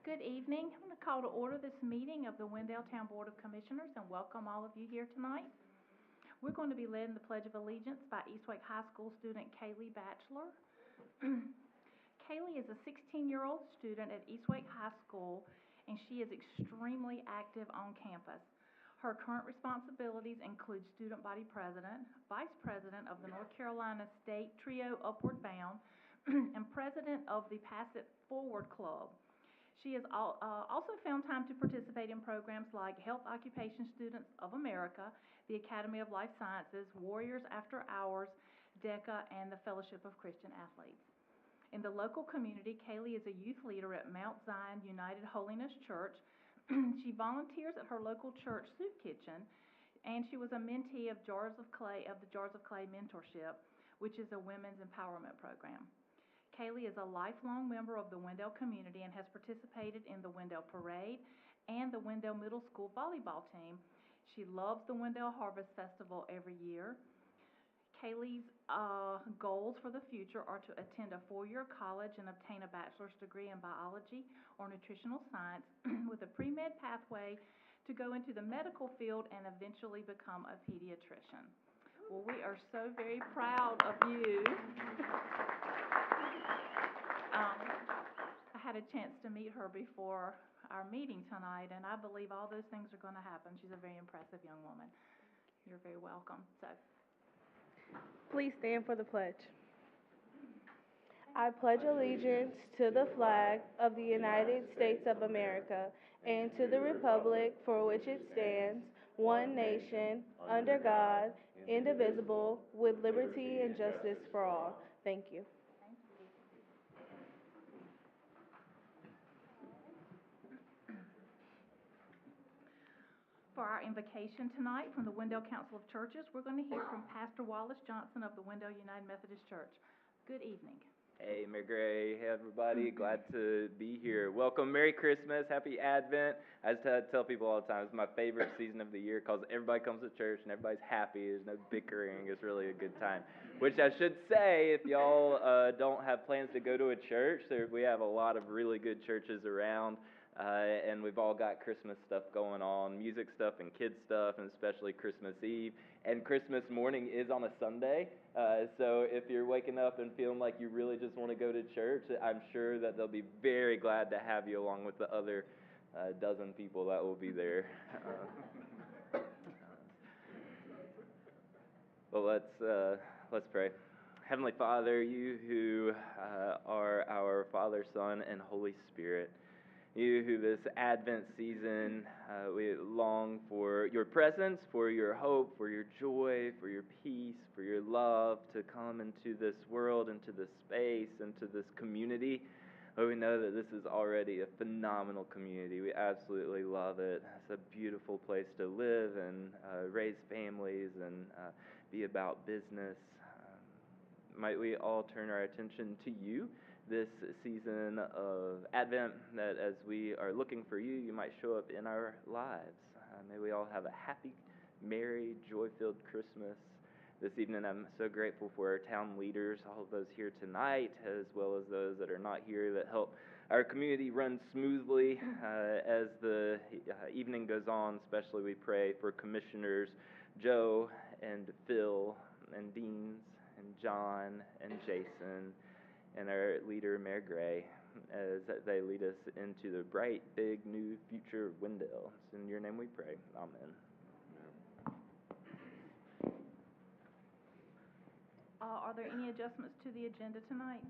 Good evening. I'm going to call to order this meeting of the Wendell Town Board of Commissioners and welcome all of you here tonight. We're going to be led in the Pledge of Allegiance by Eastwake High School student Kaylee Batchelor. Kaylee is a 16-year-old student at Eastwake High School, and she is extremely active on campus. Her current responsibilities include student body president, vice president of the North Carolina State Trio Upward Bound, and president of the Pass It Forward Club. She has also found time to participate in programs like Health Occupation Students of America, the Academy of Life Sciences, Warriors After Hours, DECA, and the Fellowship of Christian Athletes. In the local community, Kaylee is a youth leader at Mount Zion United Holiness Church. She volunteers at her local church soup kitchen, and she was a mentee of the Jars of Clay Mentorship, which is a women's empowerment program. Kaylee is a lifelong member of the Wendell community and has participated in the Wendell Parade and the Wendell Middle School volleyball team. She loves the Wendell Harvest Festival every year. Kaylee's goals for the future are to attend a 4-year college and obtain a bachelor's degree in biology or nutritional science with a pre-med pathway to go into the medical field and eventually become a pediatrician. Well, we are so very proud of you. I had a chance to meet her before our meeting tonight, and I believe all those things are going to happen. She's a very impressive young woman. You're very welcome. So, please stand for the pledge. I pledge allegiance to the flag of the United States of America and to the republic for which it stands, one nation, under God, indivisible, with liberty and justice for all. Thank you. For our invocation tonight from the Wendell Council of Churches, we're going to hear from Pastor Wallace Johnson of the Wendell United Methodist Church. Good evening. Hey, Mary Gray. Hey, everybody. Glad to be here. Welcome. Merry Christmas. Happy Advent. I just tell people all the time, it's my favorite season of the year because everybody comes to church and everybody's happy. There's no bickering. It's really a good time. Which I should say, if y'all don't have plans to go to a church, we have a lot of really good churches around. And we've all got Christmas stuff going on, music stuff and kids stuff, and especially Christmas Eve. And Christmas morning is on a Sunday, so if you're waking up and feeling like you really just want to go to church, I'm sure that they'll be very glad to have you along with the other dozen people that will be there. Well, let's pray. Heavenly Father, you who are our Father, Son, and Holy Spirit, you who this Advent season, we long for your presence, for your hope, for your joy, for your peace, for your love to come into this world, into this space, into this community. Lord, we know that this is already a phenomenal community. We absolutely love it. It's a beautiful place to live and raise families and be about business. Might we all turn our attention to you this season of Advent, that as we are looking for you, you might show up in our lives. May we all have a happy, merry, joy-filled Christmas this evening. I'm so grateful for our town leaders, all of those here tonight, as well as those that are not here that help our community run smoothly as the evening goes on. Especially we pray for Commissioners Joe and Phil and Deans and John and Jason, and our leader, Mayor Gray, as they lead us into the bright, big, new future of Wendell. It's in your name we pray. Amen. Are there any adjustments to the agenda tonight?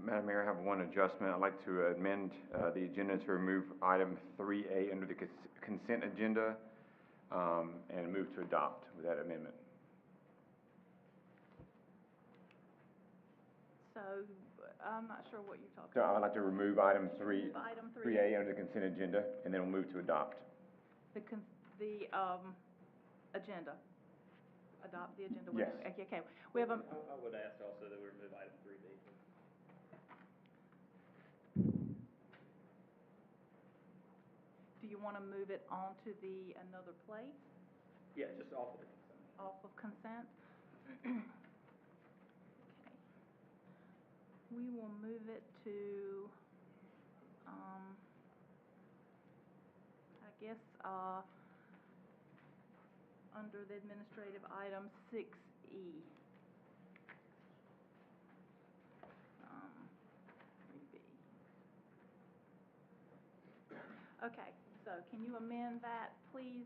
Madam Mayor, I have one adjustment. I'd like to amend the agenda to remove item 3A under the consent agenda and move to adopt with that amendment. So, I'm not sure what you're talking So about. I'd like to remove item 3A Item under the consent agenda, and then we'll move to adopt. The agenda. Adopt the agenda. Yes. Okay. We have a. I would ask also that we remove item 3B. Do you want to move it on to another place? Yeah, just off of the consent. Off of consent? Okay. We will move it to guess, under the administrative item 6E. 3B. Okay, so can you amend that, please,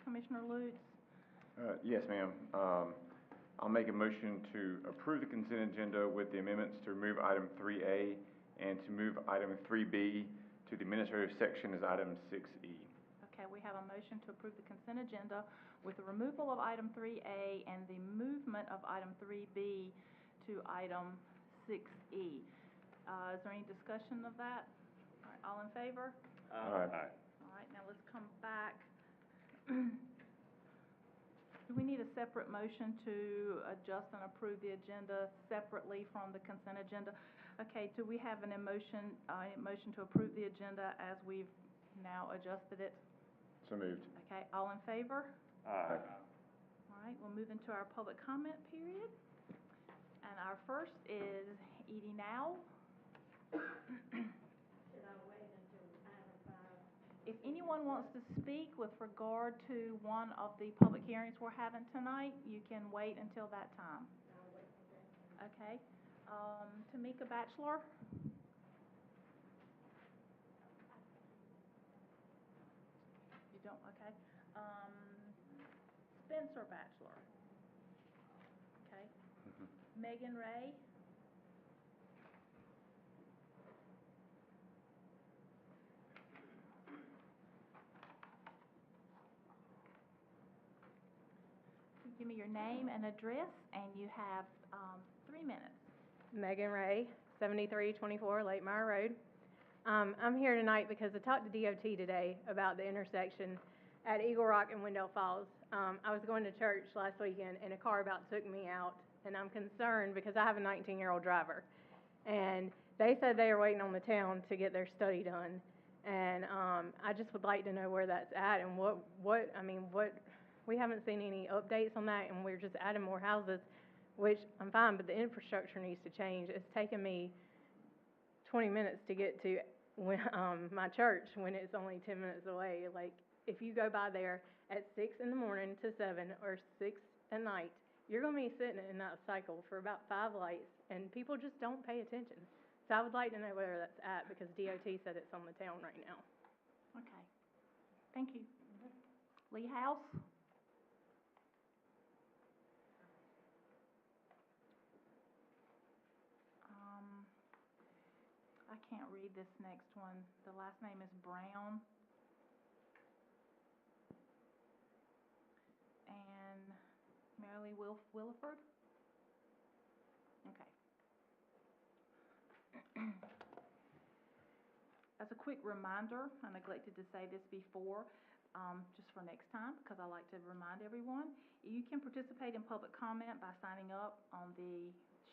Commissioner Lutz? Yes, ma'am. I'll make a motion to approve the consent agenda with the amendments to remove item 3A and to move item 3B to the administrative section as item 6E. Okay, we have a motion to approve the consent agenda with the removal of item 3A and the movement of item 3B to item 6E. Is there any discussion of that? All right, all in favor? Aye. All right, now let's come back. Do we need a separate motion to adjust and approve the agenda separately from the consent agenda? Okay, do we have an motion to approve the agenda as we've now adjusted it? So moved. Okay, all in favor? Aye. All right, we'll move into our public comment period. And our first is Edie Now. If anyone wants to speak with regard to one of the public hearings we're having tonight, you can wait until that time. Okay. Tamika Batchelor? You don't? Okay. Spencer Batchelor? Okay. Megan Ray? Give me your name and address, and you have 3 minutes. Megan Ray, 7324 Lake Mire Road. I'm here tonight because I talked to DOT today about the intersection at Eagle Rock and Wendell Falls. I was going to church last weekend and a car about took me out, and I'm concerned because I have a 19-year-old driver. And they said they are waiting on the town to get their study done. And I just would like to know where that's at and what we haven't seen any updates on that, and we're just adding more houses, which I'm fine, but the infrastructure needs to change. It's taken me 20 minutes to get to my church when it's only 10 minutes away. Like, if you go by there at 6 in the morning to 7 or 6 at night, you're going to be sitting in that cycle for about 5 lights, and people just don't pay attention. So I would like to know where that's at because DOT said it's on the town right now. Okay. Thank you. Lee House? I can't read this next one. The last name is Brown. And Marilee Williford? Okay. As a quick reminder, I neglected to say this before, just for next time, because I like to remind everyone, you can participate in public comment by signing up on the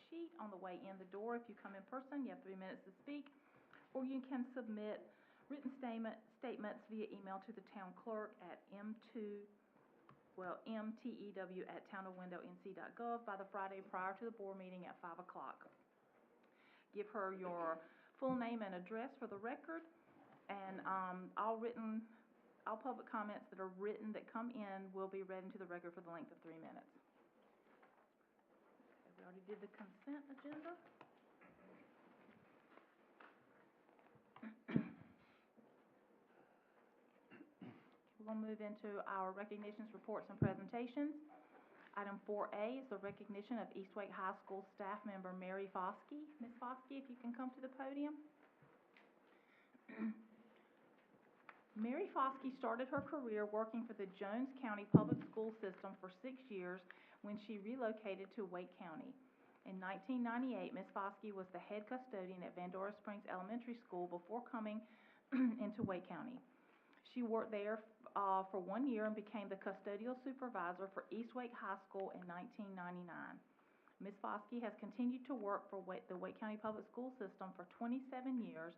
sheet on the way in the door. If you come in person, you have 3 minutes to speak, or you can submit written statements via email to the town clerk at mtew@townofwendellnc.gov by the Friday prior to the board meeting at 5 o'clock. Give her your full name and address for the record, and all public comments that are written that come in will be read into the record for the length of 3 minutes. Okay, we already did the consent agenda. We're going to move into our recognitions, reports, and presentations. Item 4A is the recognition of East Wake High School staff member Mary Foskey. Ms. Foskey, if you can come to the podium. Mary Foskey started her career working for the Jones County Public School System for 6 years when she relocated to Wake County. In 1998, Ms. Foskey was the head custodian at Vandora Springs Elementary School before coming into Wake County. She worked there for 1 year and became the custodial supervisor for East Wake High School in 1999. Ms. Foskey has continued to work for the Wake County Public School System for 27 years,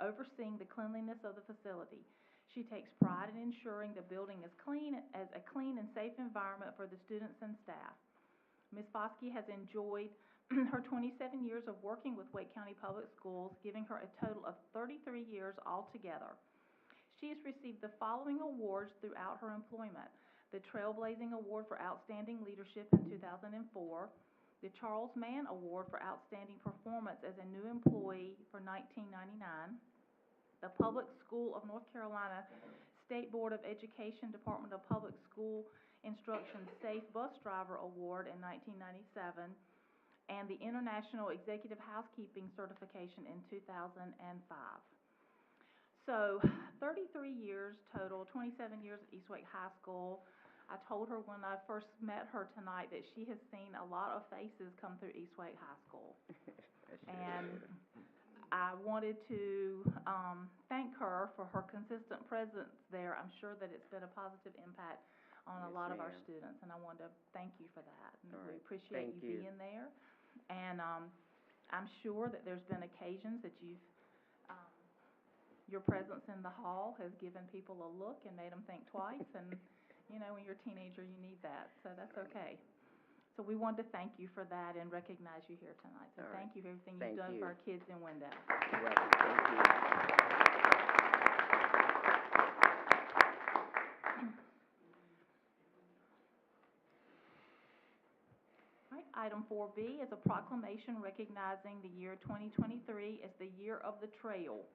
overseeing the cleanliness of the facility. She takes pride in ensuring the building is clean and safe environment for the students and staff. Ms. Foskey has enjoyed her 27 years of working with Wake County Public Schools, giving her a total of 33 years altogether. She has received the following awards throughout her employment: the Trailblazing Award for Outstanding Leadership in 2004, the Charles Mann Award for Outstanding Performance as a New Employee for 1999, the Public School of North Carolina State Board of Education Department of Public School Instruction Safe Bus Driver Award in 1997, and the International Executive Housekeeping Certification in 2005. So 33 years total, 27 years at Eastwake High School. I told her when I first met her tonight that she has seen a lot of faces come through Eastwake High School. And I wanted to thank her for her consistent presence there. I'm sure that it's been a positive impact on a lot of our students, and I wanted to thank you for that. And we appreciate you being there. And I'm sure that there's been occasions that your presence in the hall has given people a look and made them think twice. And, you know, when you're a teenager, you need that. So that's okay. So we wanted to thank you for that and recognize you here tonight. So thank you for everything you've done for our kids in Wendell. You're welcome. Thank you. All right, item 4B is a proclamation recognizing the year 2023 as the Year of the Trail.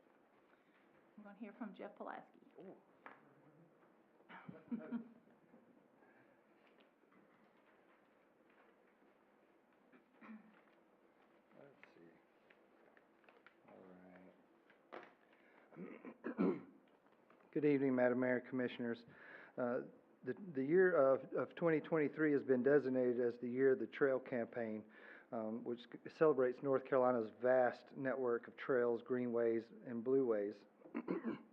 I'm going to hear from Jeff Pulaski. Let's see. All right. Good evening, Madam Mayor, Commissioners. The year of 2023 has been designated as the Year of the Trail campaign, which celebrates North Carolina's vast network of trails, greenways, and blueways,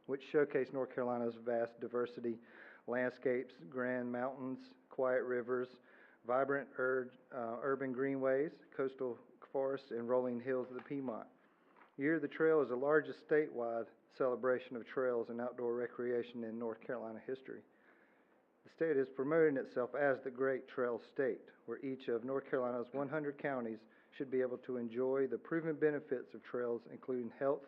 which showcase North Carolina's vast diversity, landscapes, grand mountains, quiet rivers, vibrant urban greenways, coastal forests, and rolling hills of the Piedmont. Year of the Trail is the largest statewide celebration of trails and outdoor recreation in North Carolina history. The state is promoting itself as the Great Trail State, where each of North Carolina's 100 counties should be able to enjoy the proven benefits of trails, including health,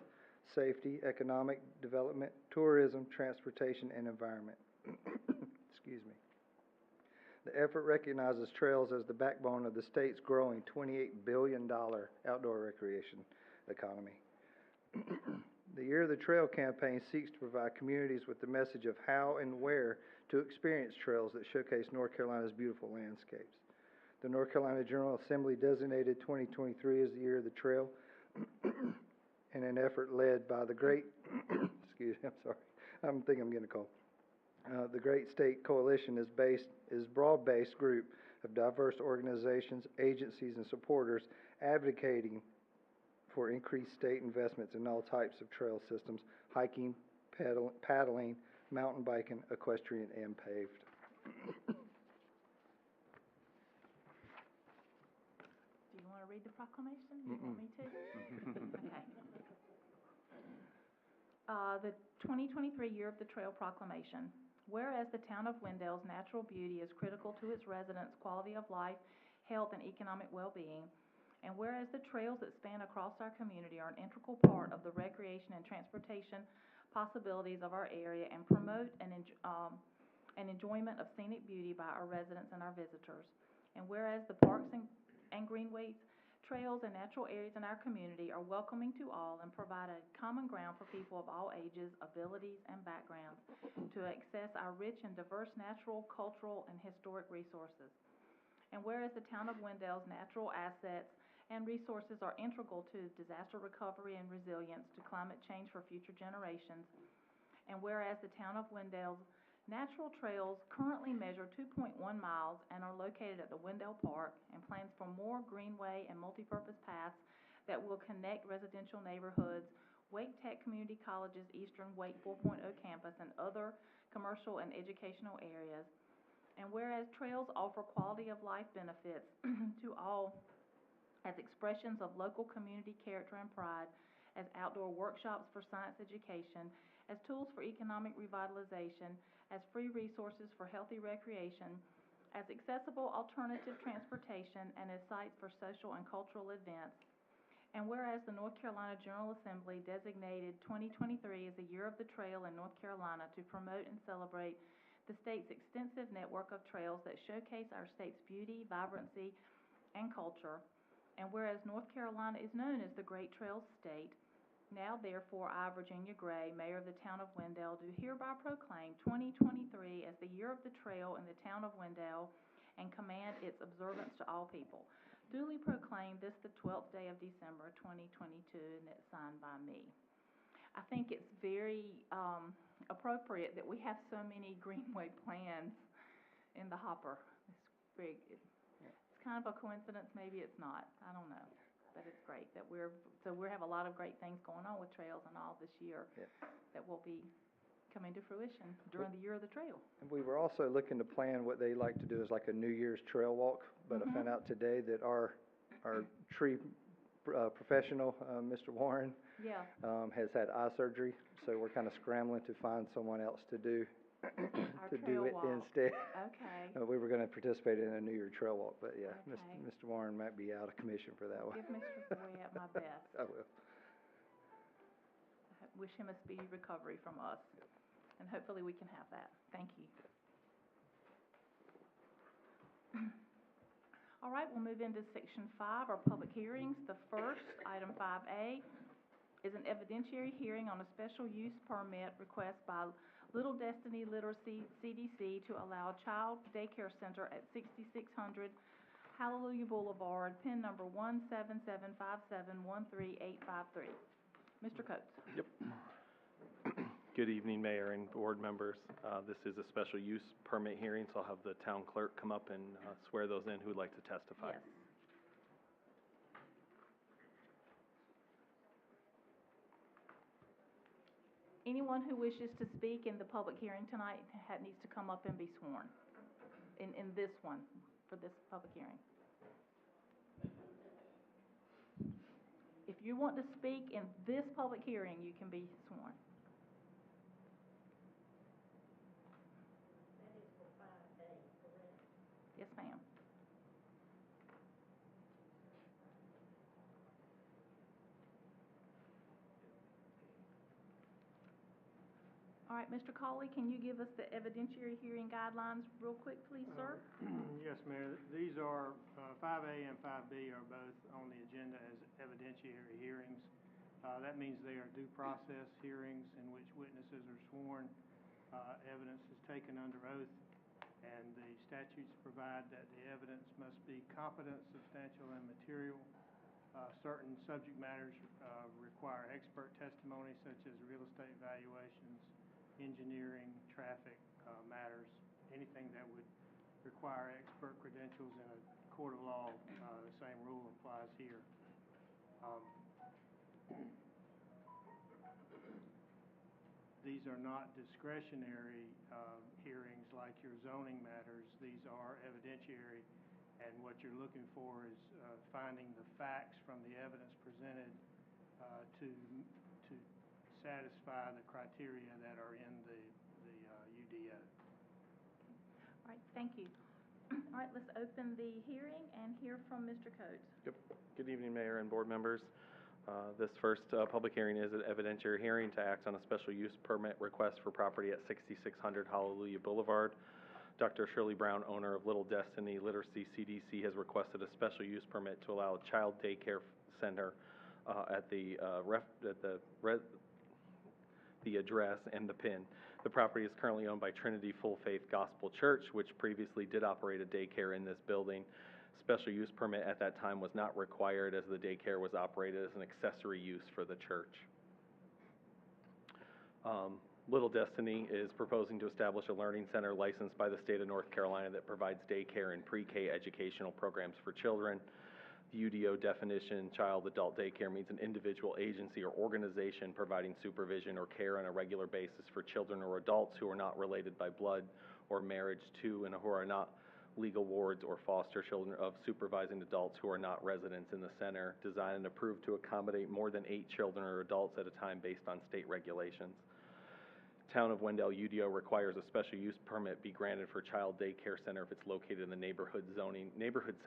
safety, economic development, tourism, transportation, and environment. Excuse me. The effort recognizes trails as the backbone of the state's growing $28 billion outdoor recreation economy. The Year of the Trail campaign seeks to provide communities with the message of how and where to experience trails that showcase North Carolina's beautiful landscapes. The North Carolina General Assembly designated 2023 as the Year of the Trail in an effort led by the great, excuse me, I'm sorry, I think I'm getting a cold. The Great State Coalition is a broad-based group of diverse organizations, agencies, and supporters advocating for increased state investments in all types of trail systems: hiking, paddling, mountain biking, equestrian, and paved. Do you want to read the proclamation? Do you want me to? Okay. The 2023 Year of the Trail Proclamation. Whereas the town of Wendell's natural beauty is critical to its residents' quality of life, health, and economic well-being, and whereas the trails that span across our community are an integral part of the recreation and transportation possibilities of our area and promote an enjoyment of scenic beauty by our residents and our visitors, and whereas the parks and greenways, trails, and natural areas in our community are welcoming to all and provide a common ground for people of all ages, abilities, and backgrounds to access our rich and diverse natural, cultural, and historic resources. And whereas the town of Wendell's natural assets and resources are integral to disaster recovery and resilience to climate change for future generations, and whereas the town of Wendell's natural trails currently measure 2.1 miles and are located at the Wendell Park, and plans for more greenway and multipurpose paths that will connect residential neighborhoods, Wake Tech Community College's Eastern Wake 4.0 campus, and other commercial and educational areas. And whereas trails offer quality of life benefits to all as expressions of local community character and pride, as outdoor workshops for science education, as tools for economic revitalization, as free resources for healthy recreation, as accessible alternative transportation, and as sites for social and cultural events. And whereas the North Carolina General Assembly designated 2023 as the Year of the Trail in North Carolina to promote and celebrate the state's extensive network of trails that showcase our state's beauty, vibrancy, and culture. And whereas North Carolina is known as the Great Trails State, now therefore I, Virginia Gray, Mayor of the town of Wendell, do hereby proclaim 2023 as the Year of the Trail in the town of Wendell and command its observance to all people. Duly proclaimed this the 12th day of December 2022, and it's signed by me. I think it's very appropriate that we have so many Greenway plans in the hopper. It's kind of a coincidence, maybe it's not, I don't know. But it's great that we have a lot of great things going on with trails and all this year that will be coming to fruition during the Year of the Trail. And we were also looking to plan what they like to do as like a New Year's trail walk, but I found out today that our tree professional, Mr. Warren, has had eye surgery, so we're kind of scrambling to find someone else to do to do it instead. Okay. We were going to participate in a New Year trail walk, but yeah, Okay. Mr. Warren might be out of commission for that one. Give Mr. Boyette my best. I will. I wish him a speedy recovery from us, and hopefully we can have that. Thank you. All right, we'll move into Section 5, our public hearings. The first, item 5A, is an evidentiary hearing on a special use permit request by Little Destiny Literacy CDC to allow a child daycare center at 6600 Hallelujah Boulevard, PIN number 17757138853. Mr. Coates. Yep. Good evening, Mayor and board members. This is a special use permit hearing, so I'll have the town clerk come up and swear those in who would like to testify. Yes. Anyone who wishes to speak in the public hearing tonight needs to come up and be sworn in this one, for this public hearing. If you want to speak in this public hearing, you can be sworn. That is for 5 days, correct? Yes, ma'am. All right, Mr. Cawley, can you give us the evidentiary hearing guidelines real quick, please, sir? Yes, Mayor. These are, 5A and 5B are both on the agenda as evidentiary hearings. That means they are due process hearings in which witnesses are sworn, evidence is taken under oath, and the statutes provide that the evidence must be competent, substantial, and material. Certain subject matters require expert testimony, such as real estate valuations, engineering, traffic matters, anything that would require expert credentials in a court of law. The same rule applies here. These are not discretionary hearings like your zoning matters. These are evidentiary, and what you're looking for is finding the facts from the evidence presented to satisfy the criteria that are in the UDO. All right, thank you. All right, let's open the hearing and hear from Mr. Coates. Yep. Good evening, Mayor and board members. This first public hearing is an evidentiary hearing to act on a special use permit request for property at 6600 Hallelujah Boulevard. Dr. Shirley Brown, owner of Little Destiny Literacy CDC, has requested a special use permit to allow a child daycare center at the address and the PIN. The property is currently owned by Trinity Full Faith Gospel Church, which previously did operate a daycare in this building. Special use permit at that time was not required, as the daycare was operated as an accessory use for the church. Little Destiny is proposing to establish a learning center licensed by the state of North Carolina that provides daycare and pre-K educational programs for children. The UDO definition, child-adult daycare, means an individual agency or organization providing supervision or care on a regular basis for children or adults who are not related by blood or marriage to and who are not legal wards or foster children of supervising adults who are not residents in the center, designed and approved to accommodate more than 8 children or adults at a time based on state regulations. Town of Wendell UDO requires a special use permit be granted for child daycare center if it's located in the neighborhood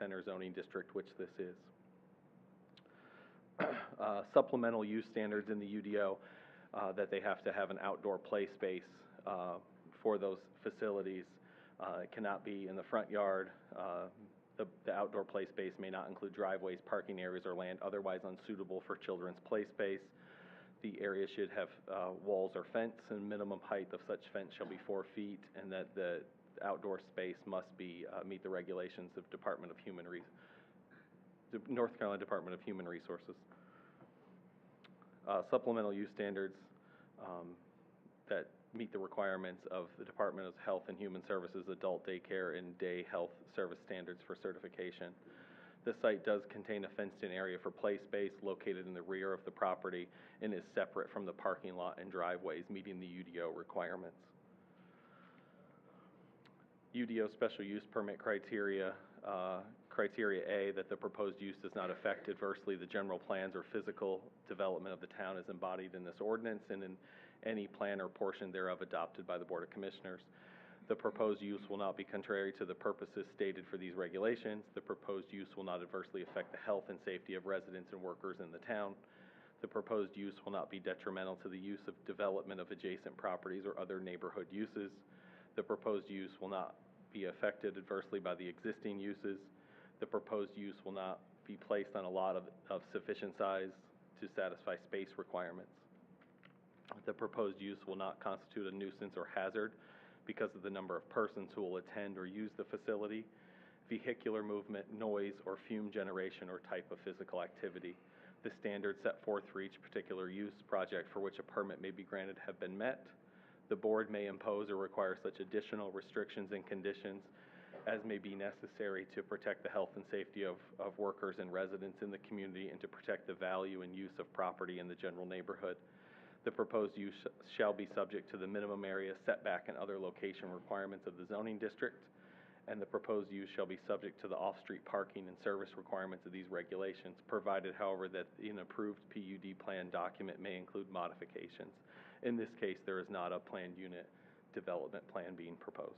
center zoning district, which this is. supplemental use standards in the UDO, that they have to have an outdoor play space for those facilities. It cannot be in the front yard. The outdoor play space may not include driveways, parking areas, or land otherwise unsuitable for children's play space. The area should have walls or fence, and minimum height of such fence shall be 4 feet, and that the outdoor space must be meet the regulations of North Carolina Department of Human Resources. Supplemental use standards that meet the requirements of the Department of Health and Human Services, adult daycare, and day health service standards for certification. The site does contain a fenced-in area for play space located in the rear of the property and is separate from the parking lot and driveways, meeting the UDO requirements. UDO special use permit criteria. Criteria A, that the proposed use does not affect adversely the general plans or physical development of the town as embodied in this ordinance and in any plan or portion thereof adopted by the Board of Commissioners. The proposed use will not be contrary to the purposes stated for these regulations. The proposed use will not adversely affect the health and safety of residents and workers in the town. The proposed use will not be detrimental to the use of development of adjacent properties or other neighborhood uses. The proposed use will not be affected adversely by the existing uses. The proposed use will not be placed on a lot of sufficient size to satisfy space requirements. The proposed use will not constitute a nuisance or hazard because of the number of persons who will attend or use the facility, vehicular movement, noise, or fume generation or type of physical activity. The standards set forth for each particular use project for which a permit may be granted have been met. The board may impose or require such additional restrictions and conditions as may be necessary to protect the health and safety of workers and residents in the community and to protect the value and use of property in the general neighborhood. The proposed use shall be subject to the minimum area setback and other location requirements of the zoning district, and the proposed use shall be subject to the off-street parking and service requirements of these regulations, provided, however, that an approved PUD plan document may include modifications. In this case, there is not a planned unit development plan being proposed.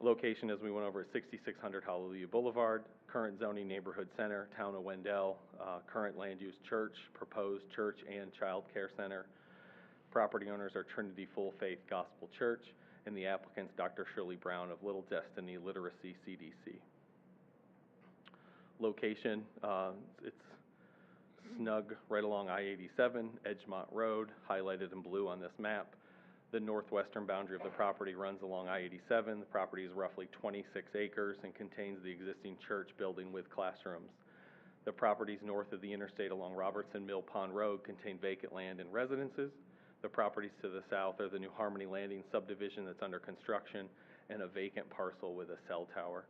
Location, as we went over, is 6600 Hallelujah Boulevard, current zoning neighborhood center, town of Wendell, current land use church, proposed church and child care center. Property owners are Trinity Full Faith Gospel Church, and the applicant's Dr. Shirley Brown of Little Destiny Literacy CDC. Location, it's snug right along I-87, Edgemont Road, highlighted in blue on this map. The northwestern boundary of the property runs along I-87. The property is roughly 26 acres and contains the existing church building with classrooms. The properties north of the interstate along Robertson Mill Pond Road contain vacant land and residences. The properties to the south are the New Harmony Landing subdivision that's under construction and a vacant parcel with a cell tower.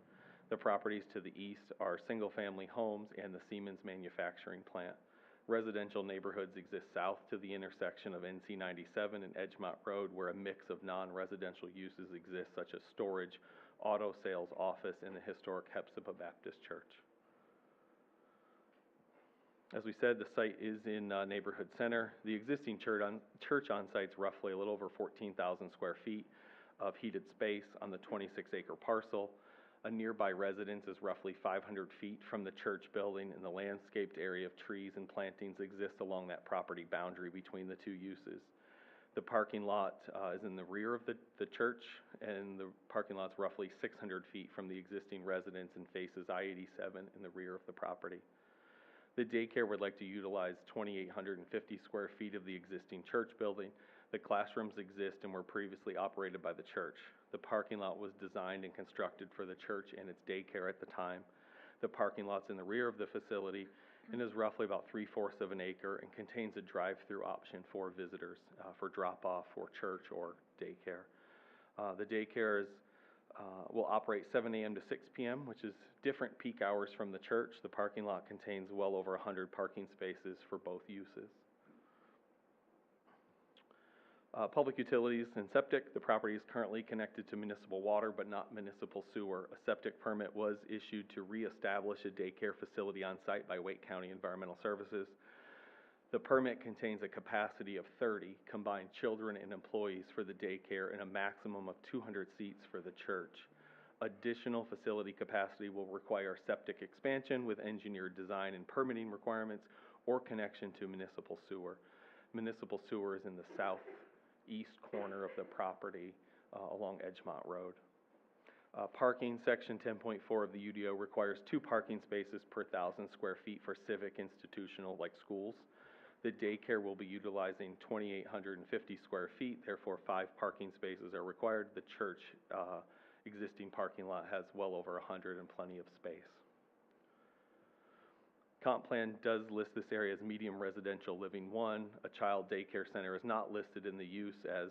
The properties to the east are single-family homes and the Siemens manufacturing plant. Residential neighborhoods exist south to the intersection of NC 97 and Edgemont Road, where a mix of non-residential uses exist, such as storage, auto sales office, and the historic Hepzibah Baptist Church. As we said, the site is in neighborhood center. The existing church on site is roughly a little over 14,000 square feet of heated space on the 26-acre parcel. A nearby residence is roughly 500 feet from the church building, and the landscaped area of trees and plantings exists along that property boundary between the two uses. The parking lot is in the rear of the church, and the parking lot's roughly 600 feet from the existing residence and faces I-87 in the rear of the property. The daycare would like to utilize 2,850 square feet of the existing church building. The classrooms exist and were previously operated by the church. The parking lot was designed and constructed for the church and its daycare at the time. The parking lot's in the rear of the facility and is roughly about 3/4 of an acre and contains a drive-through option for visitors for drop-off for church or daycare. The daycare will operate 7 a.m. to 6 p.m., which is different peak hours from the church. The parking lot contains well over 100 parking spaces for both uses. Public utilities and septic. The property is currently connected to municipal water but not municipal sewer. A septic permit was issued to reestablish a daycare facility on site by Wake County Environmental Services. The permit contains a capacity of 30 combined children and employees for the daycare and a maximum of 200 seats for the church. Additional facility capacity will require septic expansion with engineered design and permitting requirements or connection to municipal sewer. Municipal sewer is in the southeast corner of the property along Edgemont Road. Parking, section 10.4 of the UDO requires 2 parking spaces per 1,000 square feet for civic, institutional, like schools. The daycare will be utilizing 2,850 square feet, therefore 5 parking spaces are required. The church existing parking lot has well over 100 and plenty of space. Comp plan does list this area as medium residential living 1. A child daycare center is not listed in the use, as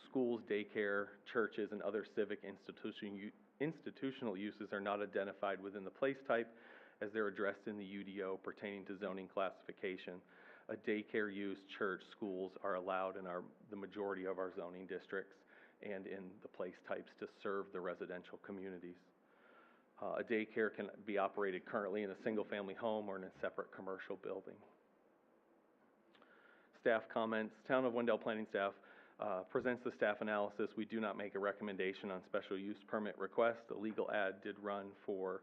schools, daycare, churches, and other civic institutional uses are not identified within the place type, as they're addressed in the UDO pertaining to zoning classification. A daycare use, church, schools are allowed in the majority of our zoning districts and in the place types to serve the residential communities. A daycare can be operated currently in a single-family home or in a separate commercial building. Staff comments. Town of Wendell Planning staff presents the staff analysis. We do not make a recommendation on special use permit request. The legal ad did run for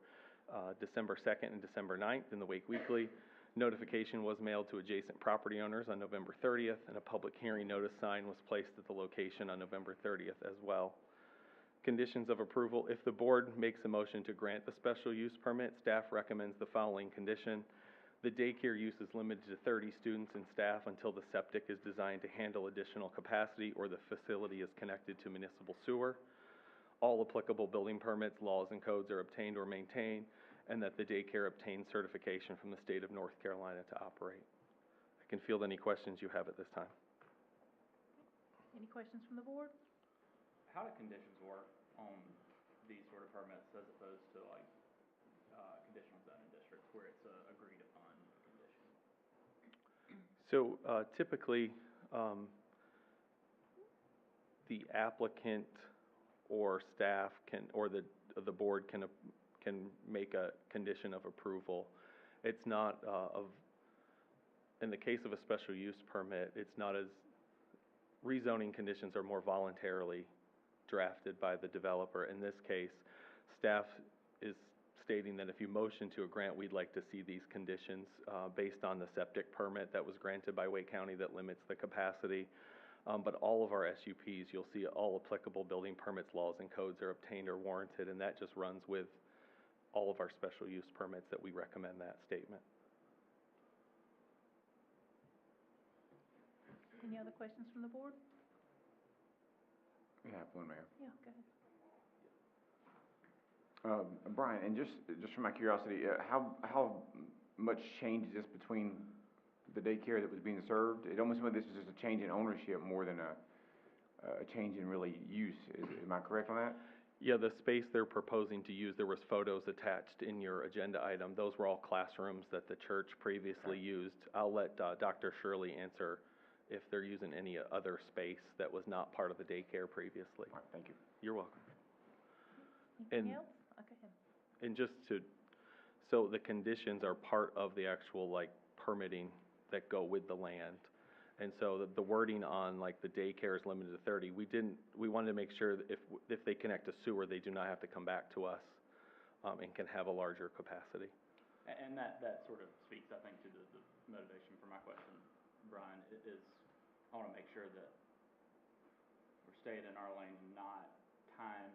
December 2nd and December 9th in the Wake Weekly. Notification was mailed to adjacent property owners on November 30th, and a public hearing notice sign was placed at the location on November 30th as well. Conditions of approval. If the board makes a motion to grant the special use permit, staff recommends the following condition. The daycare use is limited to 30 students and staff until the septic is designed to handle additional capacity or the facility is connected to municipal sewer. All applicable building permits, laws, and codes are obtained or maintained, and that the daycare obtains certification from the state of North Carolina to operate. I can field any questions you have at this time. Any questions from the board? How do conditions work on these sort of permits as opposed to like conditional zoning districts where it's a agreed upon condition? So typically, the applicant or staff can, or the board can make a condition of approval. It's not in the case of a special use permit, it's not as, rezoning conditions are more voluntarily drafted by the developer. In this case, staff is stating that if you motion to a grant, we'd like to see these conditions based on the septic permit that was granted by Wake County that limits the capacity. But all of our SUPs, you'll see all applicable building permits, laws, and codes are obtained or warranted, and that just runs with all of our special use permits that we recommend that statement. Any other questions from the board? We have one, Mayor. Yeah, go ahead. Brian, and just for my curiosity, how much change is this between the daycare that was being served? It almost seemed like this was just a change in ownership more than a change in really use. Am I correct on that? Yeah, the space they're proposing to use, there was photos attached in your agenda item. Those were all classrooms that the church previously used. I'll let Dr. Shirley answer if they're using any other space that was not part of the daycare previously. All right, thank you. You're welcome. Anything else? Okay, go ahead. And just to, so the conditions are part of the actual like permitting that go with the land. And so the wording on like the daycare is limited to 30. We wanted to make sure that if they connect to sewer, they do not have to come back to us and can have a larger capacity. And that sort of speaks, I think, to the motivation for my question, Brian, is I want to make sure that we're staying in our lane and not tying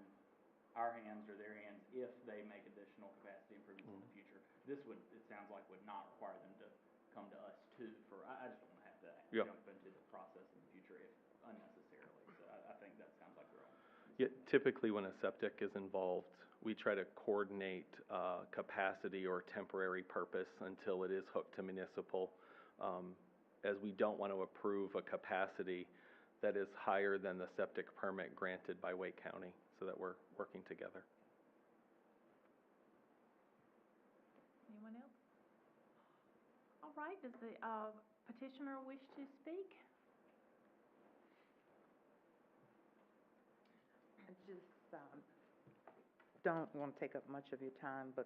our hands or their hands if they make additional capacity improvements in the future. This would, it sounds like, would not require them to come to us too for, I just don't want to have to jump into the process in the future if unnecessarily. So I think that sounds like we're all. Yeah, typically when a septic is involved, we try to coordinate capacity or temporary purpose until it is hooked to municipal, as we don't want to approve a capacity that is higher than the septic permit granted by Wake County, so that we're working together. Anyone else? All right, does the petitioner wish to speak? I just don't want to take up much of your time, but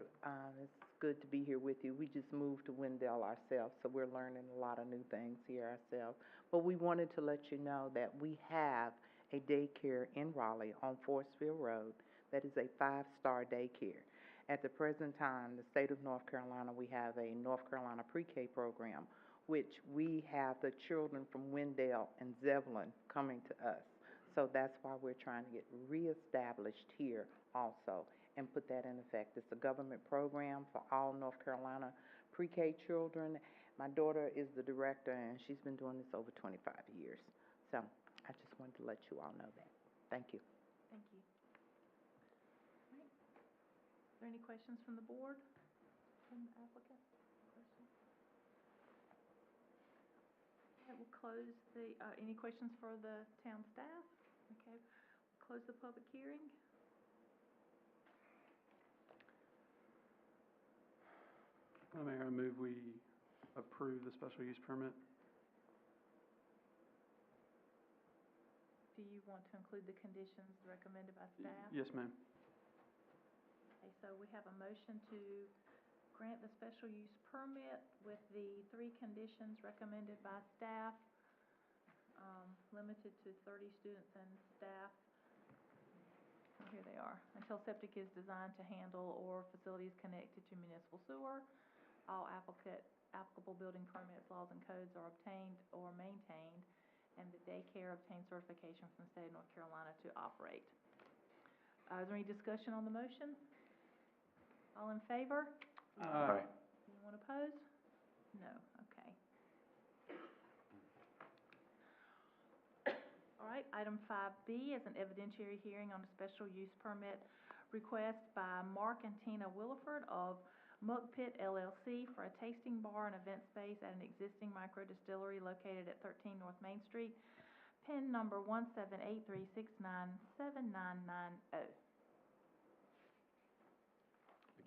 it's good to be here with you. We just moved to Wendell ourselves, so we're learning a lot of new things here ourselves. But we wanted to let you know that we have a daycare in Raleigh on Forestville Road that is a 5-star daycare. At the present time, the state of North Carolina, we have a North Carolina pre-K program which we have the children from Wendell and Zebulon coming to us. So that's why we're trying to get reestablished here also and put that in effect. It's a government program for all North Carolina pre-K children. My daughter is the director, and she's been doing this over 25 years. So I just wanted to let you all know that. Thank you. Thank you. All right. Are there any questions from the board, from the applicant? Questions? All right, we'll close the, any questions for the town staff? Okay, we'll close the public hearing. Mayor, I move we approve the special use permit. Do you want to include the conditions recommended by staff? Yes, ma'am. Okay, so we have a motion to grant the special use permit with the 3 conditions recommended by staff, limited to 30 students and staff. Here they are. Until septic is designed to handle or facilities connected to municipal sewer, all applicable building permits, laws, and codes are obtained or maintained, and the daycare obtained certification from the state of North Carolina to operate. Is there any discussion on the motion? All in favor? Aye. Anyone opposed? No. Okay. All right, item 5B is an evidentiary hearing on a special use permit request by Mark and Tina Williford of Muck Pit LLC for a tasting bar and event space at an existing micro distillery located at 13 North Main Street, PIN number 17836979990.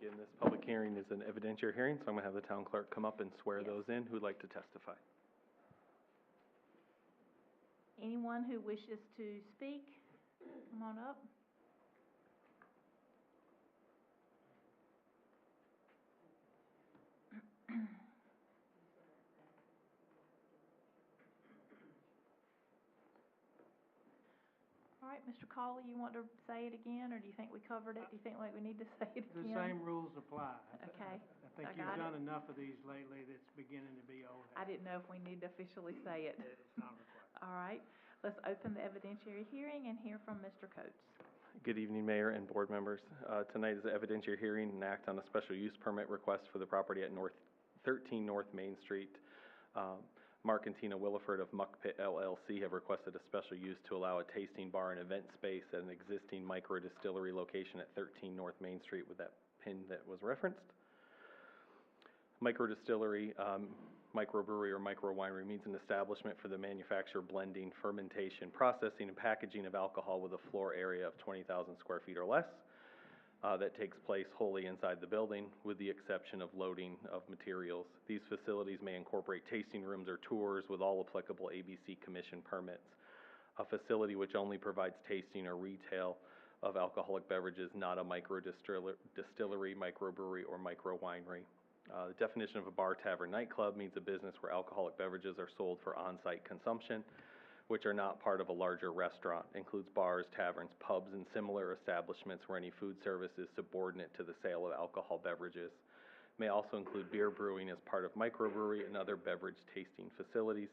Again, this public hearing is an evidentiary hearing, so I'm going to have the town clerk come up and swear those in who'd like to testify. Anyone who wishes to speak, come on up. All right, Mr. Cawley, you want to say it again, or do you think we covered it? Do you think like we need to say it The again? same rules apply. Okay. I think I you've got it. done enough of these lately that's beginning to be old. I didn't know if we need to officially say it. It's not required. All right, let's open the evidentiary hearing and hear from Mr. Coates. Good evening, Mayor and board members. Tonight is the evidentiary hearing and act on a special use permit request for the property at 13 North Main Street. Mark and Tina Williford of Muck Pit LLC have requested a special use to allow a tasting bar and event space at an existing micro distillery location at 13 North Main Street with that pin that was referenced. Micro distillery, microbrewery, or micro winery means an establishment for the manufacture, blending, fermentation, processing, and packaging of alcohol with a floor area of 20,000 square feet or less. That takes place wholly inside the building, with the exception of loading of materials. These facilities may incorporate tasting rooms or tours with all applicable ABC Commission permits. A facility which only provides tasting or retail of alcoholic beverages, not a micro distillery, microbrewery, or micro winery. The definition of a bar, tavern, nightclub means a business where alcoholic beverages are sold for on-site consumption, which are not part of a larger restaurant. Includes bars, taverns, pubs, and similar establishments where any food service is subordinate to the sale of alcohol beverages. May also include beer brewing as part of microbrewery and other beverage tasting facilities.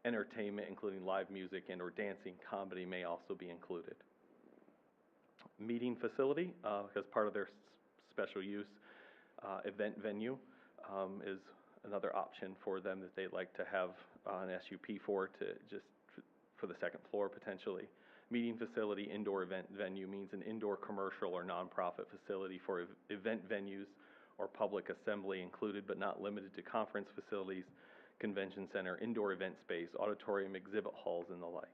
Entertainment, including live music and or dancing, comedy may also be included. Meeting facility, as part of their special use, event venue is another option for them that they'd like to have an SUP for, to just for the second floor potentially. Meeting facility, indoor event venue means an indoor commercial or nonprofit facility for event venues or public assembly, included but not limited to conference facilities, convention center, indoor event space, auditorium, exhibit halls, and the like.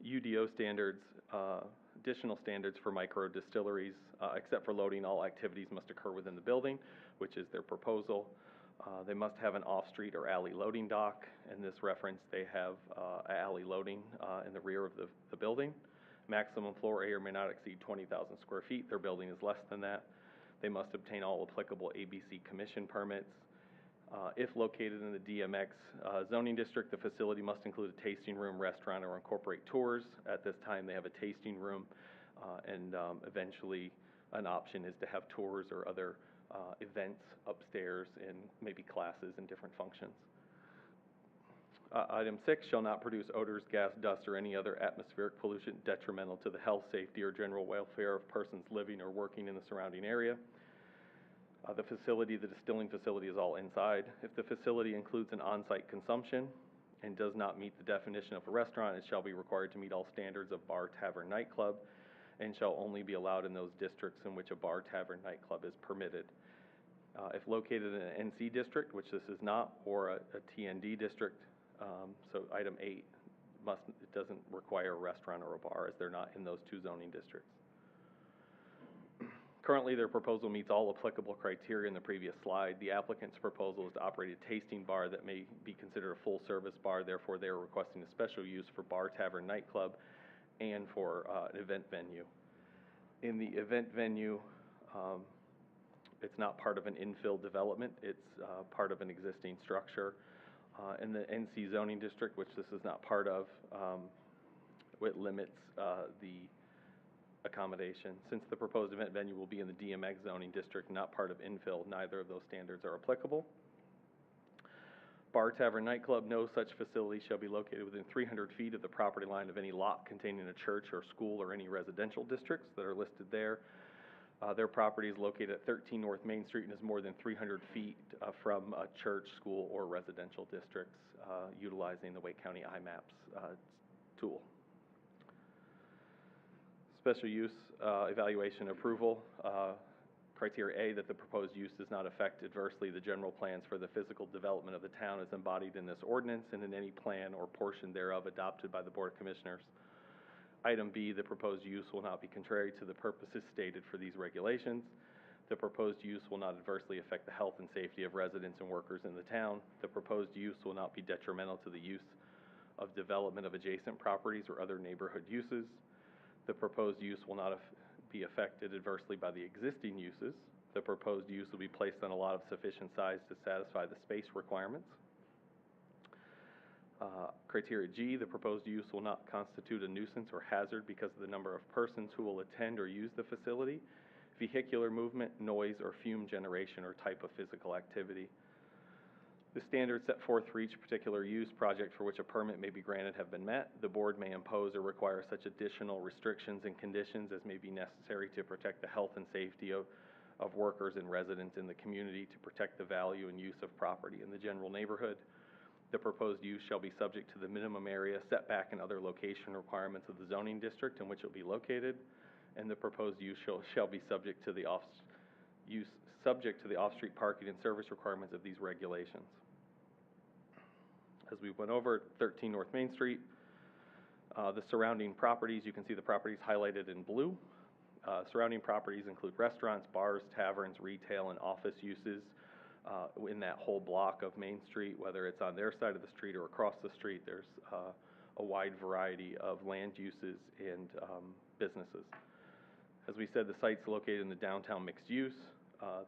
UDO standards, additional standards for micro distilleries, except for loading, all activities must occur within the building, which is their proposal. They must have an off-street or alley loading dock. In this reference, they have alley loading in the rear of the building. Maximum floor area may not exceed 20,000 square feet. Their building is less than that. They must obtain all applicable ABC Commission permits. If located in the DMX zoning district, the facility must include a tasting room, restaurant, or incorporate tours. At this time, they have a tasting room, and eventually an option is to have tours or other events upstairs and maybe classes and different functions. Item 6, shall not produce odors, gas, dust, or any other atmospheric pollution detrimental to the health, safety, or general welfare of persons living or working in the surrounding area. The distilling facility is all inside. If the facility includes an on-site consumption and does not meet the definition of a restaurant, it shall be required to meet all standards of bar, tavern, nightclub, and shall only be allowed in those districts in which a bar, tavern, nightclub is permitted. If located in an NC district, which this is not, or a TND district, so item 8 it doesn't require a restaurant or a bar, as they're not in those two zoning districts. Currently, their proposal meets all applicable criteria in the previous slide. The applicant's proposal is to operate a tasting bar that may be considered a full-service bar. Therefore, they are requesting a special use for bar, tavern, nightclub, and for an event venue. In the event venue, it's not part of an infill development. It's part of an existing structure. In the NC zoning district, which this is not part of, it limits the accommodation. Since the proposed event venue will be in the DMX zoning district, not part of infill, neither of those standards are applicable. Bar, tavern, nightclub, no such facility shall be located within 300 feet of the property line of any lot containing a church or school or any residential districts that are listed there. Their property is located at 13 North Main Street and is more than 300 feet from a church, school, or residential districts, utilizing the Wake County IMAPS tool. Special use evaluation approval. Criteria A, that the proposed use does not affect adversely the general plans for the physical development of the town as embodied in this ordinance and in any plan or portion thereof adopted by the Board of Commissioners. Item B, the proposed use will not be contrary to the purposes stated for these regulations. The proposed use will not adversely affect the health and safety of residents and workers in the town. The proposed use will not be detrimental to the use of development of adjacent properties or other neighborhood uses. The proposed use will not be affected adversely by the existing uses. The proposed use will be placed on a lot of sufficient size to satisfy the space requirements. Criteria G, the proposed use will not constitute a nuisance or hazard because of the number of persons who will attend or use the facility, vehicular movement, noise, or fume generation or type of physical activity. The standards set forth for each particular use project for which a permit may be granted have been met. The board may impose or require such additional restrictions and conditions as may be necessary to protect the health and safety of workers and residents in the community, to protect the value and use of property in the general neighborhood. The proposed use shall be subject to the minimum area, setback, and other location requirements of the zoning district in which it will be located, and the proposed use shall be subject to the off-street parking and service requirements of these regulations. As we went over, 13 North Main Street, the surrounding properties, you can see the properties highlighted in blue. Surrounding properties include restaurants, bars, taverns, retail, and office uses in that whole block of Main Street, whether it's on their side of the street or across the street. There's a wide variety of land uses and businesses. As we said, the site's located in the downtown mixed use.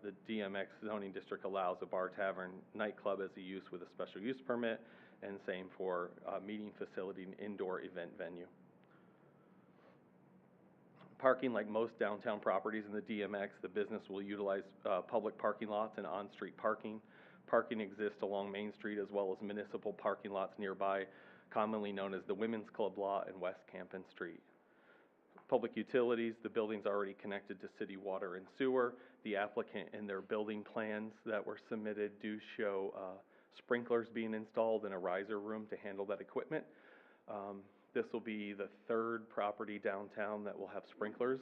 The DMX zoning district allows a bar, tavern, nightclub as a use with a special use permit, and same for meeting facility and indoor event venue. Parking, like most downtown properties in the DMX, the business will utilize public parking lots and on-street parking. Parking exists along Main Street as well as municipal parking lots nearby, commonly known as the Women's Club Lot and West Campen Street. Public utilities, the building's already connected to city water and sewer. The applicant in their building plans that were submitted do show sprinklers being installed in a riser room to handle that equipment. This will be the third property downtown that will have sprinklers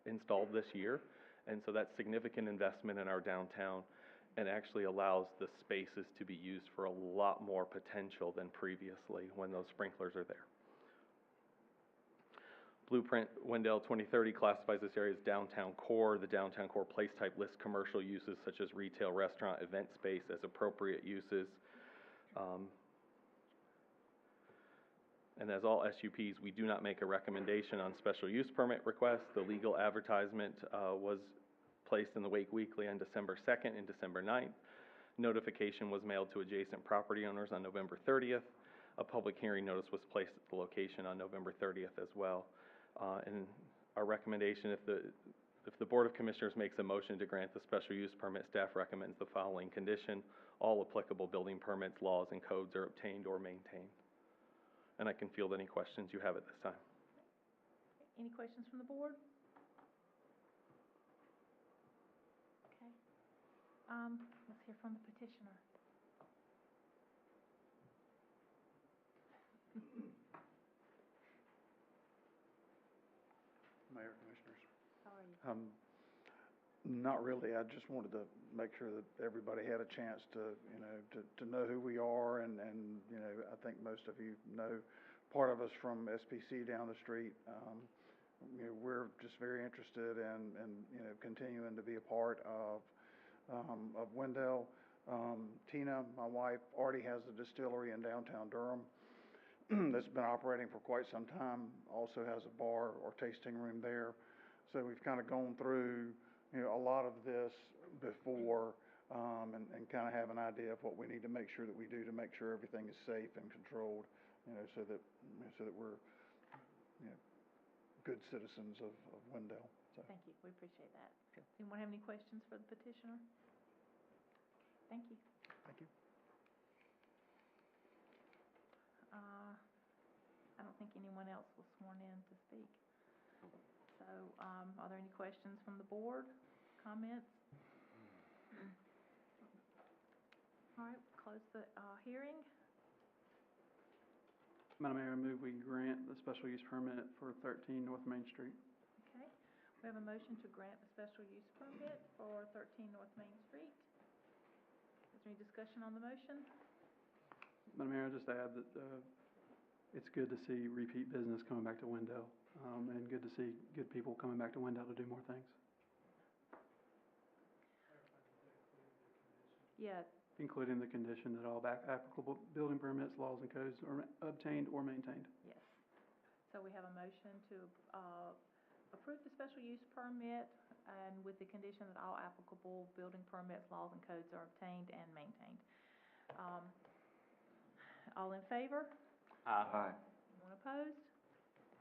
installed this year. And so that's significant investment in our downtown and actually allows the spaces to be used for a lot more potential than previously when those sprinklers are there. Blueprint Wendell 2030 classifies this area as downtown core. The downtown core place type lists commercial uses such as retail, restaurant, event space as appropriate uses. And as all SUPs, we do not make a recommendation on special use permit requests. The legal advertisement was placed in the Wake Weekly on December 2nd and December 9th. Notification was mailed to adjacent property owners on November 30th. A public hearing notice was placed at the location on November 30th as well. And our recommendation, if the If the Board of Commissioners makes a motion to grant the special use permit, staff recommends the following condition: all applicable building permits, laws, and codes are obtained or maintained. And I can field any questions you have at this time. Any questions from the board? Okay. Let's hear from the petitioner. Mayor, Commissioners. How are you? Not really. I just wanted to make sure that everybody had a chance to, to know who we are, and, I think most of you know part of us from SPC down the street. We're just very interested in, continuing to be a part of Wendell. Tina, my wife, already has a distillery in downtown Durham that's been operating for quite some time, also has a bar or tasting room there. So we've kind of gone through, a lot of this before, and kind of have an idea of what we need to make sure that we do to make sure everything is safe and controlled, so that we're, good citizens of Wendell. So. Thank you. We appreciate that. Does anyone have any questions for the petitioner? Thank you. Thank you. I don't think anyone else was sworn in to speak. So, are there any questions from the board? Comments? All right, close the hearing. Madam Mayor, I move we grant the special use permit for 13 North Main Street. Okay, we have a motion to grant the special use permit for 13 North Main Street. Is there any discussion on the motion? Madam Mayor, I just add that it's good to see repeat business coming back to Wendell, and good to see good people coming back to Wendell to do more things. Yeah. Including the condition that all applicable building permits, laws, and codes are obtained or maintained. Yes. So we have a motion to approve the special use permit, and with the condition that all applicable building permits, laws, and codes are obtained and maintained. All in favor? Aye. Anyone opposed?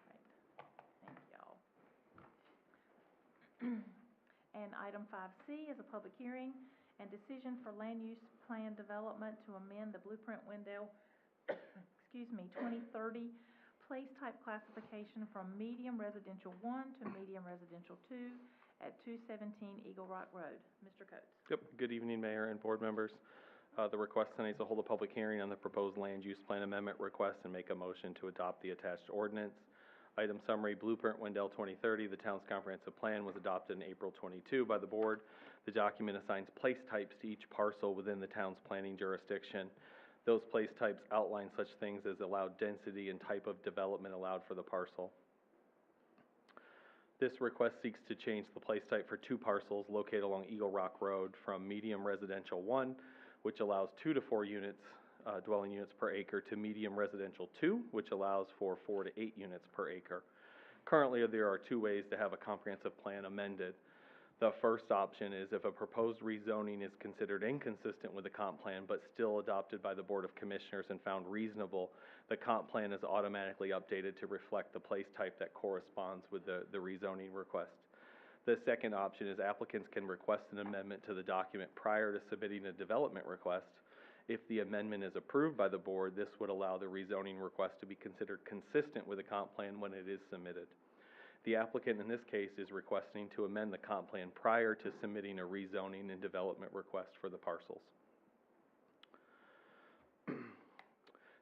Great. Thank y'all. And item 5C is a public hearing and decision for land use plan development to amend the Blueprint Wendell, 2030 place type classification from medium residential 1 to medium residential 2 at 217 Eagle Rock Road. Mr. Coates. Yep. Good evening, Mayor and board members. The request tonight is to hold a public hearing on the proposed land use plan amendment request and make a motion to adopt the attached ordinance. Item summary: Blueprint Wendell 2030, the town's comprehensive plan, was adopted in April 22 by the board. The document assigns place types to each parcel within the town's planning jurisdiction. Those place types outline such things as allowed density and type of development allowed for the parcel. This request seeks to change the place type for 2 parcels located along Eagle Rock Road from medium residential 1, which allows 2 to 4 units, dwelling units per acre, to medium residential 2, which allows for 4 to 8 units per acre. Currently, there are 2 ways to have a comprehensive plan amended. The first option is if a proposed rezoning is considered inconsistent with the comp plan but still adopted by the Board of Commissioners and found reasonable, the comp plan is automatically updated to reflect the place type that corresponds with the rezoning request. The second option is applicants can request an amendment to the document prior to submitting a development request. If the amendment is approved by the board, this would allow the rezoning request to be considered consistent with the comp plan when it is submitted. The applicant in this case is requesting to amend the comp plan prior to submitting a rezoning and development request for the parcels.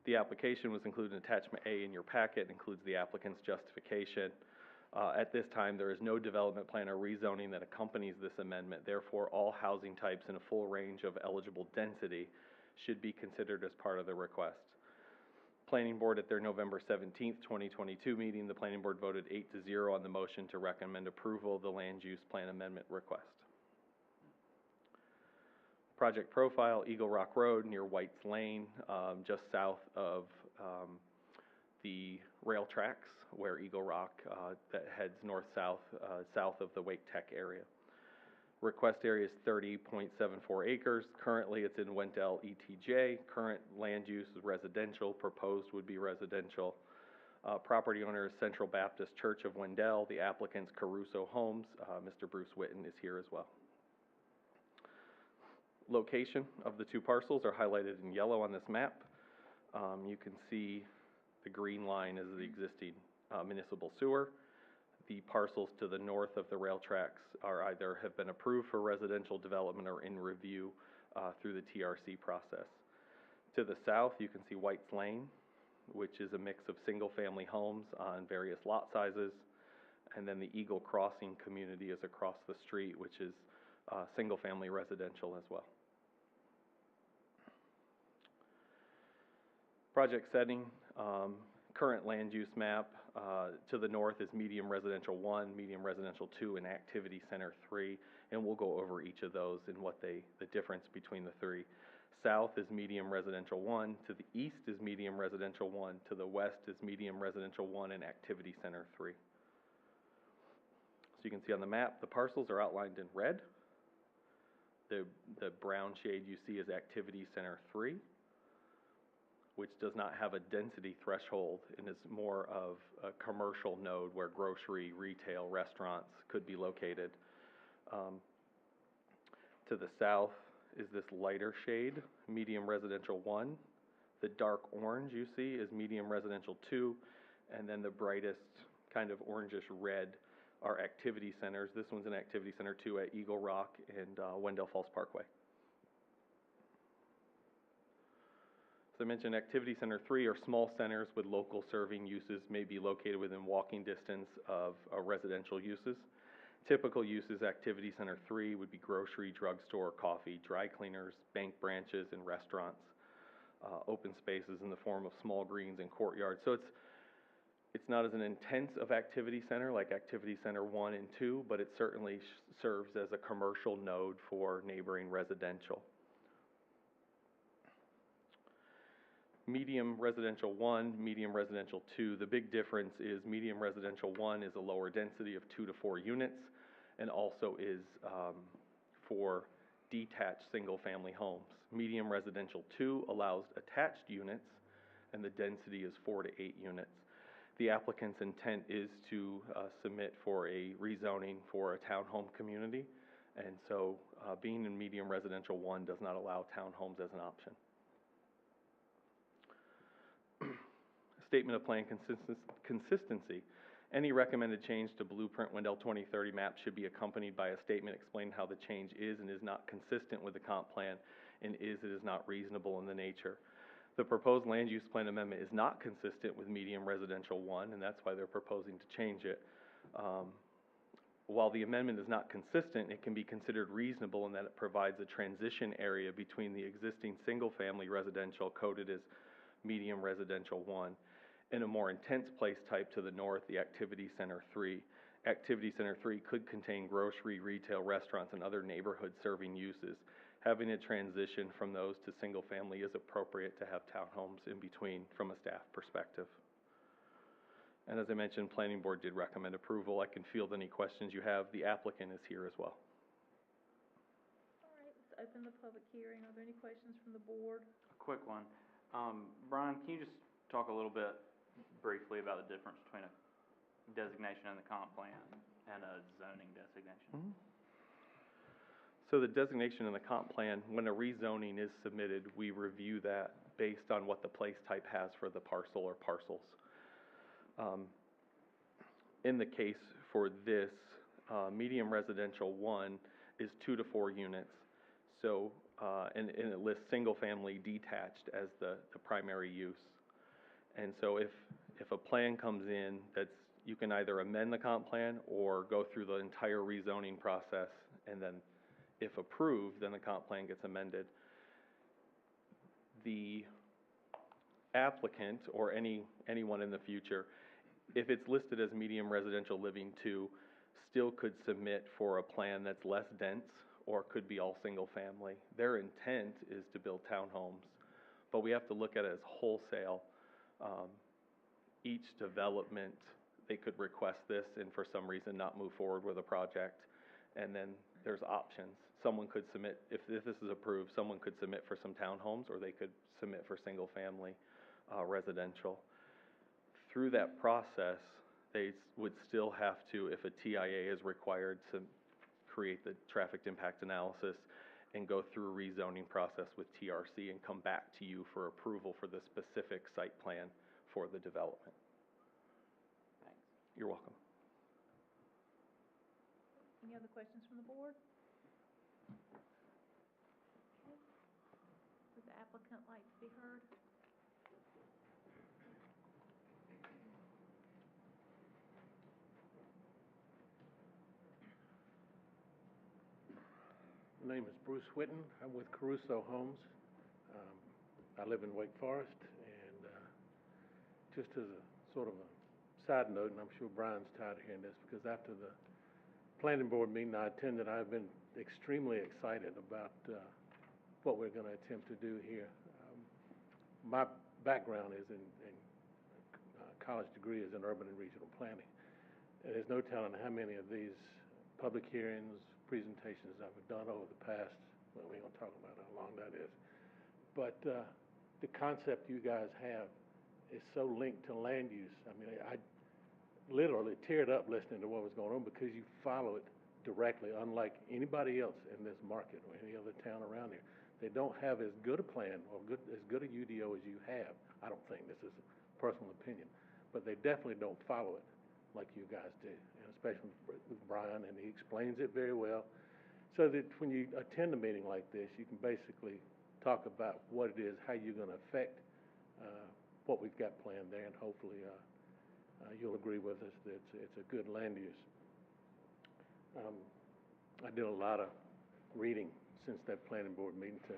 The application was included in attachment A in your packet, includes the applicant's justification. At this time, there is no development plan or rezoning that accompanies this amendment. Therefore, all housing types in a full range of eligible density should be considered as part of the request. Planning Board at their November 17th, 2022 meeting, the Planning Board voted 8-0 on the motion to recommend approval of the land use plan amendment request. Project profile: Eagle Rock Road near White's Lane, just south of the rail tracks where Eagle Rock that heads north-south, south of the Wake Tech area. Request area is 30.74 acres. Currently, it's in Wendell ETJ. Current land use is residential. Proposed would be residential. Property owner is Central Baptist Church of Wendell. The applicant's Caruso Homes. Mr. Bruce Witten is here as well. Location of the two parcels are highlighted in yellow on this map. You can see the green line is the existing municipal sewer. The parcels to the north of the rail tracks are either have been approved for residential development or in review through the TRC process. To the south, you can see White's Lane, which is a mix of single-family homes on various lot sizes. And then the Eagle Crossing community is across the street, which is single-family residential as well. Project setting, current land use map. To the north is medium residential 1, medium residential 2, and activity center 3. And we'll go over each of those and what the difference between the three. South is medium residential 1, to the east is medium residential 1, to the west is medium residential 1 and activity center 3. So you can see on the map, the parcels are outlined in red. The brown shade you see is activity center 3, which does not have a density threshold and is more of a commercial node where grocery, retail, restaurants could be located. To the south is this lighter shade, medium residential 1. The dark orange you see is medium residential 2, and then the brightest kind of orangish red are activity centers. This one's an activity center 2 at Eagle Rock and Wendell Falls Parkway. As I mentioned, activity center 3 are small centers with local serving uses, may be located within walking distance of residential uses. Typical uses, activity center 3 would be grocery, drugstore, coffee, dry cleaners, bank branches, and restaurants. Open spaces in the form of small greens and courtyards. So it's not as an intense of activity center like activity center 1 and 2, but it certainly serves as a commercial node for neighboring residential. Medium residential 1, medium residential 2. The big difference is medium residential 1 is a lower density of 2 to 4 units and also is for detached single-family homes. Medium residential 2 allows attached units and the density is 4 to 8 units. The applicant's intent is to submit for a rezoning for a townhome community, and so being in medium residential 1 does not allow townhomes as an option. Statement of plan consistency. Any recommended change to Blueprint Wendell 2030 map should be accompanied by a statement explaining how the change is and is not consistent with the comp plan and it is not reasonable in the nature. The proposed land use plan amendment is not consistent with medium residential 1, and that's why they're proposing to change it. While the amendment is not consistent, it can be considered reasonable in that it provides a transition area between the existing single-family residential coded as medium residential 1 and a more intense place type to the north, the Activity Center 3. Activity Center 3 could contain grocery, retail, restaurants, and other neighborhood serving uses. Having a transition from those to single family is appropriate to have townhomes in between from a staff perspective. And as I mentioned, Planning Board did recommend approval. I can field any questions you have. The applicant is here as well. All right, let's open the public hearing. Are there any questions from the board? A quick one. Brian, can you just talk a little bit briefly about the difference between a designation in the comp plan and a zoning designation? Mm-hmm. So the designation in the comp plan, when a rezoning is submitted, we review that based on what the place type has for the parcel or parcels. In the case for this, medium residential 1 is 2 to 4 units. So, and it lists single family detached as the primary use. And so if a plan comes in that's, you can either amend the comp plan or go through the entire rezoning process, and then if approved, then the comp plan gets amended. The applicant or anyone in the future, if it's listed as medium residential living 2, still could submit for a plan that's less dense or could be all single family. Their intent is to build townhomes, but we have to look at it as wholesale. Each development, they could request this and for some reason not move forward with a project, and then there's options. Someone could submit, if this is approved, someone could submit for some townhomes or they could submit for single family residential. through that process, they would still have to, if a TIA is required, to create the traffic impact analysis and go through a rezoning process with TRC and come back to you for approval for the specific site plan for the development. Thanks. You're welcome. Any other questions from the board? Okay. Would the applicant like to be heard? My name is Bruce Whitten. I'm with Caruso Homes. I live in Wake Forest, and just as a sort of a side note, and I'm sure Brian's tired of hearing this, because after the planning board meeting I attended, I've been extremely excited about what we're going to attempt to do here. My background is in college degree is in urban and regional planning. And there's no telling how many of these public hearings, presentations I've done over the past, well, we ain't gonna talk about how long that is. But the concept you guys have is so linked to land use. I mean, I literally teared up listening to what was going on because you follow it directly, unlike anybody else in this market or any other town around here. They don't have as good a plan or as good a UDO as you have. I don't think, this is a personal opinion, but they definitely don't follow it like you guys do, and especially with Brian, and he explains it very well, so that when you attend a meeting like this, you can basically talk about what it is, how you're going to affect what we've got planned there, and hopefully you'll agree with us that it's a good land use. I did a lot of reading since that planning board meeting to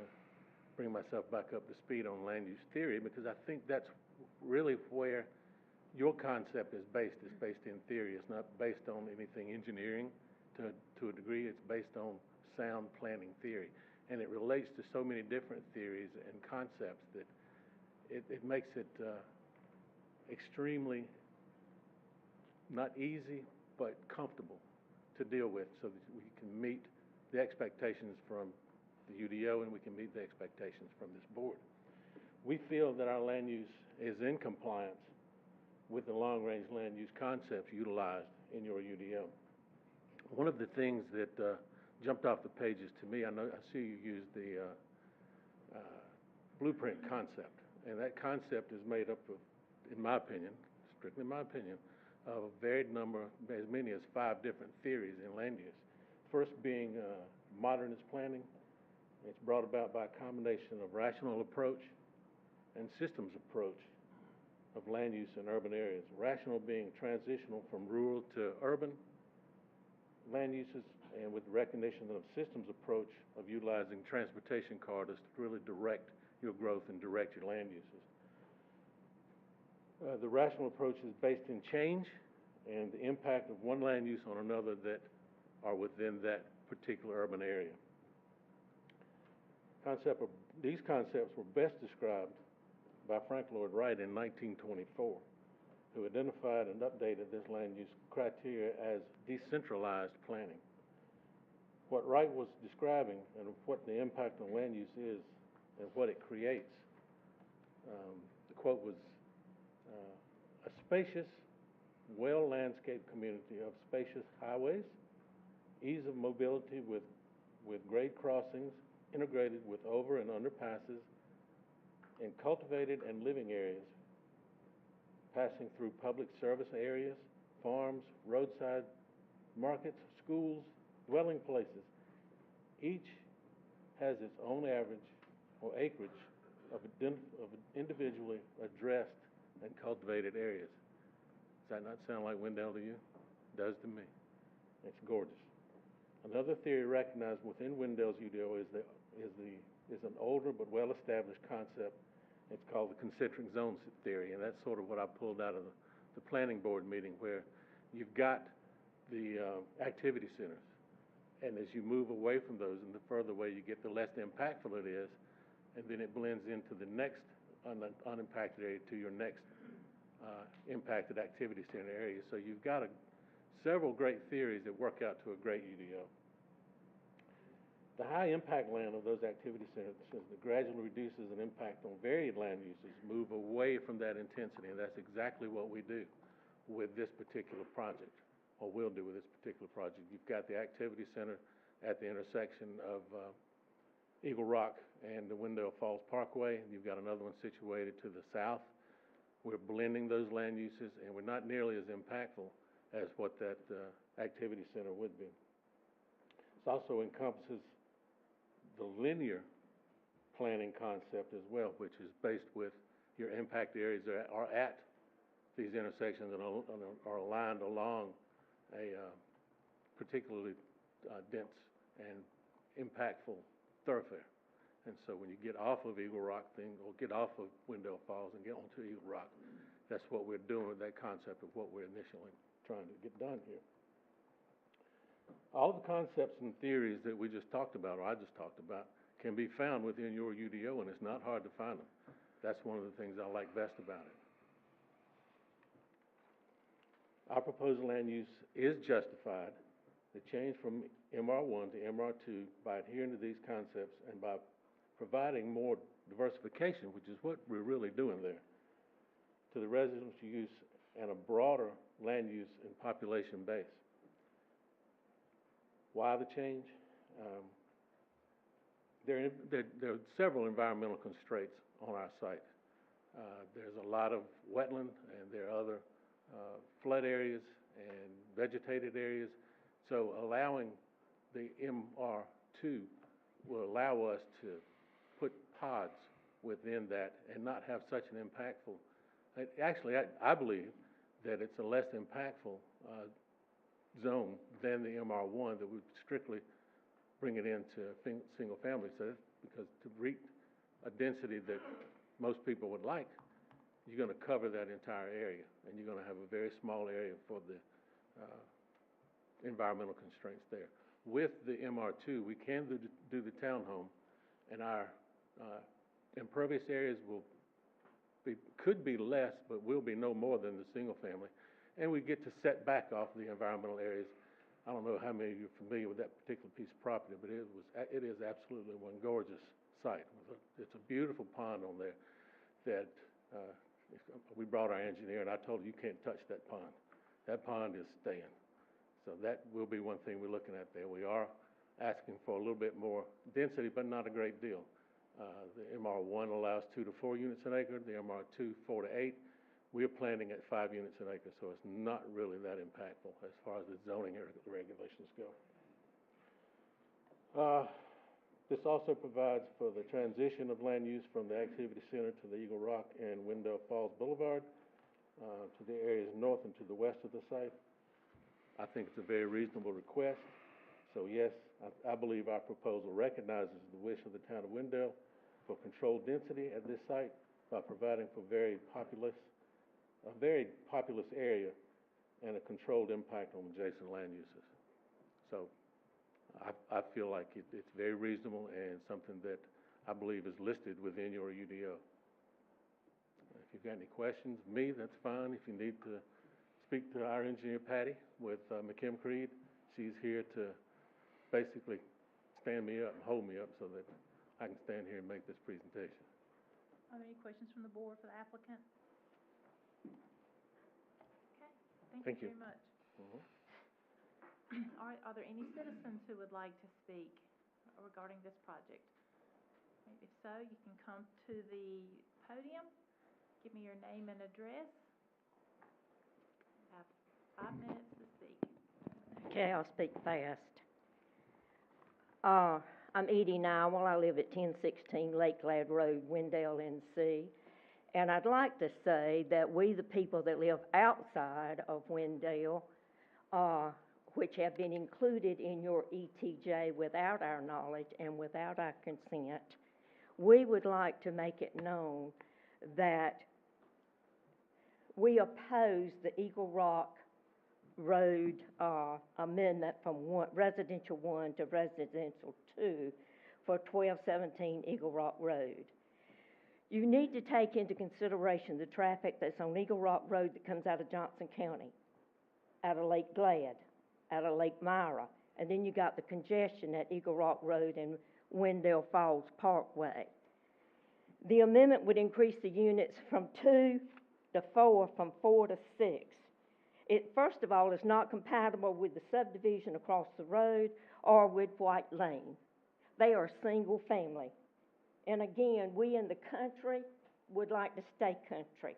bring myself back up to speed on land use theory, because I think that's really where your concept is based. It's based in theory. It's not based on anything engineering to a degree. It's based on sound planning theory. And it relates to so many different theories and concepts that it makes it extremely not easy, but comfortable to deal with, so that we can meet the expectations from the UDO and we can meet the expectations from this board. We feel that our land use is in compliance with the long-range land use concepts utilized in your UDO. One of the things that jumped off the pages to me, I see you use the blueprint concept, and that concept is made up of, in my opinion, strictly my opinion, of a varied number, as many as 5 different theories in land use. First being modernist planning. It's brought about by a combination of rational approach and systems approach of land use in urban areas. Rational being transitional from rural to urban land uses, and with the recognition of systems approach of utilizing transportation corridors to really direct your growth and direct your land uses. The rational approach is based in change and the impact of one land use on another that are within that particular urban area. These concepts were best described by Frank Lloyd Wright in 1924, who identified and updated this land use criteria as decentralized planning. What Wright was describing and what the impact on land use is and what it creates, the quote was, a spacious, well-landscaped community of spacious highways, ease of mobility with grade crossings, integrated with over and underpasses, in cultivated and living areas, passing through public service areas, farms, roadside markets, schools, dwelling places. Each has its own average or acreage of individually addressed and cultivated areas. Does that not sound like Wendell to you? It does to me. It's gorgeous. Another theory recognized within Wendell's UDO is an older but well-established concept. It's called the concentric zones theory, and that's sort of what I pulled out of the planning board meeting, where you've got the activity centers, and as you move away from those and the further away you get, the less impactful it is, and then it blends into the next unimpacted area to your next impacted activity center area. So you've got several great theories that work out to a great UDO. The high impact land of those activity centers gradually reduces an impact on varied land uses, move away from that intensity, and that's exactly what we do with this particular project, or will do with this particular project. You've got the activity center at the intersection of Eagle Rock and the Wendell Falls Parkway. You've got another one situated to the south. We're blending those land uses, and we're not nearly as impactful as what that activity center would be. It also encompasses the linear planning concept as well, which is based with your impact areas that are at these intersections and are aligned along a particularly dense and impactful thoroughfare. And so when you get off of Eagle Rock or get off of Wendell Falls and get onto Eagle Rock, that's what we're doing with that concept of what we're initially trying to get done here. All the concepts and theories that we just talked about, or I just talked about, can be found within your UDO, and it's not hard to find them. That's one of the things I like best about it. Our proposed land use is justified. The change from MR1 to MR2 by adhering to these concepts and by providing more diversification, which is what we're really doing there, to the residential use and a broader land use and population base. Why the change? There are several environmental constraints on our site. There's a lot of wetland, and there are other flood areas and vegetated areas. So allowing the MR2 will allow us to put pods within that and not have such an impactful. Actually, I believe that it's a less impactful zone than the MR1 that would strictly bring it into single family. So that's because to reach a density that most people would like, you're going to cover that entire area, and you're going to have a very small area for the environmental constraints there. With the MR2, we can do the townhome, and our impervious areas could be less, but will be no more than the single family. And we get to set back off the environmental areas. I don't know how many of you are familiar with that particular piece of property, but it is absolutely one gorgeous site. It's a beautiful pond on there that we brought our engineer, and I told him, you can't touch that pond. That pond is staying. So that will be one thing we're looking at there. We are asking for a little bit more density, but not a great deal. The MR1 allows 2 to 4 units an acre, the MR2 4 to 8. We're planning at 5 units an acre, so it's not really that impactful as far as the zoning regulations go. This also provides for the transition of land use from the activity center to the Eagle Rock and Wendell Falls Boulevard to the areas north and to the west of the site. I think it's a very reasonable request. So yes, I believe our proposal recognizes the wish of the town of Wendell for controlled density at this site by providing for a very populous area and a controlled impact on adjacent land uses. So I feel like it's very reasonable and something that I believe is listed within your UDO. If you've got any questions, that's fine. If you need to speak to our engineer, Patty, with McKim Creed, she's here to basically stand me up and hold me up so that I can stand here and make this presentation. Are there any questions from the board for the applicant? Okay, thank you very much. Mm-hmm. All right, are there any citizens who would like to speak regarding this project? If so, you can come to the podium, give me your name and address. You have 5 minutes to speak. Okay, I'll speak fast. I'm Edie Nowell. I live at 1016 Lake Glad Road, Wendell, NC. And I'd like to say that we, the people that live outside of Wendell, which have been included in your ETJ without our knowledge and without our consent, we would like to make it known that we oppose the Eagle Rock Road amendment from residential 1 to residential 2 for 1217 Eagle Rock Road. You need to take into consideration the traffic that's on Eagle Rock Road that comes out of Johnson County, out of Lake Glad, out of Lake Myra, And then you got the congestion at Eagle Rock Road and Wendell Falls Parkway. The amendment would increase the units from 2 to 4, from 4 to 6. It, first of all, is not compatible with the subdivision across the road or with White Lane. They are single family. And again, we in the country would like to stay country.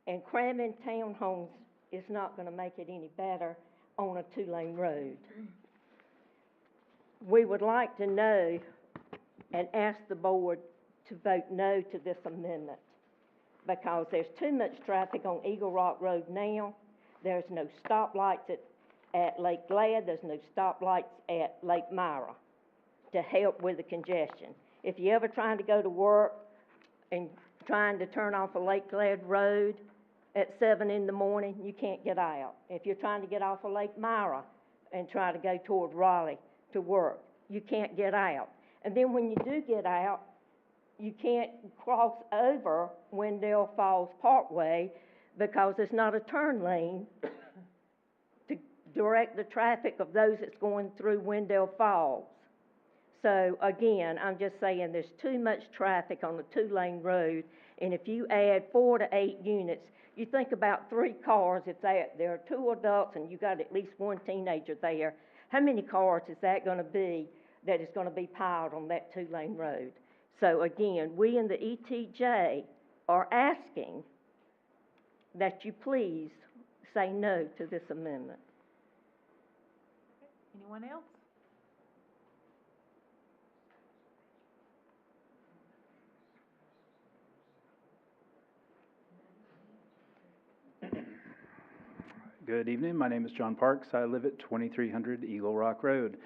And cramming townhomes is not going to make it any better on a 2-lane road. We would like to know and ask the board to vote no to this amendment because there's too much traffic on Eagle Rock Road now. There's no stoplights at Lake Glad. There's no stoplights at Lake Myra to help with the congestion. If you're ever trying to go to work and trying to turn off a Lake Glad Road at 7 in the morning, you can't get out. If you're trying to get off of Lake Myra and try to go toward Raleigh to work, you can't get out. And then when you do get out, you can't cross over Wendell Falls Parkway because there's not a turn lane to direct the traffic of those that's going through Wendell Falls. So again, I'm just saying there's too much traffic on a 2-lane road, and if you add 4 to 8 units, you think about 3 cars. If there are 2 adults and you got at least 1 teenager there, how many cars is that going to be that is going to be piled on that 2-lane road? So again, we in the ETJ are asking that you please say no to this amendment. Anyone else? Good evening. My name is John Parks. I live at 2300 Eagle Rock Road.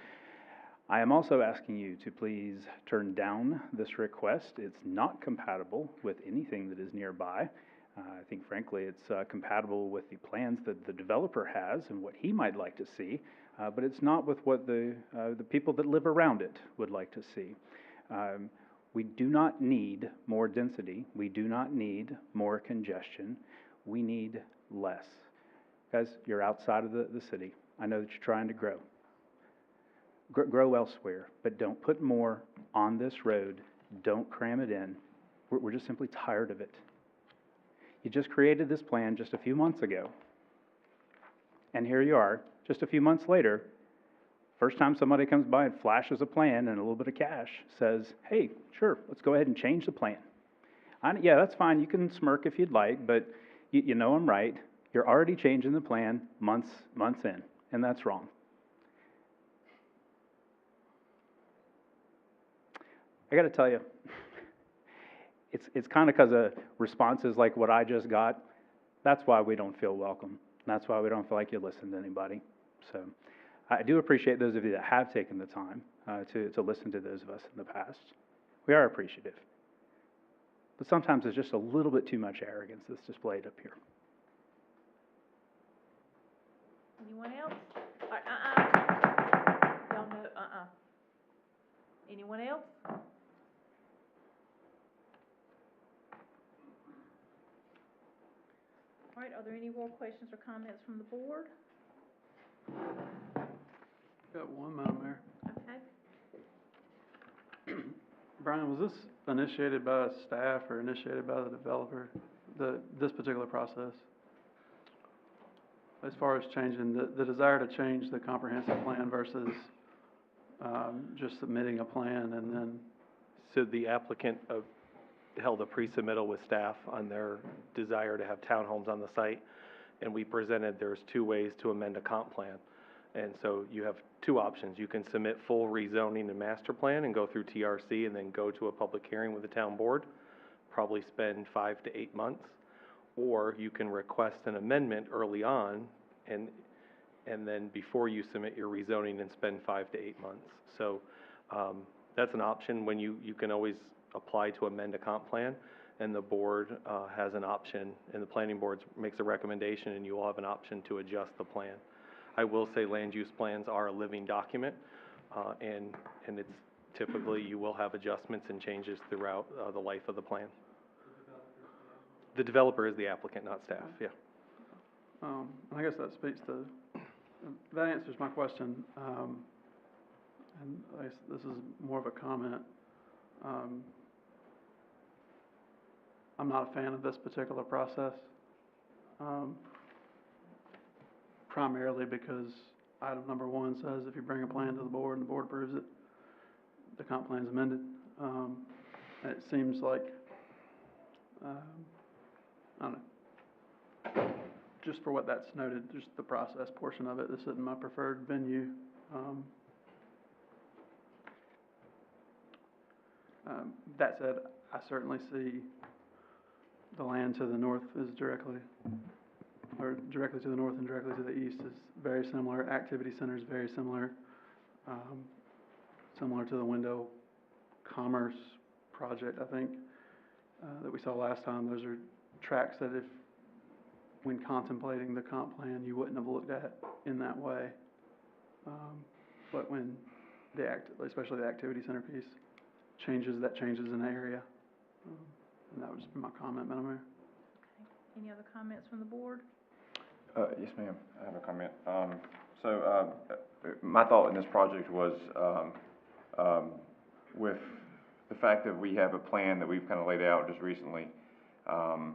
I am also asking you to please turn down this request. It's not compatible with anything that is nearby. I think, frankly, it's compatible with the plans that the developer has and what he might like to see, but it's not with what the people that live around it would like to see. We do not need more density. We do not need more congestion. We need less. Guys, you're outside of the city. I know that you're trying to grow. Grow elsewhere, but don't put more on this road. Don't cram it in. We're just simply tired of it. You just created this plan just a few months ago. And here you are, just a few months later, first time somebody comes by and flashes a plan and a little bit of cash, says, hey, sure, let's go ahead and change the plan. Yeah, that's fine. You can smirk if you'd like, but you know I'm right. You're already changing the plan months in, and that's wrong. I got to tell you, it's kind of because of responses like what I just got. That's why we don't feel welcome. That's why we don't feel like you listen to anybody. So I do appreciate those of you that have taken the time to listen to those of us in the past. We are appreciative. But sometimes there's just a little bit too much arrogance that's displayed up here. Anyone else? Y'all know, Anyone else? All right, are there any more questions or comments from the board? Got one, Madam Mayor. Okay. Brian, was this initiated by staff or initiated by the developer, this particular process? As far as changing, the desire to change the comprehensive plan versus just submitting a plan and then... So the applicant held a pre-submittal with staff on their desire to have townhomes on the site, and we presented there's 2 ways to amend a comp plan. And so you have 2 options. You can submit full rezoning and master plan and go through TRC and then go to a public hearing with the town board, probably spend 5 to 8 months. Or you can request an amendment early on and then before you submit your rezoning and spend 5 to 8 months. So that's an option. When you can always apply to amend a comp plan, and the board has an option, and the planning board makes a recommendation, and you will have an option to adjust the plan. I will say land use plans are a living document, and it's typically you will have adjustments and changes throughout the life of the plan. The developer is the applicant, not staff, yeah. I guess that speaks to, that answers my question. and this is more of a comment. I'm not a fan of this particular process, primarily because item number 1 says if you bring a plan to the board and the board approves it, the comp plan's amended. And it seems like, I don't know, just for what that's noted, just the process portion of it, this isn't my preferred venue. That said, I certainly see the land to the north is directly to the north and directly to the east is very similar. Activity center is very similar, similar to the Wendell Commerce project, I think, that we saw last time. Those are tracks that if, when contemplating the comp plan, you wouldn't have looked at in that way. But when especially the activity center piece changes in the area. And that was my comment, Madam Mayor. Okay. Any other comments from the board? Yes, ma'am. I have a comment. My thought in this project was, with the fact that we have a plan that we've kind of laid out just recently, to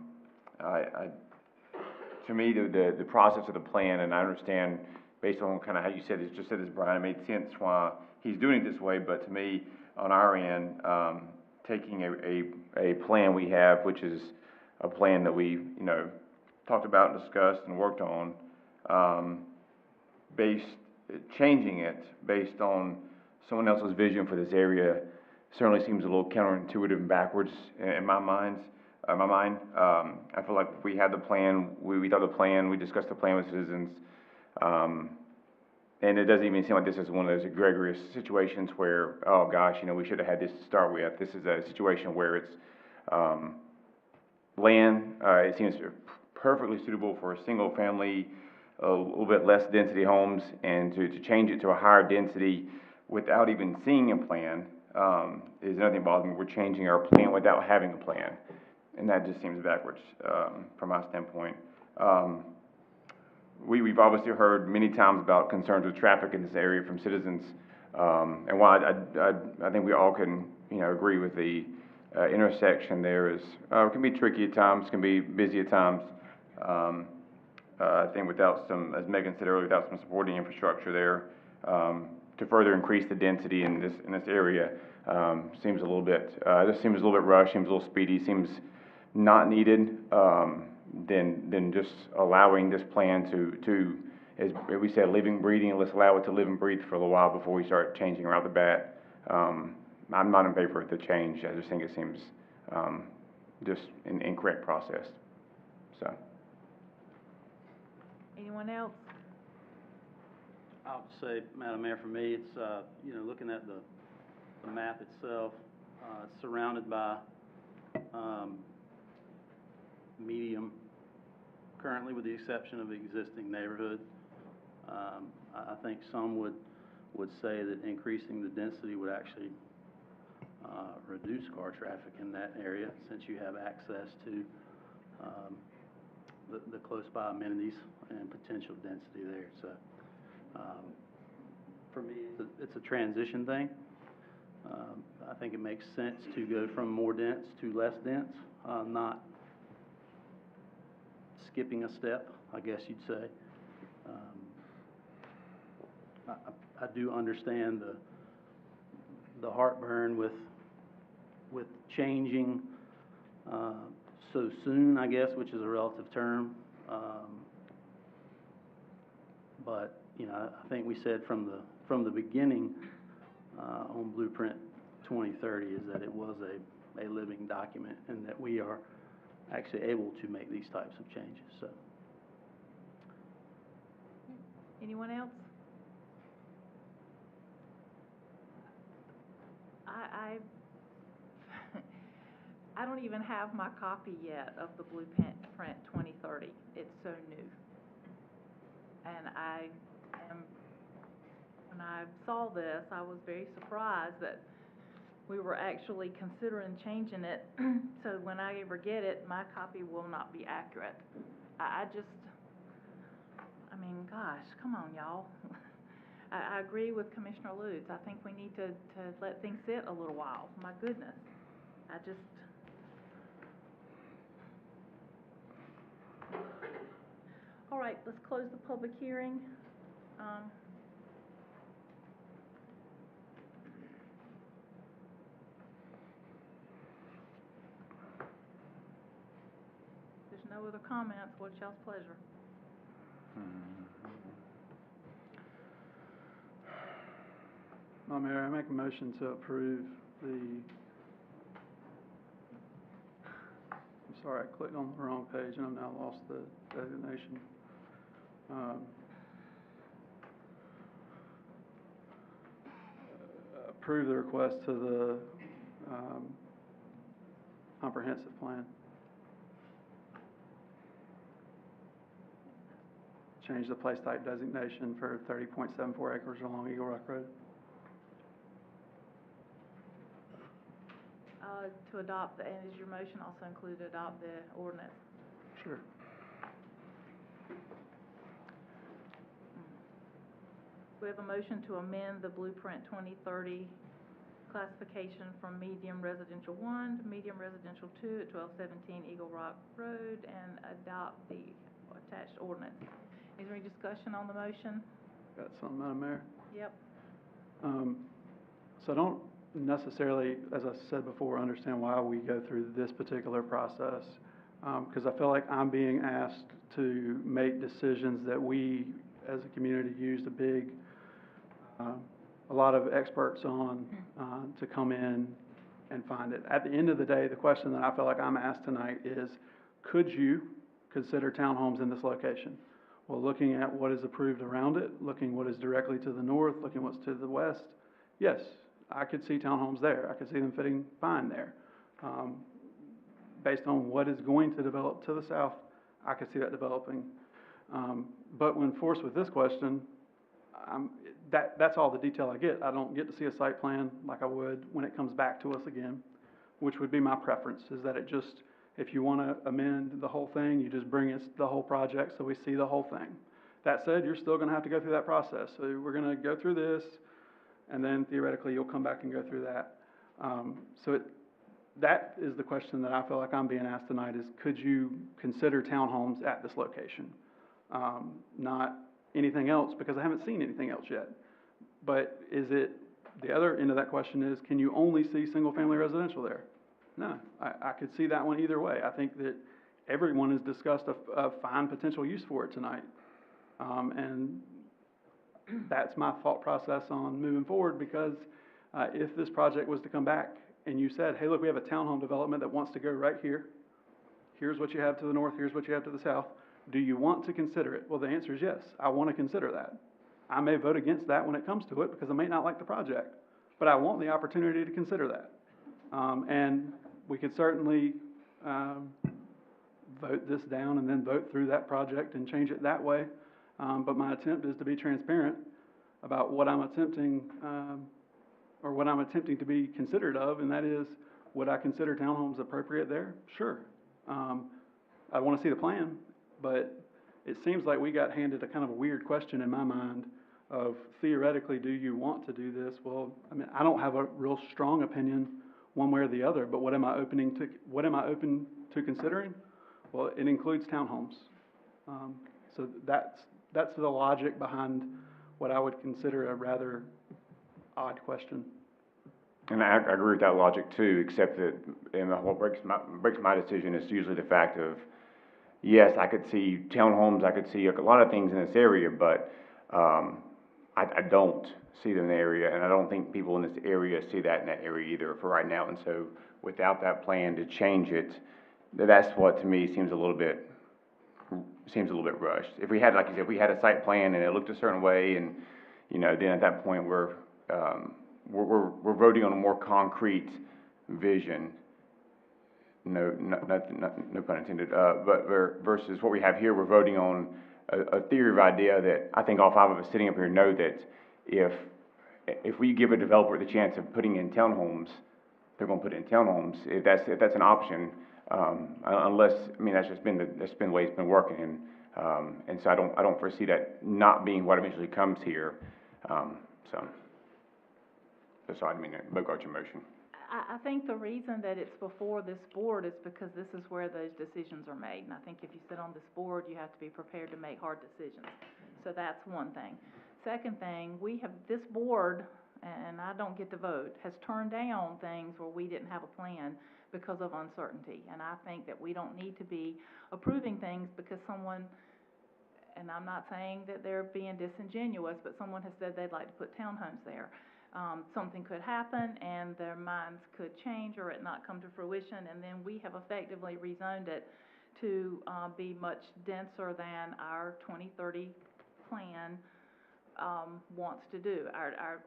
me, the process of the plan, and I understand based on kind of how you said it, just said this, Brian, it made sense why he's doing it this way, but to me, on our end, taking a plan we have, which is a plan that we, talked about and discussed and worked on, changing it based on someone else's vision for this area certainly seems a little counterintuitive and backwards in my mind. I feel like we had the plan, we thought the plan, we discussed the plan with citizens, and it doesn't even seem like this is one of those egregious situations where, oh gosh, we should have had this to start with. This is a situation where it's land, it seems perfectly suitable for a single family, a little bit less density homes, and to change it to a higher density without even seeing a plan is nothing bothering me. We're changing our plan without having a plan, and that just seems backwards from my standpoint. We've obviously heard many times about concerns with traffic in this area from citizens, and while I think we all can agree with the intersection there is can be tricky at times, can be busy at times. I think without some, as Megan said earlier, without some supporting infrastructure there to further increase the density in this area, seems a little bit just seems a little bit rushed, seems a little speedy, seems not needed. Than just allowing this plan to, as we said, living, breathing, and let's allow it to live and breathe for a little while before we start changing right off the bat. I'm not in favor of the change. I just think it seems just an incorrect process. So. Anyone else? I would say, Madam Mayor, for me, it's, looking at the map itself, it's surrounded by medium currently, with the exception of the existing neighborhood. I think some would say that increasing the density would actually reduce car traffic in that area, since you have access to the close by amenities and potential density there. So for me, it's a transition thing. I think it makes sense to go from more dense to less dense, not skipping a step, I guess you'd say. I do understand the heartburn with changing so soon, I guess, which is a relative term. But I think we said from the beginning on Blueprint 2030 is that it was a living document, and that we are actually able to make these types of changes. So. Anyone else? I don't even have my copy yet of the Blueprint 2030. It's so new. And when I saw this, I was very surprised that we were actually considering changing it. So when I ever get it, my copy will not be accurate. I mean, gosh, come on, y'all. I agree with Commissioner Lutz. I think we need to let things sit a little while. My goodness. I just... All right, let's close the public hearing. If there's no other comments, what's y'all's pleasure? Madam Mayor, I make a motion to approve the, I'm sorry, I clicked on the wrong page and I've now lost the designation. Approve the request to the comprehensive plan. Change the place type designation for 30.74 acres along Eagle Rock Road. To adopt, and is your motion also include adopt the ordinance? Sure. We have a motion to amend the Blueprint 2030 classification from medium residential 1 to medium residential 2 at 1217 Eagle Rock Road and adopt the attached ordinance. Is there any discussion on the motion? Got something, Madam Mayor? Yep. So I don't necessarily, as I said before, understand why we go through this particular process, because I feel like I'm being asked to make decisions that we, as a community, used a lot of experts on to come in and find it. At the end of the day, the question that I feel like I'm asked tonight is, could you consider townhomes in this location? Well, looking at what is approved around it, looking what is directly to the north, looking what's to the west, yes, I could see townhomes there. I could see them fitting fine there. Based on what is going to develop to the south, I could see that developing. But when forced with this question, that's all the detail I get. I don't get to see a site plan like I would when it comes back to us again, which would be my preference, is that it just, if you want to amend the whole thing, you just bring us the whole project so we see the whole thing. That said, you're still going to have to go through that process. So we're going to go through this, and then theoretically you'll come back and go through that. That is the question that I feel like I'm being asked tonight is, could you consider townhomes at this location? Not anything else, because I haven't seen anything else yet. But is it, the other end of that question is, can you only see single-family residential there? No, I could see that one either way. I think that everyone has discussed a fine potential use for it tonight. And that's my thought process on moving forward, because if this project was to come back and you said, hey, look, we have a townhome development that wants to go right here. Here's what you have to the north, here's what you have to the south. Do you want to consider it? Well, the answer is yes. I want to consider that. I may vote against that when it comes to it because I may not like the project, but I want the opportunity to consider that. And we could certainly vote this down and then vote through that project and change it that way. But my attempt is to be transparent about what I'm attempting, or what I'm attempting to be considerate of, and that is, would I consider townhomes appropriate there? Sure. I want to see the plan, but it seems like we got handed a kind of a weird question in my mind of, theoretically, do you want to do this? Well, I mean, I don't have a real strong opinion one way or the other, but what am I open to considering? Well, it includes townhomes. So that's the logic behind what I would consider a rather odd question. And I agree with that logic too, except that, and what breaks my decision is usually the fact of, yes, I could see townhomes, I could see a lot of things in this area, but I don't see them in the area, and I don't think people in this area see that in that area either for right now. And so without that plan to change it, that's what to me seems a little bit rushed. If we had, like you said, if we had a site plan and it looked a certain way, and then at that point we're voting on a more concrete vision. No pun intended. But versus what we have here, we're voting on a theory of idea that I think all five of us sitting up here know that if we give a developer the chance of putting in townhomes, they're going to put in townhomes. If that's an option, unless, I mean, that's been the way it's been working, and so I don't foresee that not being what eventually comes here. So, that's all I mean, bogart your motion. I think the reason that it's before this board is because this is where those decisions are made. And I think if you sit on this board, you have to be prepared to make hard decisions. So that's one thing. Second thing, this board, and I don't get to vote, has turned down things where we didn't have a plan because of uncertainty. And I think that we don't need to be approving things because someone, and I'm not saying that they're being disingenuous, but someone has said they'd like to put townhomes there. Something could happen and their minds could change or it not come to fruition, and then we have effectively rezoned it to be much denser than our 2030 plan wants to do,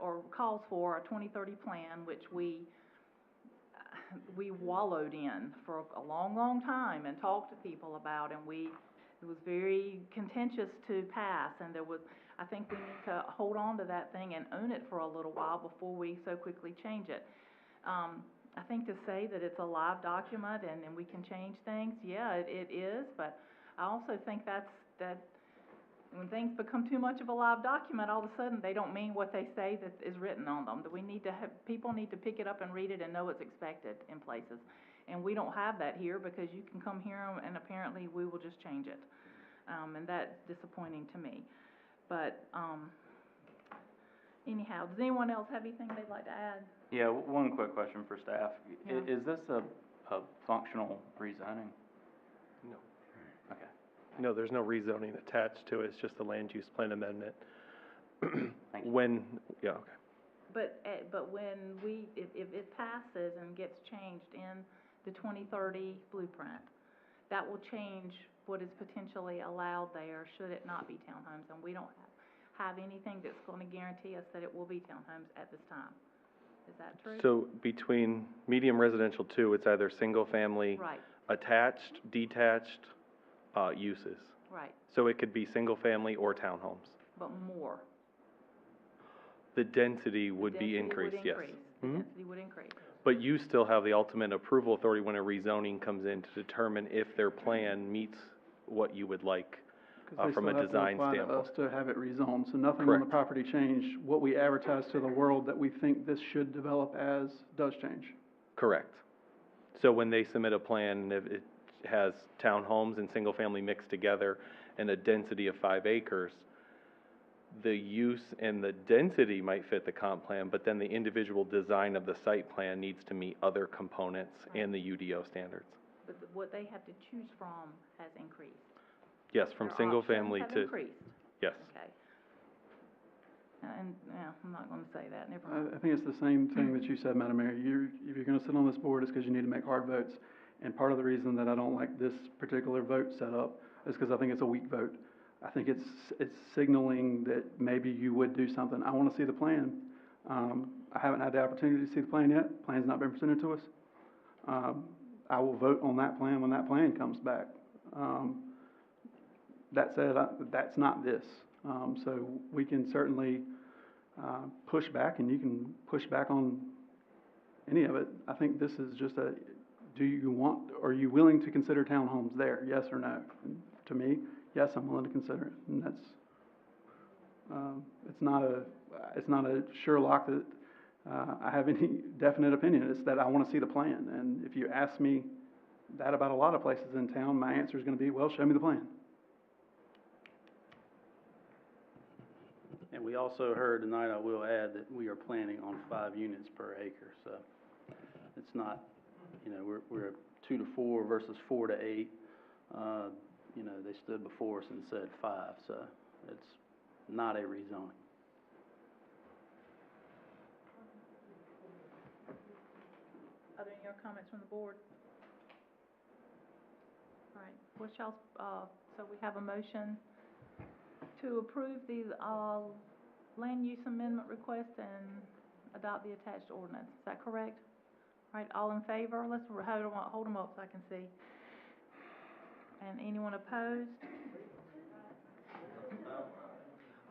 or calls for. Our 2030 plan, which we wallowed in for a long, long time and talked to people about, and it was very contentious to pass, and I think we need to hold on to that thing and own it for a little while before we so quickly change it. I think to say that it's a live document and we can change things, yeah, it is, but I also think that when things become too much of a live document, all of a sudden they don't mean what they say that is written on them. That people need to pick it up and read it and know what's expected in places. And we don't have that here because you can come here and apparently we will just change it. And that's disappointing to me. But anyhow, does anyone else have anything they'd like to add? Yeah, one quick question for staff. Yeah. Is this a functional rezoning? No. Okay. No, there's no rezoning attached to it, it's just a land use plan amendment. Thank you. Yeah, okay. But when if it passes and gets changed in the 2030 blueprint, that will change what is potentially allowed there should it not be townhomes, and we don't have anything that's going to guarantee us that it will be townhomes at this time. Is that true? So between medium residential 2, it's either single family, Right. attached, detached, uses. Right, So it could be single family or townhomes. but more. The density would be increased, yes. The Mhm. density would increase. But you still have the ultimate approval authority when a rezoning comes in to determine if their plan meets what you would like from a design Because they still have to apply to standpoint. us to have it rezoned, so nothing on the Correct. property change. What we advertise to the world that we think this should develop as does change. Correct. So when they submit a plan, and if it has townhomes and single family mixed together and a density of 5 acres, the use and the density might fit the comp plan, but then the individual design of the site plan needs to meet other components and the UDO standards. But what they have to choose from has increased. Yes, from Their single options family have to, increased. yes. Okay. And, yeah, I'm not gonna say that, never mind. I think it's the same thing that you said, Madam Mayor. If you're gonna sit on this board, it's because you need to make hard votes. And part of the reason that I don't like this particular vote setup is because I think it's a weak vote. I think it's signaling that maybe you would do something. I wanna see the plan. I haven't had the opportunity to see the plan yet. Plan's not been presented to us. I will vote on that plan when that plan comes back. That said, that's not this. So we can certainly push back, and you can push back on any of it. I think this is just are you willing to consider townhomes there, yes or no? And to me, yes, I'm willing to consider it, and that's, it's not a sure lock that I have any definite opinion. It's that I want to see the plan, and if you ask me that about a lot of places in town, my answer is going to be, well, show me the plan. And we also heard tonight, I will add, that we are planning on 5 units per acre, so it's not, we're at 2 to 4 versus 4 to 8. They stood before us and said 5, so it's not a rezoning. Are there any other comments from the board? All right, what's y'all's, so we have a motion to approve the, land use amendment request and adopt the attached ordinance. Is that correct? All right, all in favor? Let's hold them up so I can see. And anyone opposed?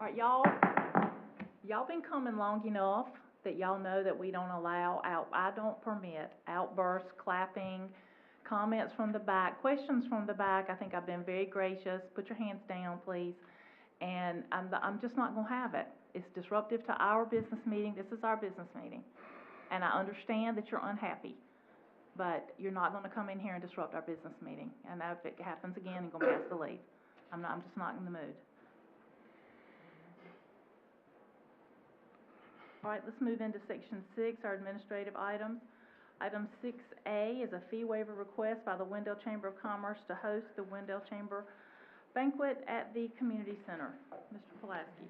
All right, y'all been coming long enough that y'all know that we don't allow I don't permit outbursts, clapping, comments from the back, questions from the back. I think I've been very gracious. Put your hands down, please. And I'm just not gonna have it. It's disruptive to our business meeting. This is our business meeting. And I understand that you're unhappy, but you're not gonna come in here and disrupt our business meeting. And if it happens again, I'm gonna be asked to leave. I'm just not in the mood. All right, let's move into section 6, our administrative items. Item 6A is a fee waiver request by the Wendell Chamber of Commerce to host the Wendell Chamber banquet at the community center. Mr. Pulaski.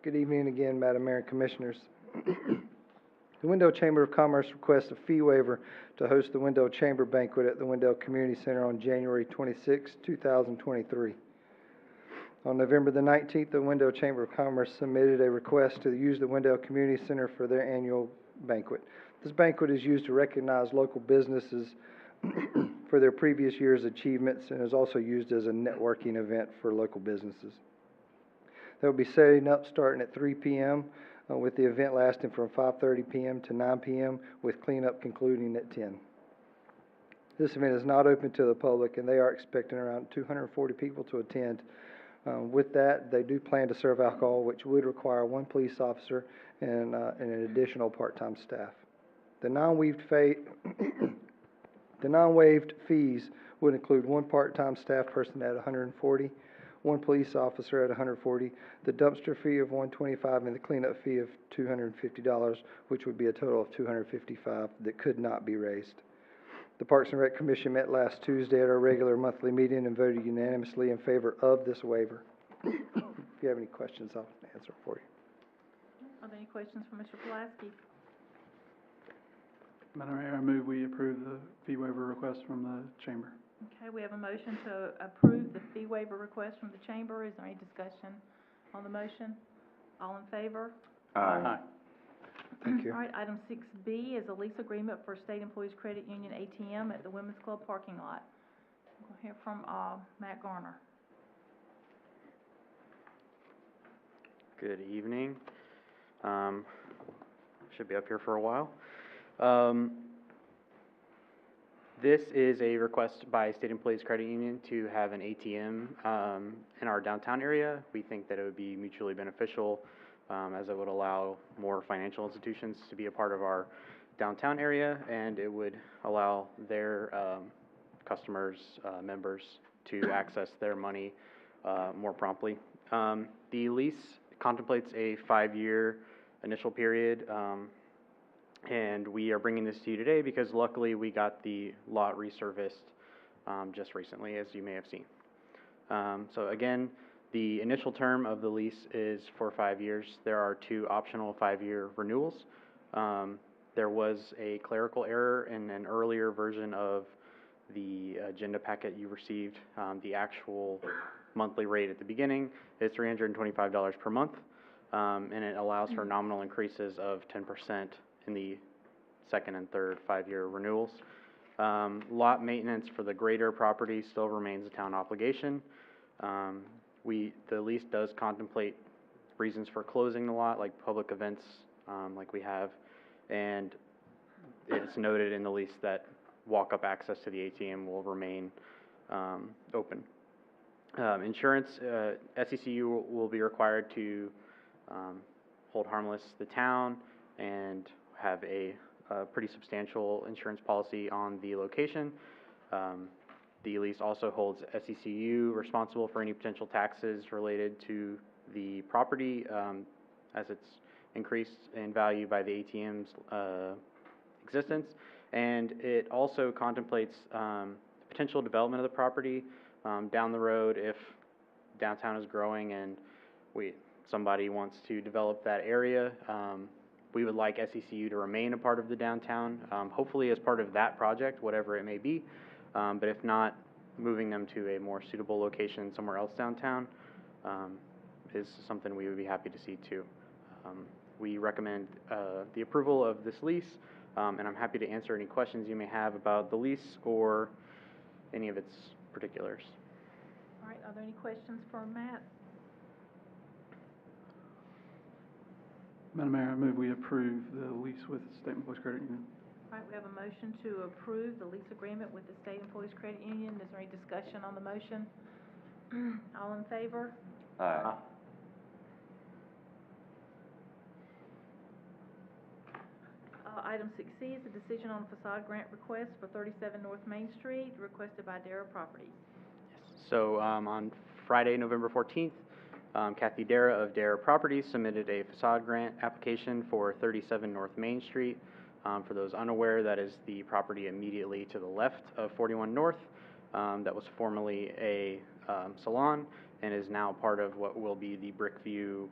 Good evening again, Madam Mayor and Commissioners. The Wendell Chamber of Commerce requests a fee waiver to host the Wendell Chamber banquet at the Wendell Community Center on January 26, 2023. On November the 19th, the Wendell Chamber of Commerce submitted a request to use the Wendell Community Center for their annual banquet. This banquet is used to recognize local businesses for their previous year's achievements and is also used as a networking event for local businesses. They'll be setting up starting at 3 p.m. With the event lasting from 5:30 p.m. to 9 p.m. with cleanup concluding at 10. This event is not open to the public and they are expecting around 240 people to attend. With that, they do plan to serve alcohol, which would require 1 police officer and an additional part-time staff. The non-waived fees would include 1 part-time staff person at $140, 1 police officer at $140, the dumpster fee of $125, and the cleanup fee of $250, which would be a total of $255 that could not be raised. The Parks and Rec Commission met last Tuesday at our regular monthly meeting and voted unanimously in favor of this waiver. If you have any questions, I'll answer for you. Are there any questions for Mr. Pulaski? Madam Mayor, I move we approve the fee waiver request from the Chamber. Okay, we have a motion to approve the fee waiver request from the Chamber. Is there any discussion on the motion? All in favor? Aye. Thank you. All right, item 6B is a lease agreement for State Employees Credit Union ATM at the Women's Club parking lot. We'll hear from Matt Garner. Good evening. Should be up here for a while. This is a request by State Employees Credit Union to have an ATM in our downtown area. We think that it would be mutually beneficial as it would allow more financial institutions to be a part of our downtown area, and it would allow their customers, members, to access their money more promptly. The lease contemplates a 5-year initial period, and we are bringing this to you today because luckily we got the lot resurfaced just recently, as you may have seen. So again, the initial term of the lease is for 5 years. There are 2 optional 5-year renewals. There was a clerical error in an earlier version of the agenda packet you received. The actual monthly rate at the beginning is $325 per month, and it allows for nominal increases of 10% in the second and third 5-year renewals. Lot maintenance for the greater property still remains a town obligation. The lease does contemplate reasons for closing the lot, like public events, like we have, and it's noted in the lease that walk-up access to the ATM will remain open. Insurance, SECU will be required to hold harmless the town and have a pretty substantial insurance policy on the location. The lease also holds SECU responsible for any potential taxes related to the property as it's increased in value by the ATM's existence. And it also contemplates potential development of the property down the road if downtown is growing and somebody wants to develop that area. We would like SECU to remain a part of the downtown, hopefully as part of that project, whatever it may be. But if not, moving them to a more suitable location somewhere else downtown is something we would be happy to see too. We recommend the approval of this lease, and I'm happy to answer any questions you may have about the lease or any of its particulars. All right, are there any questions for Matt? Madam Mayor, I move we approve the lease with State Employees Credit Union. All right, we have a motion to approve the lease agreement with the State Employees Credit Union. Is there any discussion on the motion? All in favor? Aye. Item 6C is a decision on a facade grant request for 37 North Main Street, requested by Dara Properties. So on Friday, November 14th, Kathy Dara of Dara Properties submitted a facade grant application for 37 North Main Street. For those unaware, that is the property immediately to the left of 41 North. That was formerly a salon and is now part of what will be the Brickview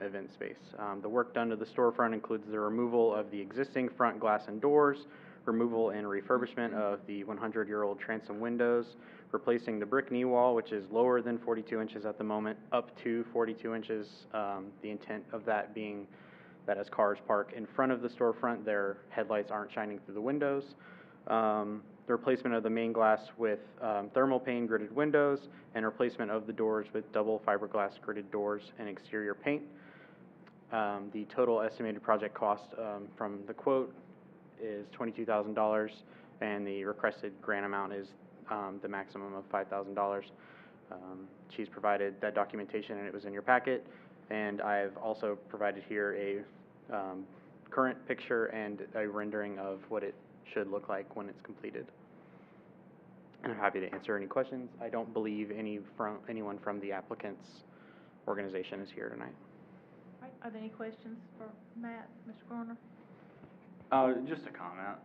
event space. The work done to the storefront includes the removal of the existing front glass and doors, removal and refurbishment of the 100-year-old transom windows, replacing the brick knee wall, which is lower than 42 inches at the moment, up to 42 inches. The intent of that being that as cars park in front of the storefront, their headlights aren't shining through the windows. The replacement of the main glass with thermal pane gridded windows, and replacement of the doors with double fiberglass gridded doors and exterior paint. The total estimated project cost from the quote is $22,000, and the requested grant amount is the maximum of $5,000. She's provided that documentation, and it was in your packet. And I've also provided here a current picture and a rendering of what it should look like when it's completed. And I'm happy to answer any questions. I don't believe anyone from the applicant's organization is here tonight. All right, are there any questions for Matt, Mr. Garner? Just a comment.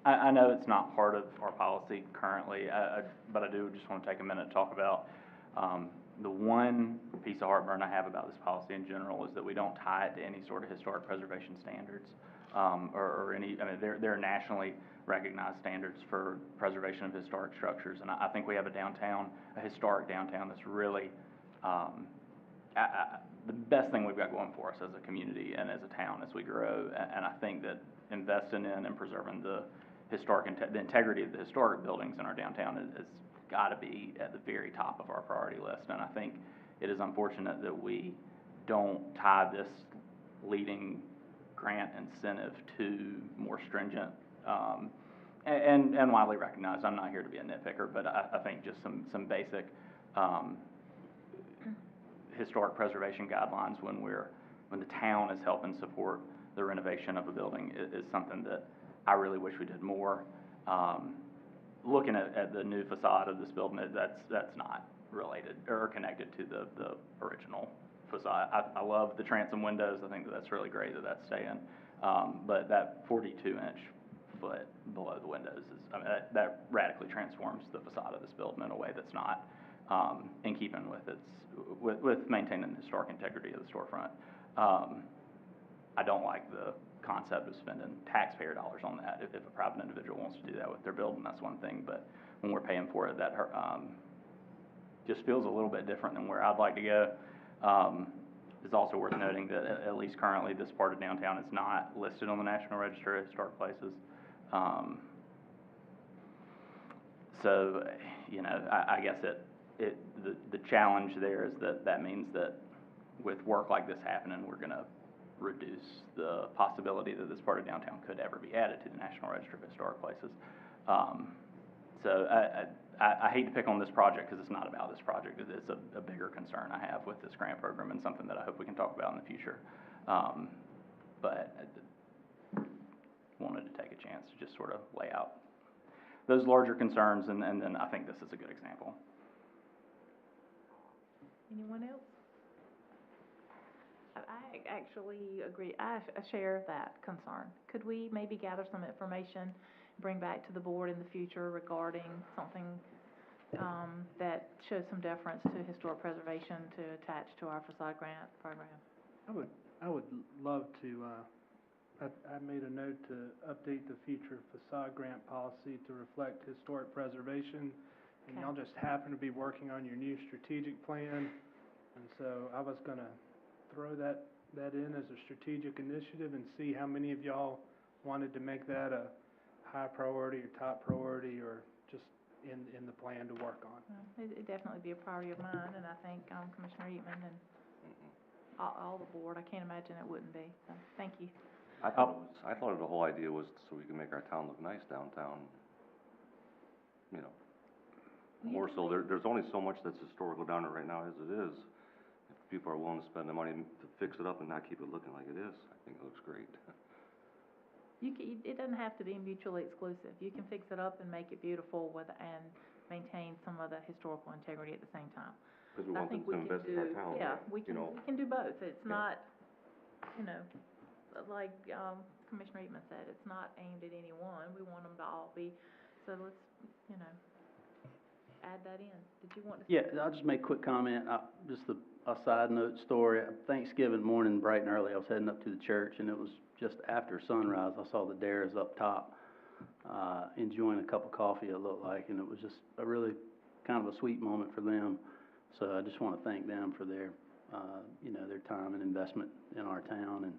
I know it's not part of our policy currently, but I do just want to take a minute to talk about the one piece of heartburn I have about this policy in general is that we don't tie it to any sort of historic preservation standards, or any, I mean, there are nationally recognized standards for preservation of historic structures, and I think we have a historic downtown that's really, the best thing we've got going for us as a community and as a town as we grow, and I think that investing in and preserving the the integrity of the historic buildings in our downtown has got to be at the very top of our priority list. And I think it is unfortunate that we don't tie this leading grant incentive to more stringent and widely recognized. I'm not here to be a nitpicker, but I think just some basic historic preservation guidelines when the town is helping support the renovation of a building is something that I really wish we did more. Looking at the new facade of this building, that's not related or connected to the original facade. I love the transom windows. I think that's really great that that's staying. But that 42-inch foot below the windows is, I mean, that radically transforms the facade of this building in a way that's not in keeping with maintaining the historic integrity of the storefront. I don't like the concept of spending taxpayer dollars on that. If a private individual wants to do that with their building, that's one thing, but when we're paying for it, that just feels a little bit different than where I'd like to go. It's also worth noting that at least currently, this part of downtown is not listed on the National Register of Historic Places. So, you know, I guess the challenge there is that means that with work like this happening, we're going to reduce the possibility that this part of downtown could ever be added to the National Register of Historic Places. So I hate to pick on this project because it's not about this project. It's a bigger concern I have with this grant program and something that I hope we can talk about in the future. But I wanted to take a chance to just sort of lay out those larger concerns, and then I think this is a good example. Anyone else? I actually agree. I share that concern. Could we maybe gather some information, bring back to the board in the future regarding something that shows some deference to historic preservation to attach to our facade grant program? I would love to, I made a note to update the future facade grant policy to reflect historic preservation, and y'all just happen to be working on your new strategic plan, and so I was gonna throw that in as a strategic initiative and see how many of y'all wanted to make that a high priority or top priority or just in the plan to work on. It'd definitely be a priority of mine, and I think Commissioner Eatman and all the board, I can't imagine it wouldn't be, so thank you. I thought the whole idea was so we can make our town look nice downtown. You know, more so, there's only so much that's historical down there right now as it is. If people are willing to spend the money to fix it up and not keep it looking like it is, I think it looks great. It doesn't have to be mutually exclusive. You can fix it up and make it beautiful and maintain some of the historical integrity at the same time. Because we want them to invest in our town. Yeah, we you know. can do both. It's not, like, Commissioner Eatman said, it's not aimed at any one. We want them to all be, so let's, add that in. Did you want to? Yeah, I'll just make a quick comment, just a side note story. Thanksgiving morning, bright and early, I was heading up to the church, and it was just after sunrise. I saw the Dares up top, enjoying a cup of coffee, it looked like, and it was just a really kind of a sweet moment for them. So I just want to thank them for their, their time and investment in our town, and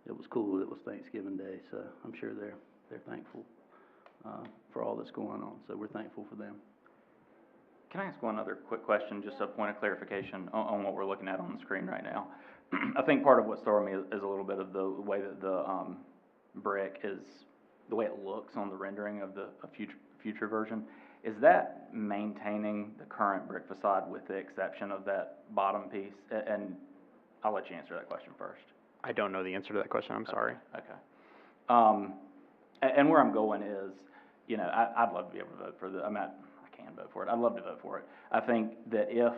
it was cool. It was Thanksgiving Day, so I'm sure they're thankful for all that's going on. So we're thankful for them. Can I ask one other quick question, just a point of clarification on what we're looking at on the screen right now? I think part of what's throwing me is a little bit of the way that the brick is, the way it looks on the rendering of the future version. Is that maintaining the current brick facade with the exception of that bottom piece? And I'll let you answer that question first. I don't know the answer to that question, I'm sorry. Okay. And where I'm going is, I'd love to be able to vote for the, I can vote for it. I'd love to vote for it. I think that if,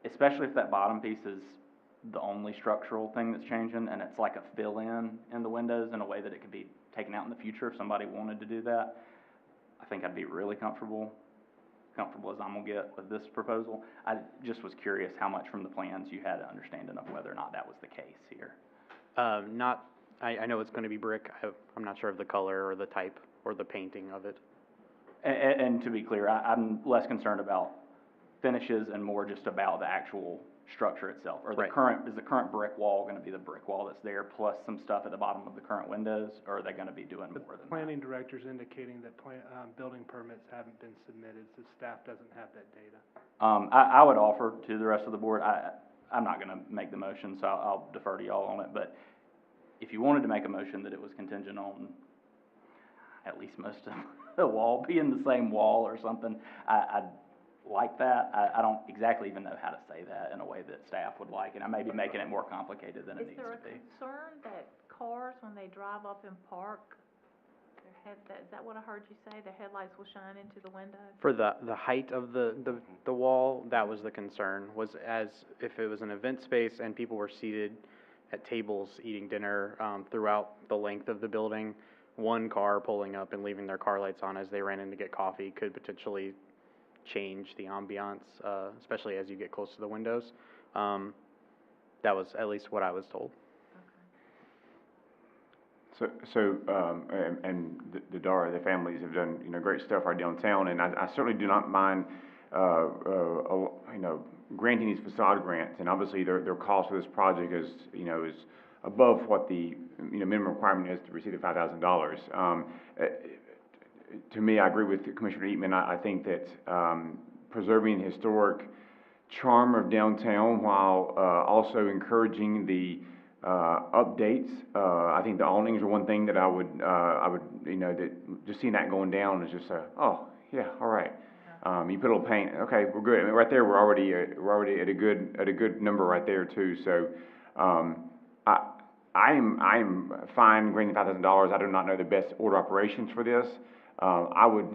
especially if that bottom piece is the only structural thing that's changing and it's like a fill-in the windows in a way that it could be taken out in the future if somebody wanted to do that, I think I'd be really comfortable as I'm gonna get with this proposal. I just was curious how much from the plans you had an understanding of whether or not that was the case here. I know it's gonna be brick. I'm not sure of the color or the type or the painting of it. And to be clear, I'm less concerned about finishes and more just about the actual structure itself. Or is the current brick wall gonna be the brick wall that's there plus some stuff at the bottom of the current windows, or are they gonna be doing more than that? The planning director's indicating that building permits haven't been submitted, so staff doesn't have that data. I would offer to the rest of the board, I'm not gonna make the motion, so I'll defer to y'all on it, but if you wanted to make a motion that it was contingent on at least most of the wall being the same wall or something, I'd like that. I don't exactly even know how to say that in a way that staff would like, and I may be making it more complicated than it needs to be. Is there a concern that cars, when they drive up and park, is that what I heard you say, the headlights will shine into the window? For the height of the wall, that was the concern, was as if it was an event space and people were seated at tables eating dinner throughout the length of the building, one car pulling up and leaving their car lights on as they ran in to get coffee could potentially change the ambiance, especially as you get close to the windows. That was at least what I was told. And the Dara, the families have done, great stuff right downtown, and I certainly do not mind, granting these facade grants, and obviously their cost for this project is above what the, minimum requirement is to receive the $5,000. To me, I agree with Commissioner Eatman. I think that, preserving the historic charm of downtown while, also encouraging the, updates. I think the awnings are one thing that I would, that just seeing that going down is just oh, yeah, all right. You put a little paint, okay, we're good. I mean, right there, we're already at a good number right there too. So, I'm fine granting $5,000. I do not know the best order of operations for this. I would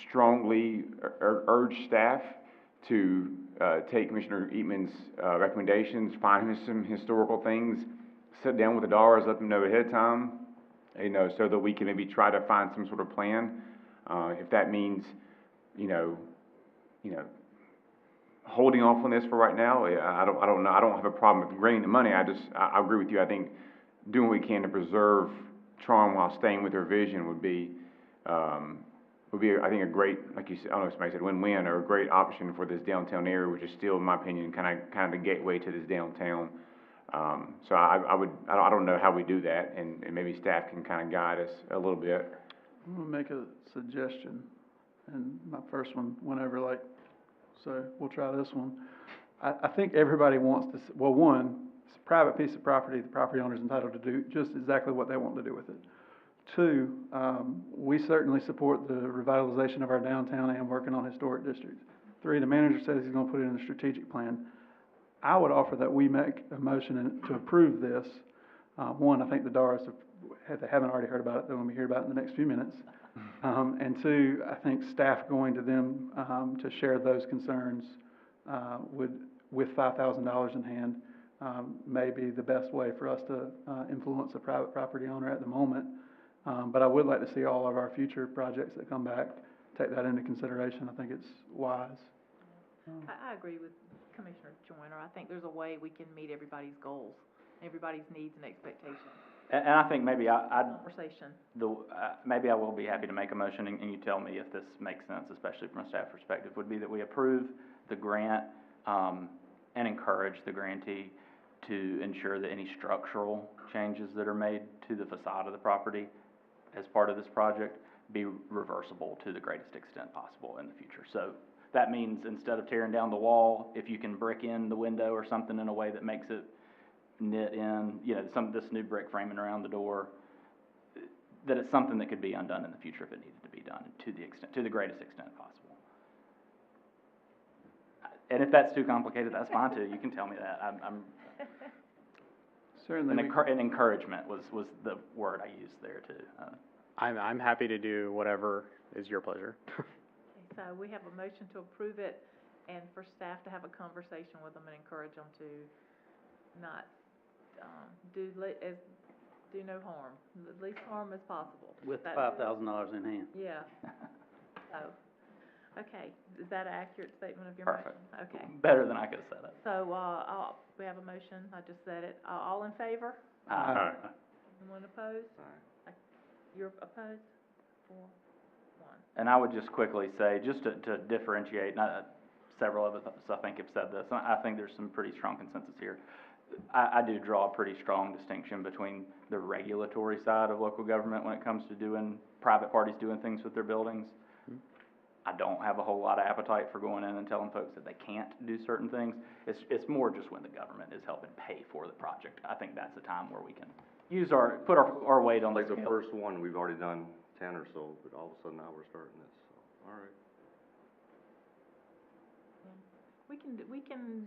strongly urge staff to, take Commissioner Eatman's, recommendations, find some historical things, sit down with the Dars, let them know ahead of time, so that we can maybe try to find some sort of plan. If that means, holding off on this for right now, I don't know. I don't have a problem with granting the money. I agree with you. I think doing what we can to preserve charm while staying with their vision would be, I think, a great, like you said, I don't know if somebody said win-win, or a great option for this downtown area, which is still, in my opinion, kind of the gateway to this downtown. So I don't know how we do that, and maybe staff can kind of guide us a little bit. I'm gonna make a suggestion, and my first one went over so we'll try this one. I think everybody wants to, well, one, it's a private piece of property, the property owner's entitled to do just exactly what they want to do with it. Two, we certainly support the revitalization of our downtown and working on historic districts. Three, the manager says he's gonna put it in the strategic plan. I would offer that we make a motion to approve this. One, I think the Doris, if they haven't already heard about it, they're gonna be hearing about it in the next few minutes. And two, I think staff going to them, to share those concerns, with $5,000 in hand, may be the best way for us to, influence a private property owner at the moment. But I would like to see all of our future projects that come back take that into consideration. I think it's wise. I agree with Commissioner Joyner. I think there's a way we can meet everybody's goals, everybody's needs and expectations. And I think maybe Conversation. maybe I will be happy to make a motion, and you tell me if this makes sense, especially from a staff perspective, would be that we approve the grant, and encourage the grantee to ensure that any structural changes that are made to the facade of the property as part of this project be reversible to the greatest extent possible in the future. So that means instead of tearing down the wall, if you can brick in the window or something in a way that makes it knit in, this new brick framing around the door, that it's something that could be undone in the future if it needed to be done to the greatest extent possible. And if that's too complicated, that's fine too. You can tell me that. I'm Certainly. an encouragement was the word I used there too. I'm happy to do whatever is your pleasure. Okay, so we have a motion to approve it and for staff to have a conversation with them and encourage them to not, do no harm, the least harm as possible. With $5,000 in hand. Yeah. So, okay, is that an accurate statement of your Perfect. motion? Okay. Better than I could have said it. So, we have a motion, I just said it, all in favor? Aye. Anyone opposed? You're opposed? 4, 1. And I would just quickly say, just to differentiate, several of us I think have said this, and I think there's some pretty strong consensus here. I do draw a pretty strong distinction between the regulatory side of local government when it comes to doing, private parties doing things with their buildings. I don't have a whole lot of appetite for going in and telling folks that they can't do certain things. It's more just when the government is helping pay for the project. I think that's a time where we can put our weight on the scale. Like the first one, we've already done 10 or so, but all of a sudden now we're starting this, so, all right. We can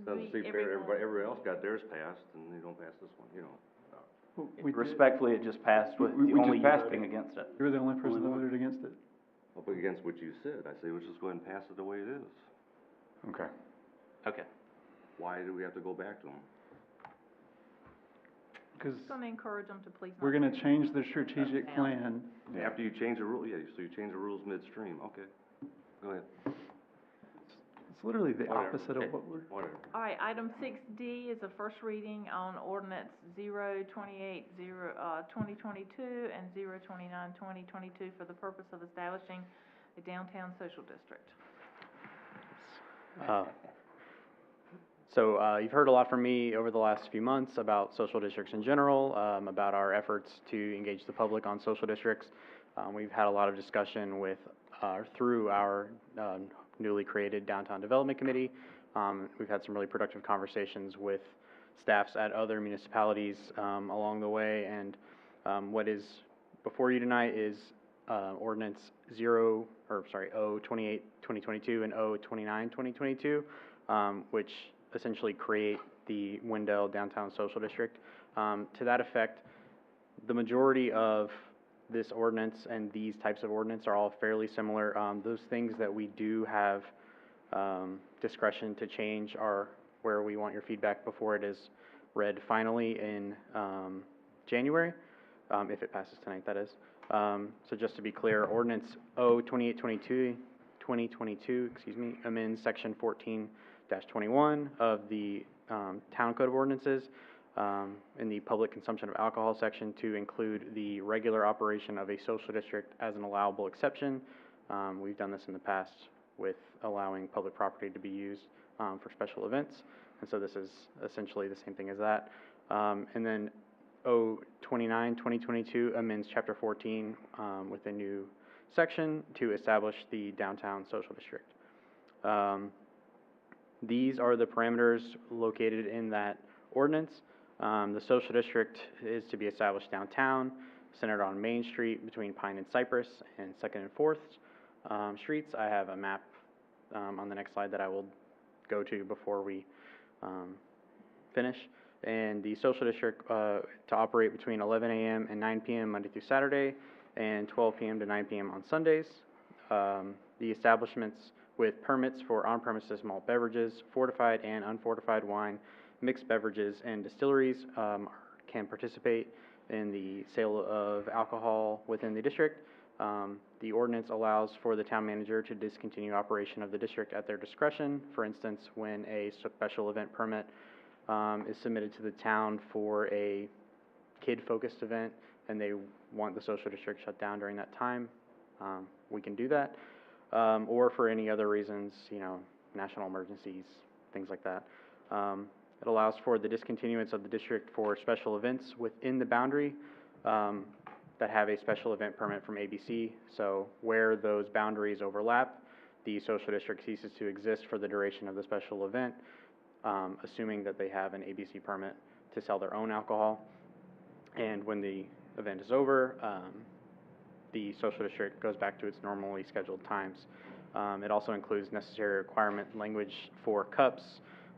Doesn't be seem fair, everybody else got theirs passed, and they don't pass this one, Respectfully, it just passed with We the only just passed voting against it. You're the only person that voted against it. Up against what you said, I say, let's just go ahead and pass it the way it is. Okay. Okay. Why do we have to go back to them? Because It's gonna encourage them to please not. we're gonna change the strategic plan. After you change the rule, so you change the rules midstream, okay, go ahead. It's literally the Whatever. opposite of what we're. Whatever. All right, item 6D is a first reading on ordinance 2022 and 2022 for the purpose of establishing a downtown social district. So you've heard a lot from me over the last few months about social districts in general, about our efforts to engage the public on social districts. We've had a lot of discussion through our newly created Downtown Development Committee. We've had some really productive conversations with staffs at other municipalities along the way, and what is before you tonight is ordinance O28-2022 and O29-2022, which essentially create the Wendell Downtown Social District. To that effect, the majority of this ordinance and these types of ordinance are all fairly similar. Those things that we do have discretion to change are where we want your feedback before it is read finally in January, if it passes tonight, that is. So just to be clear, ordinance O28-2022 amends section 14-21 of the Town Code of Ordinances in the public consumption of alcohol section to include the regular operation of a social district as an allowable exception. We've done this in the past with allowing public property to be used for special events, and so this is essentially the same thing as that. And then O29-2022 amends Chapter 14 with a new section to establish the downtown social district. These are the parameters located in that ordinance. The social district is to be established downtown, centered on Main Street between Pine and Cypress and Second and Fourth streets. I have a map on the next slide that I will go to before we finish. And the social district to operate between 11 a.m. and 9 p.m. Monday through Saturday, and 12 p.m. to 9 p.m. on Sundays. The establishments with permits for on-premises malt beverages, fortified and unfortified wine, mixed beverages, and distilleries can participate in the sale of alcohol within the district. The ordinance allows for the town manager to discontinue operation of the district at their discretion. For instance, when a special event permit is submitted to the town for a kid-focused event and they want the social district shut down during that time, we can do that. Or for any other reasons, national emergencies, things like that. It allows for the discontinuance of the district for special events within the boundary that have a special event permit from ABC. So where those boundaries overlap, the social district ceases to exist for the duration of the special event, assuming that they have an ABC permit to sell their own alcohol. And when the event is over, the social district goes back to its normally scheduled times. It also includes necessary requirement language for cups,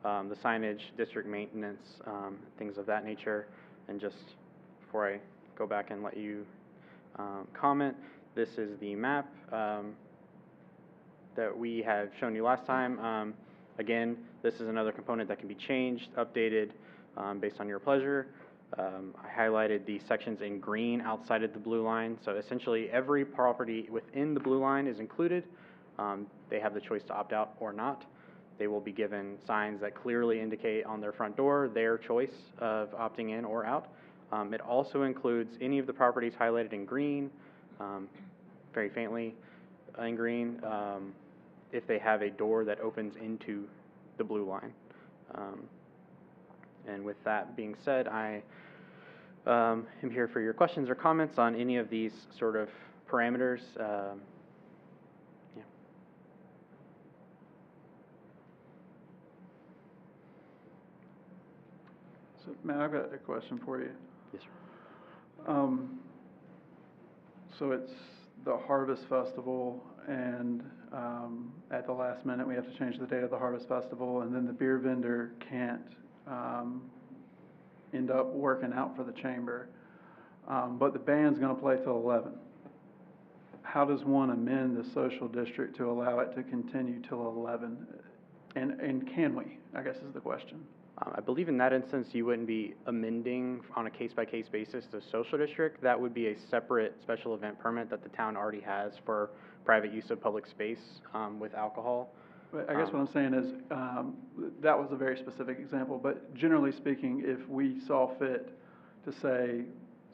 the signage, district maintenance, things of that nature. And just before I go back and let you comment, this is the map that we have shown you last time. Again, this is another component that can be changed, updated based on your pleasure. I highlighted the sections in green outside of the blue line. So essentially every property within the blue line is included. They have the choice to opt out or not. They will be given signs that clearly indicate on their front door their choice of opting in or out. It also includes any of the properties highlighted in green, very faintly in green, if they have a door that opens into the blue line. And with that being said, I am here for your questions or comments on any of these sort of parameters. So, Matt, I've got a question for you. Yes, sir. So it's the Harvest Festival, and at the last minute, we have to change the date of the Harvest Festival, and then the beer vendor can't end up working out for the chamber. But the band's gonna play till 11. How does one amend the social district to allow it to continue till 11? And can we, I guess is the question. I believe in that instance, you wouldn't be amending on a case-by-case basis the social district. That would be a separate special event permit that the town already has for private use of public space with alcohol. But I guess what I'm saying is, that was a very specific example, but generally speaking, if we saw fit to say,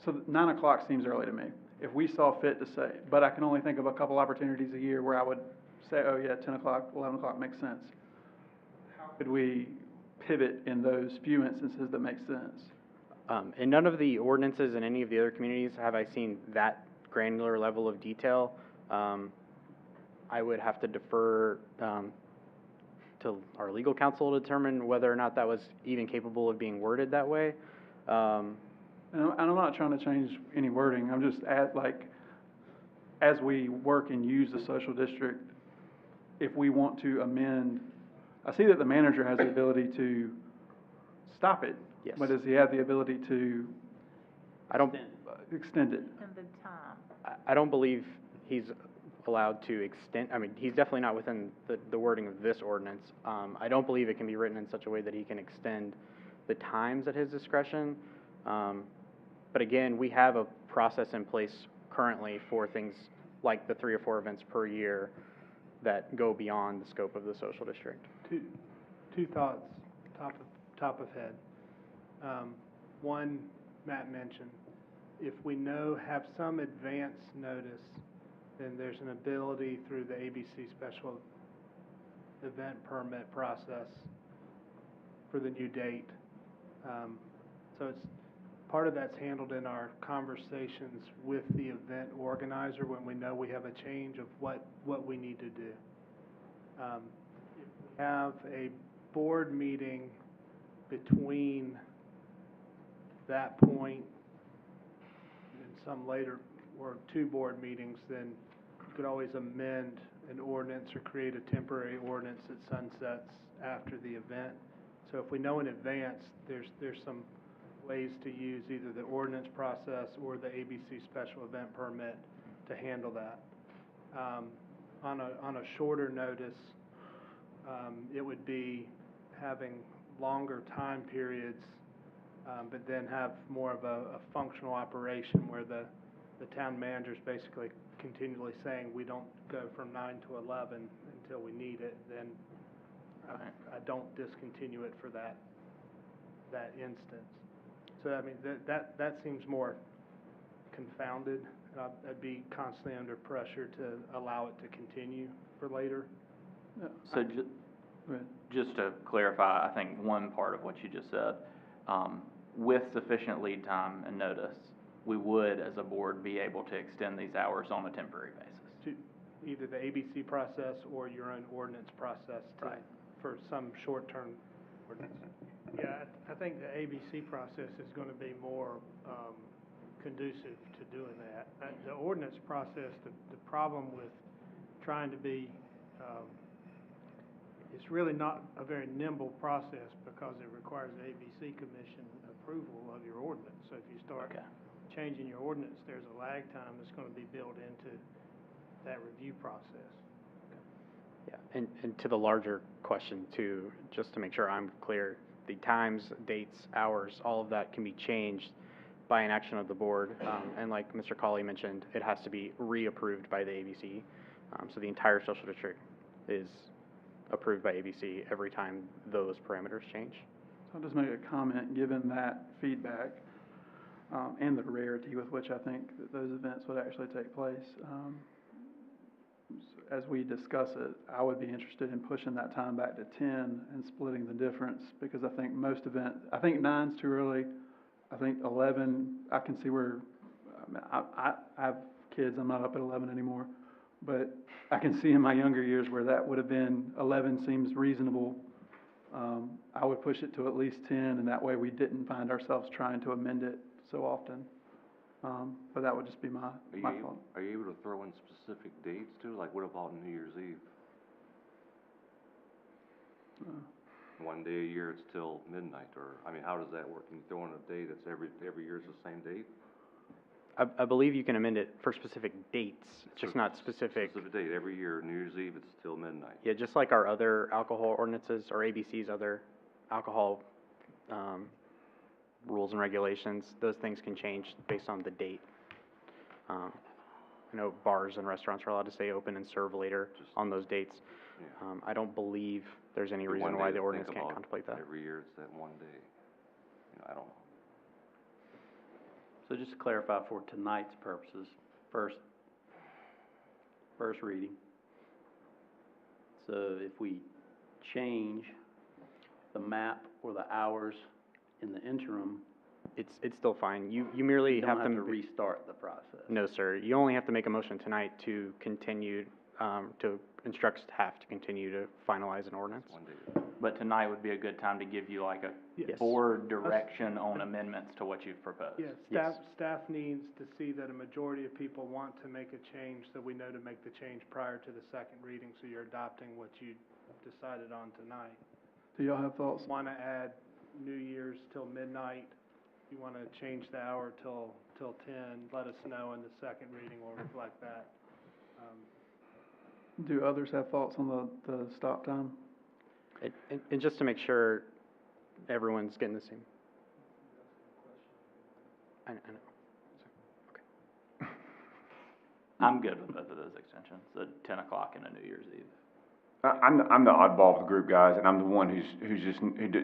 so 9 o'clock seems early to me. If we saw fit to say, but I can only think of a couple opportunities a year where I would say, oh yeah, 10 o'clock, 11 o'clock makes sense. How could we pivot in those few instances that make sense? In none of the ordinances in any of the other communities have I seen that granular level of detail. I would have to defer to our legal counsel to determine whether or not that was even capable of being worded that way. And I'm not trying to change any wording. I'm just as we work and use the social district, if we want to amend, I see that the manager has the ability to stop it. Yes. But does he have the ability to extend it? And the time. I don't believe he's allowed to extend, I mean, he's definitely not within the wording of this ordinance. I don't believe it can be written in such a way that he can extend the times at his discretion. But again, we have a process in place currently for things like the 3 or 4 events per year that go beyond the scope of the social district. Two thoughts, top of head. One, Matt mentioned, if we have some advance notice, then there's an ability through the ABC special event permit process for the new date. So it's part of that's handled in our conversations with the event organizer when we know we have a change of what we need to do. If we have a board meeting between that point, and some later, or two board meetings, then you could always amend an ordinance or create a temporary ordinance that sunsets after the event. So if we know in advance, there's some ways to use either the ordinance process or the ABC special event permit to handle that. On a shorter notice, it would be having longer time periods, but then have more of a functional operation where the town manager's basically continually saying, we don't go from 9 to 11 until we need it, then I don't discontinue it for that instance. So, I mean, that seems more confounded. I'd be constantly under pressure to allow it to continue for later. So just to clarify, I think one part of what you just said, with sufficient lead time and notice, we would, as a board, be able to extend these hours on a temporary basis. To either the ABC process or your own ordinance process for some short-term ordinance. Yeah, I think the ABC process is going to be more conducive to doing that. The ordinance process, the problem with trying to be, it's really not a very nimble process because it requires the ABC Commission approval of your ordinance. So if you start changing your ordinance, there's a lag time that's going to be built into that review process. Yeah, and to the larger question too, just to make sure I'm clear, the times, dates, hours, all of that can be changed by an action of the board. And like Mr. Cawley mentioned, it has to be reapproved by the ABC. So the entire social district is approved by ABC every time those parameters change. So I'll just make a comment, given that feedback, and the rarity with which I think that those events would actually take place. As we discuss it, I would be interested in pushing that time back to 10 and splitting the difference, because I think most events, I think 9's too early. I think 11, I can see where, I have kids, I'm not up at 11 anymore, but I can see in my younger years where that would have been, 11 seems reasonable. I would push it to at least 10, and that way we didn't find ourselves trying to amend it so often. But that would just be my thought. Are you able to throw in specific dates too? Like what about New Year's Eve? One day a year it's till midnight, or, I mean, how does that work? Can you throw in a day that's every year is the same date? I believe you can amend it for specific dates, just not specific. Specific date, every year, New Year's Eve, it's till midnight. Yeah, just like our other alcohol ordinances, or ABC's other alcohol rules and regulations, those things can change based on the date. I know bars and restaurants are allowed to stay open and serve later on those dates. Yeah. I don't believe there's any reason why the ordinance can't contemplate that. Every year it's that one day. You know, I don't know. So just to clarify for tonight's purposes, first reading. So if we change the map or the hours in the interim, it's still fine. You merely you don't have to restart the process. No, sir. You only have to make a motion tonight to continue, to instruct staff to continue to finalize an ordinance. But tonight would be a good time to give you like a board direction on amendments to what you've proposed. Yes, staff needs to see that a majority of people want to make a change, so we know to make the change prior to the second reading, so you're adopting what you decided on tonight. Do y'all have thoughts? Want to add New Year's till midnight? You want to change the hour till 10? Let us know, and the second reading will reflect that. Do others have thoughts on the stop time? And just to make sure everyone's getting the same. I know. Okay. I'm good with both of those extensions, the 10 o'clock and a New Year's Eve. I'm the oddball of the group, guys, and I'm the one who's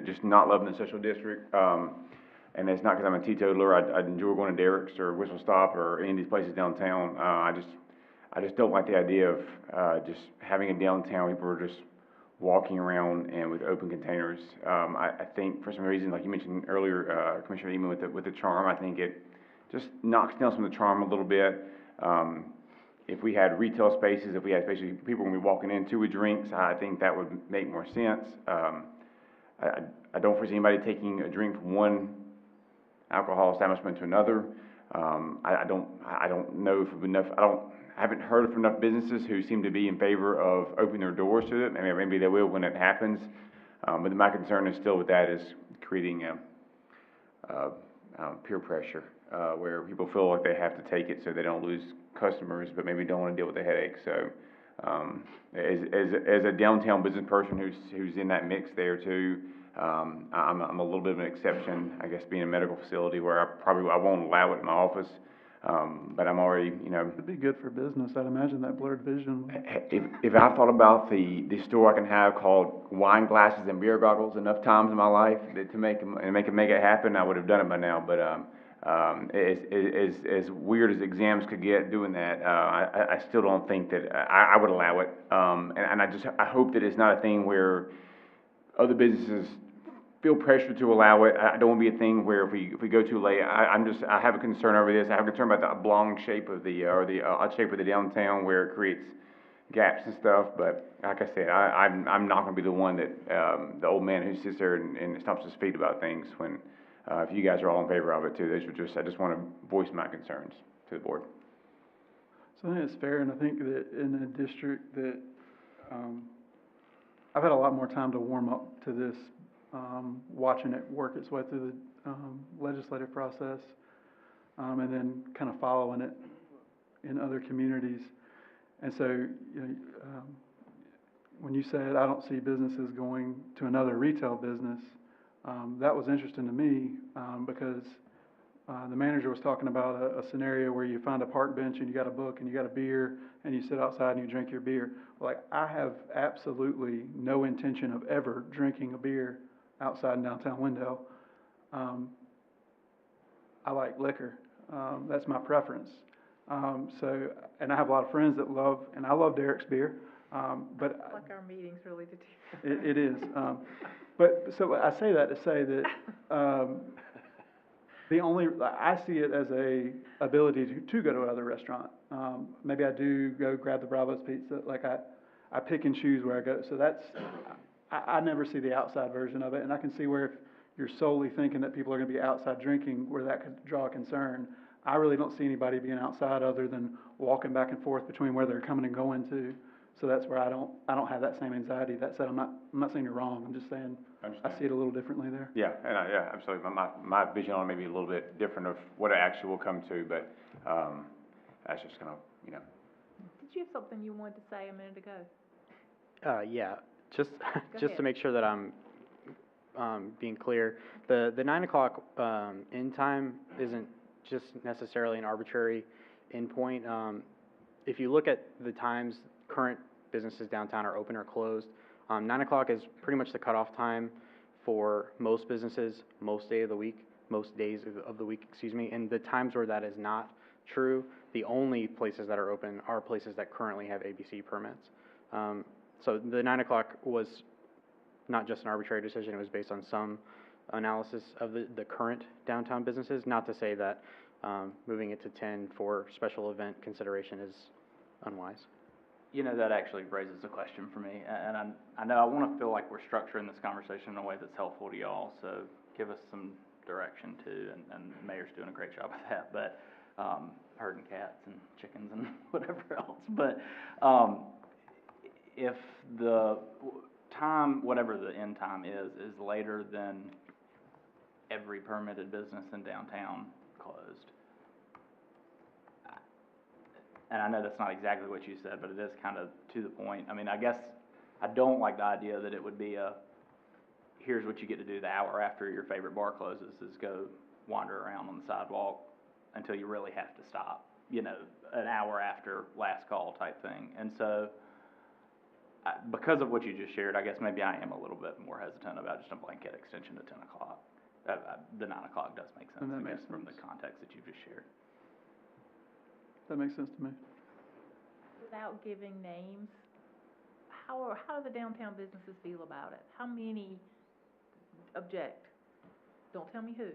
just not loving the social district. And it's not because I'm a teetotaler. I enjoy going to Derek's or Whistle Stop or any of these places downtown. I just don't like the idea of just having a downtown. People are just walking around and with open containers. I think for some reason, like you mentioned earlier, Commissioner Eamon, with the charm, I think it just knocks down some of the charm a little bit. If we had retail spaces, if we had spaces people were going to be walking into with drinks, I think that would make more sense. I don't foresee anybody taking a drink from one alcohol establishment to another. I don't know if enough, I haven't heard from enough businesses who seem to be in favor of opening their doors to it. Maybe they will when it happens. But my concern is still with that is creating peer pressure, where people feel like they have to take it so they don't lose customers, but maybe don't want to deal with the headache. So, as a downtown business person who's in that mix there too, I'm a little bit of an exception, I guess, being a medical facility where I won't allow it in my office. But I'm already, It'd be good for business, I'd imagine that blurred vision. if I thought about the store I can have called wine glasses and beer goggles enough times in my life to make it happen, I would have done it by now. But as weird as exams could get doing that, I still don't think that I would allow it. And I hope that it's not a thing where other businesses feel pressure to allow it. I don't want to be a thing where if we go too late, I have a concern over this. I have a concern about the oblong shape of the odd shape of the downtown where it creates gaps and stuff. But like I said, I'm not going to be the one that the old man who sits there and stomps his feet about things when if you guys are all in favor of it too. I just want to voice my concerns to the board. So I think it's fair, and I think that in a district that I've had a lot more time to warm up to this, watching it work its way through the legislative process, and then kind of following it in other communities. And so, when you said I don't see businesses going to another retail business, that was interesting to me because the manager was talking about a scenario where you find a park bench and you got a book and you got a beer and you sit outside and you drink your beer. Like, I have absolutely no intention of ever drinking a beer outside in downtown Wendell. I like liquor. That's my preference. So, and I have a lot of friends that love, and I love Derek's beer. But like our meetings really do. it is. But so I say that to say that I see it as a ability to go to another restaurant. Maybe I do go grab the Bravo's pizza. Like I pick and choose where I go. So I never see the outside version of it. And I can see where if you're solely thinking that people are going to be outside drinking, where that could draw a concern. I really don't see anybody being outside other than walking back and forth between where they're coming and going to. So that's where I don't have that same anxiety. That said, I'm not saying you're wrong. I'm just saying I see it a little differently there. Yeah, and yeah, absolutely. My vision on it may be a little bit different of what it actually will come to, but that's just kind of, Did you have something you wanted to say a minute ago? Yeah, just ahead. to make sure that I'm being clear, the 9 o'clock end time isn't just necessarily an arbitrary endpoint. If you look at the times current businesses downtown are open or closed, 9 o'clock is pretty much the cutoff time for most businesses, most days of the week, and the times where that is not true, the only places that are open are places that currently have ABC permits. So the 9 o'clock was not just an arbitrary decision, it was based on some analysis of the current downtown businesses, not to say that moving it to 10 for special event consideration is unwise. That actually raises a question for me, and I know I want to feel like we're structuring this conversation in a way that's helpful to y'all, so give us some direction too, and the mayor's doing a great job of that, but herding cats and chickens and whatever else, but if the time, whatever the end time is later than every permitted business in downtown closed, and I know that's not exactly what you said, but it is kind of to the point. I mean, I guess I don't like the idea that it would be here's what you get to do the hour after your favorite bar closes is go wander around on the sidewalk until you really have to stop, an hour after last call type thing. And so, because of what you just shared, I guess maybe I am a little bit more hesitant about just a blanket extension to 10 o'clock. The 9 o'clock does make sense, I guess, from the context that you just shared. That makes sense to me. Without giving names, how do the downtown businesses feel about it? How many object? Don't tell me who.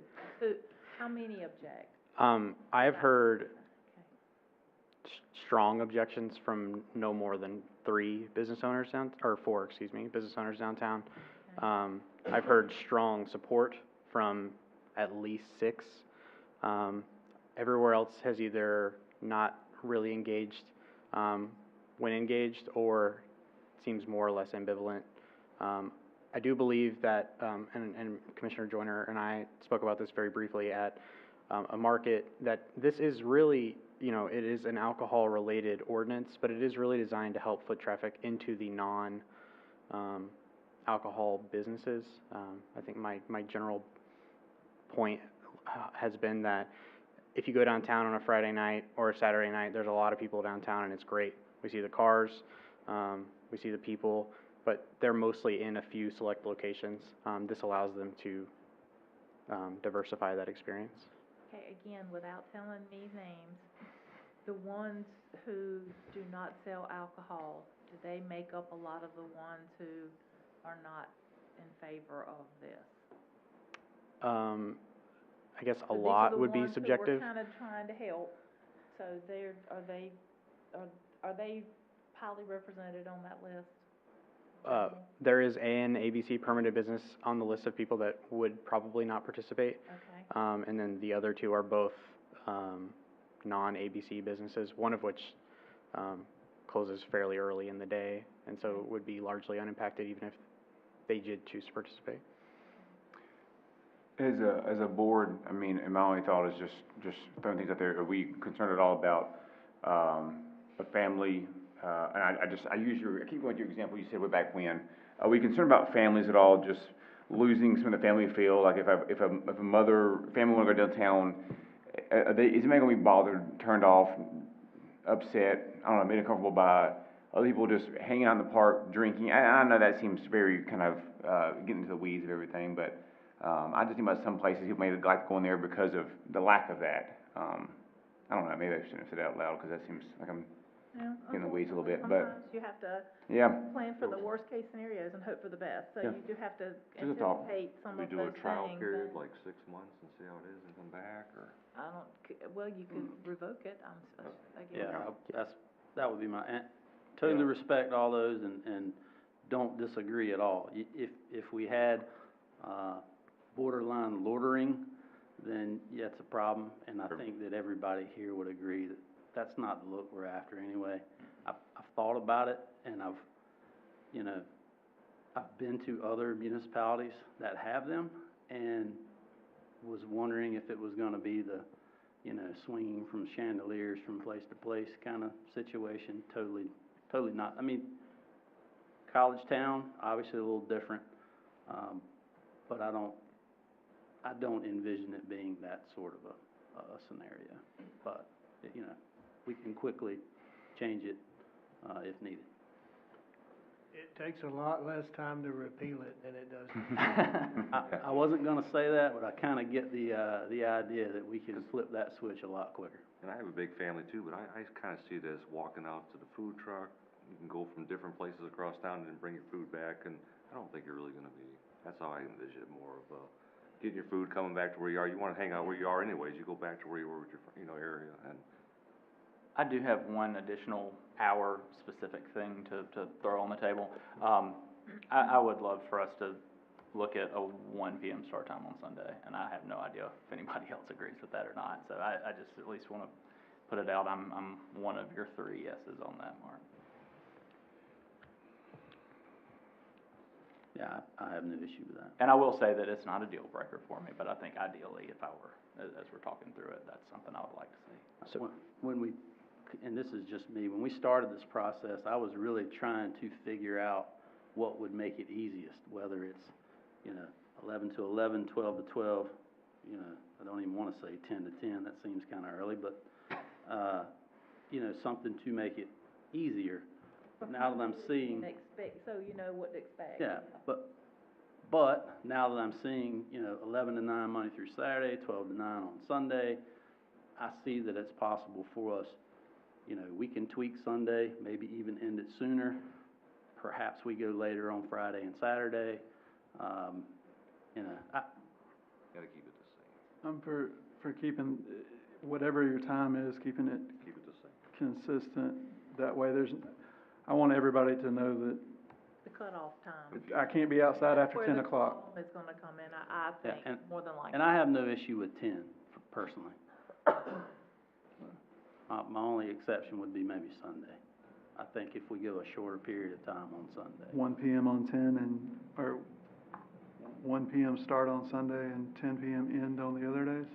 How many object? I have heard strong objections from no more than 3 business owners business owners downtown. Okay. I've heard strong support from at least 6. Everywhere else has either not really engaged when engaged, or seems more or less ambivalent. I do believe that, and Commissioner Joyner and I spoke about this very briefly at a market, that this is really, it is an alcohol-related ordinance, but it is really designed to help foot traffic into the non-alcohol businesses. I think my general point has been that if you go downtown on a Friday night or a Saturday night, there's a lot of people downtown, and it's great. We see the cars, we see the people, but they're mostly in a few select locations. This allows them to diversify that experience. Okay, again, without telling me names, the ones who do not sell alcohol, do they make up a lot of the ones who are not in favor of this? I guess a So lot would be These are the ones subjective. who we're kind of trying to help, so are they highly represented on that list? There is an ABC permitted business on the list of people that would probably not participate. Okay. And then the other 2 are both non-ABC businesses, one of which closes fairly early in the day, and so would be largely unimpacted even if they did choose to participate. As a board, I mean, and my only thought is just throwing things out there, are we concerned at all about a family, and I keep going to your example you said way back when, are we concerned about families at all just losing some of the family feel? Like if a family want to go downtown, is anybody going to be bothered, turned off, upset, I don't know, made uncomfortable by other people just hanging out in the park, drinking? I know that seems very kind of getting into the weeds of everything, but I just think about some places people may like going there because of the lack of that. I don't know, maybe I shouldn't have said it out loud, because that seems like I'm getting in the weeds a little bit, but Sometimes you have to yeah. plan for the worst case scenarios and hope for the best, so Yeah. you do have to Just a thought. anticipate some We of do a those trial things. period, and like 6 months, and see how it is and come back, or? well, you could revoke it, I guess. Yeah, that would be and totally respect all those and don't disagree at all. If we had borderline loitering, then yeah, it's a problem, and I think that everybody here would agree that that's not the look we're after anyway. I've thought about it, and I've been to other municipalities that have them, and was wondering if it was gonna be the, swinging from chandeliers from place to place kind of situation. Totally not. I mean, college town, obviously a little different, but I don't envision it being that sort of a scenario. But, we can quickly change it, if needed. It takes a lot less time to repeal it than it does. I wasn't gonna say that, but I kinda get the idea that we can flip that switch a lot quicker. And I have a big family too, but I kind of see it as walking out to the food truck. You can go from different places across town and then bring your food back, and I don't think you're really gonna be, that's how I envision it, more of getting your food, coming back to where you are. You wanna hang out where you are anyways, you go back to where you were with your, area, and. I do have one additional hour-specific thing to throw on the table. I would love for us to look at a 1 p.m. start time on Sunday, and I have no idea if anybody else agrees with that or not. So I just at least want to put it out. I'm one of your 3 yeses on that, Mark. Yeah, I have no issue with that. And I will say that it's not a deal breaker for me, but I think ideally, if I were, as we're talking through it, that's something I would like to see. So and this is just me, when we started this process, I was really trying to figure out what would make it easiest, whether it's, 11 to 11, 12 to 12, I don't even want to say 10 to 10, that seems kind of early, but, something to make it easier. Now that I'm seeing. So you know what to expect. Yeah, but now that I'm seeing, 11 to 9 Monday through Saturday, 12 to 9 on Sunday, I see that it's possible for us. We can tweak Sunday, maybe even end it sooner. Perhaps we go later on Friday and Saturday. Gotta keep it the same. I'm for keeping, whatever your time is, keeping it Keep it the same. consistent. That way I want everybody to know that cutoff time? I can't be outside after Where 10 the o'clock. problem is gonna come in, I Yeah, think, and- more than likely. And I have no issue with 10, personally. My only exception would be maybe Sunday. I think if we go a shorter period of time on Sunday. 1 PM on 10 and, or 1 PM start on Sunday and 10 PM end on the other days?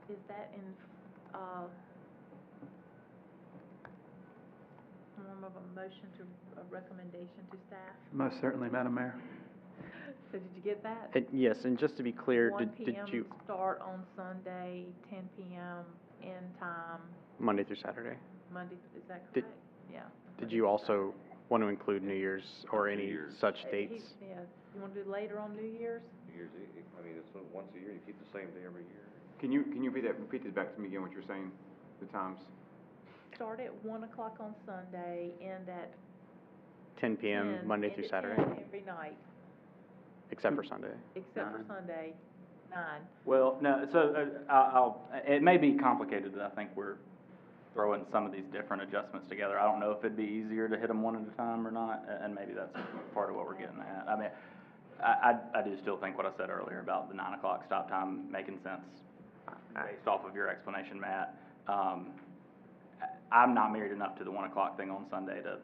Is that in, form of a motion to, a recommendation to staff? Most certainly, Madam Mayor. So did you get that? Yes, and just to be clear, One did you, PM start on Sunday, 10 PM end time, Monday through Saturday, Monday, is that Did- correct? Yeah. did you also want to include New Year's or any Year's. such He- dates? Yeah, you wanna do later on New Year's? New Year's Eve, I mean, it's once a year, you keep the same day every year. Can you repeat this back to me again, what you're saying, the times? Start at 1 o'clock on Sunday, end at 10 PM, 10, Monday end through at Saturday, 10 every night, except for Sunday. except for 9. Sunday, 9. Well, no, so, it may be complicated that I think we're throwing some of these different adjustments together. I don't know if it'd be easier to hit them one at a time or not, and maybe that's part of what we're getting at. I mean, I do still think what I said earlier about the 9 o'clock stop time making sense based off of your explanation, Matt. I'm not married enough to the 1 o'clock thing on Sunday to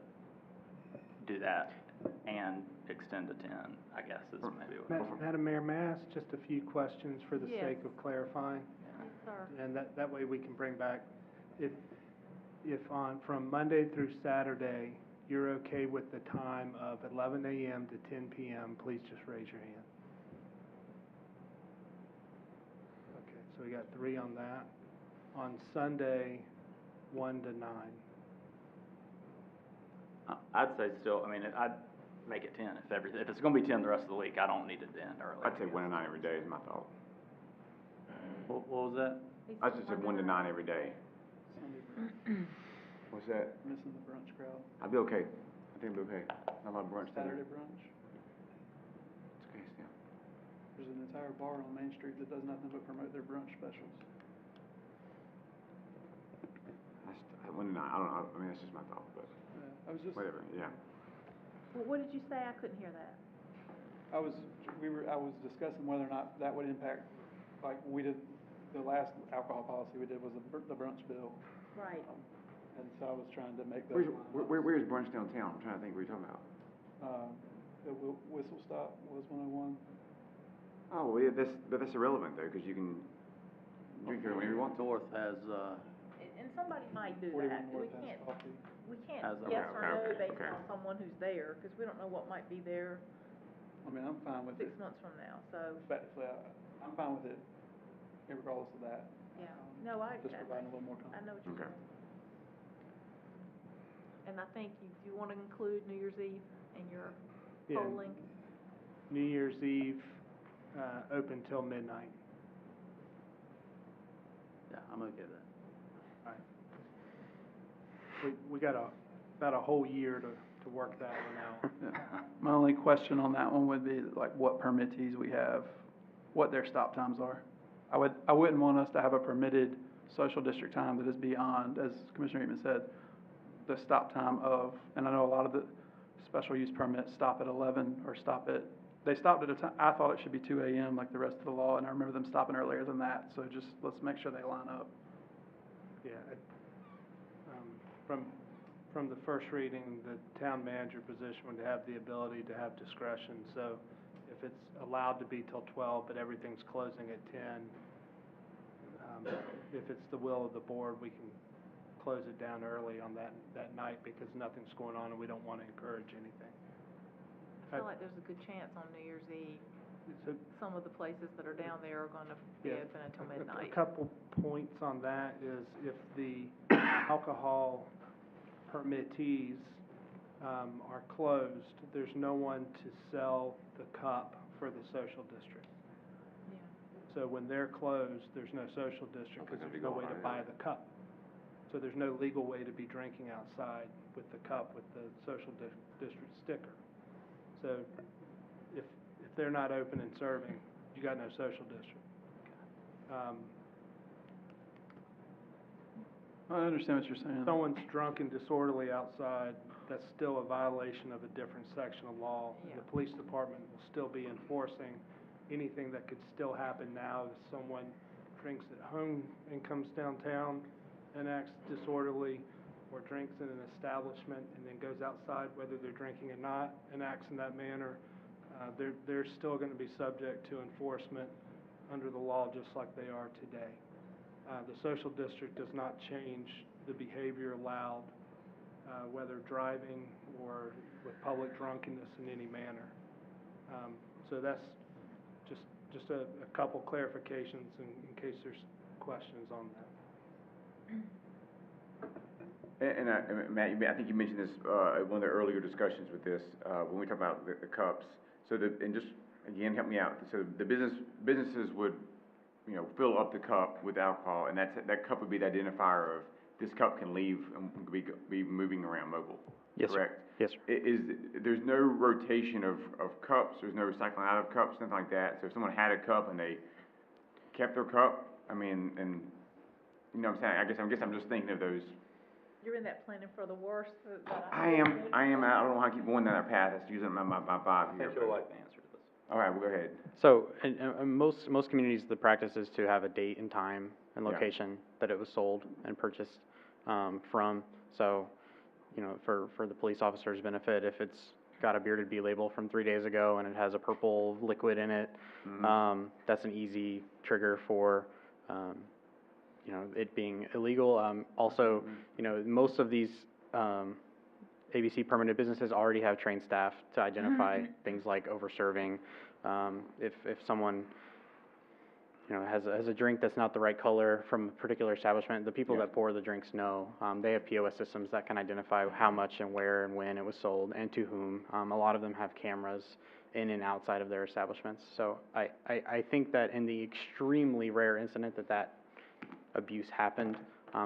do that and extend to 10, I guess, is maybe what. Madam Mayor, may I ask just a few questions for the Yes. sake of clarifying? Yes, sir. And that way we can bring back, if from Monday through Saturday, you're okay with the time of 11 AM to 10 PM, please just raise your hand. Okay, so we got 3 on that. On Sunday, 1 to 9. I'd say still, I mean, I'd make it 10 if it's gonna be 10 the rest of the week, I don't need it to end early. I'd say 1 to 9 every day is my thought. What was that? I just said 1 to 9 every day. What's that? Missing the brunch crowd. I'll be okay. I think I'll be okay. Not a lot of brunch today. Saturday brunch. It's okay, Stan. There's an entire bar on Main Street that does nothing but promote their brunch specials. 1 to 9, I don't know, I mean, that's just my thought, but I was just, whatever, yeah. Well, what did you say? I couldn't hear that. I was discussing whether or not that would impact, like, we did, the last alcohol policy we did was the brunch bill. Right. And so I was trying to make those. Where's brunch downtown? I'm trying to think what you're talking about. The Whistle Stop was 101. Oh, well, yeah, that's irrelevant though, because you can drink there whenever you want to. North has, And somebody might do 41 that. North has coffee. We can't Has a- yes or no Okay, based okay. on someone who's there, because we don't know what might be there I mean, I'm fine with it. 6 months from now, so, Respectfully, I'm fine with it, regardless of that. yeah. No, Just providing a little more I time. know what you're Okay. saying. And I think you want to include New Year's Eve in your Yeah. polling? New Year's Eve, open till midnight. yeah, I'm okay with that. We got about a whole year to work that one out. Yeah. My only question on that one would be, like, what permittees we have, what their stop times are. I wouldn't want us to have a permitted social district time that is beyond, as Commissioner Eatman said, the stop time of, and I know a lot of the special use permits stop at 11 or they stopped at a time, I thought it should be 2 AM like the rest of the law, and I remember them stopping earlier than that, so just, let's make sure they line up. Yeah. From the first reading, the town manager position would have the ability to have discretion. So if it's allowed to be till 12, but everything's closing at 10, if it's the will of the board, we can close it down early on that night because nothing's going on and we don't want to encourage anything. I feel like there's a good chance on New Year's Eve, So, some of the places that are down there are going to be Yeah. open until A midnight. couple points on that is if the alcohol permittees are closed, there's no one to sell the cup for the social district. Yeah. So when they're closed, there's no social district because there's no way to buy the cup. So there's no legal way to be drinking outside with the cup with the social district sticker. So if they're not open and serving, you got no social district. I understand what you're saying. Someone's drunk and disorderly outside, that's still a violation of a different section of law. Yeah. The police department will still be enforcing anything that could still happen now if someone drinks at home and comes downtown and acts disorderly, or drinks in an establishment and then goes outside, whether they're drinking or not, and acts in that manner. They're still gonna be subject to enforcement under the law just like they are today. The social district does not change the behavior allowed, whether driving or with public drunkenness in any manner. So that's just a couple clarifications in case there's questions on that. And Matt, I think you mentioned this, at one of the earlier discussions with this, when we talk about the cups. So and just, again, help me out. So the businesses would, fill up the cup with alcohol, and that cup would be the identifier of this cup can leave and be moving around mobile. Yes, correct? sir. Yes, sir. There's no rotation of cups, there's no recycling out of cups, nothing like that. So if someone had a cup and they kept their cup, and you know what I'm saying? I guess I'm just thinking of those. You're in that planning for the worst. I am, I don't know how I keep going down that path, that's using my vibe here. I think you'll like the answer to this. All right, well, go ahead. So, in most communities, the practice is to have a date and time and Yeah. location that it was sold and purchased from. So, for the police officer's benefit, if it's got a bearded bee label from 3 days ago and it has a purple liquid in it, that's an easy trigger for, it being illegal. Also, most of these ABC permanent businesses already have trained staff to identify things like over-serving. If someone, has a drink that's not the right color from a particular establishment, the people that pour the drinks know. They have POS systems that can identify how much and where and when it was sold and to whom. A lot of them have cameras in and outside of their establishments. So I think that in the extremely rare incident that abuse happened,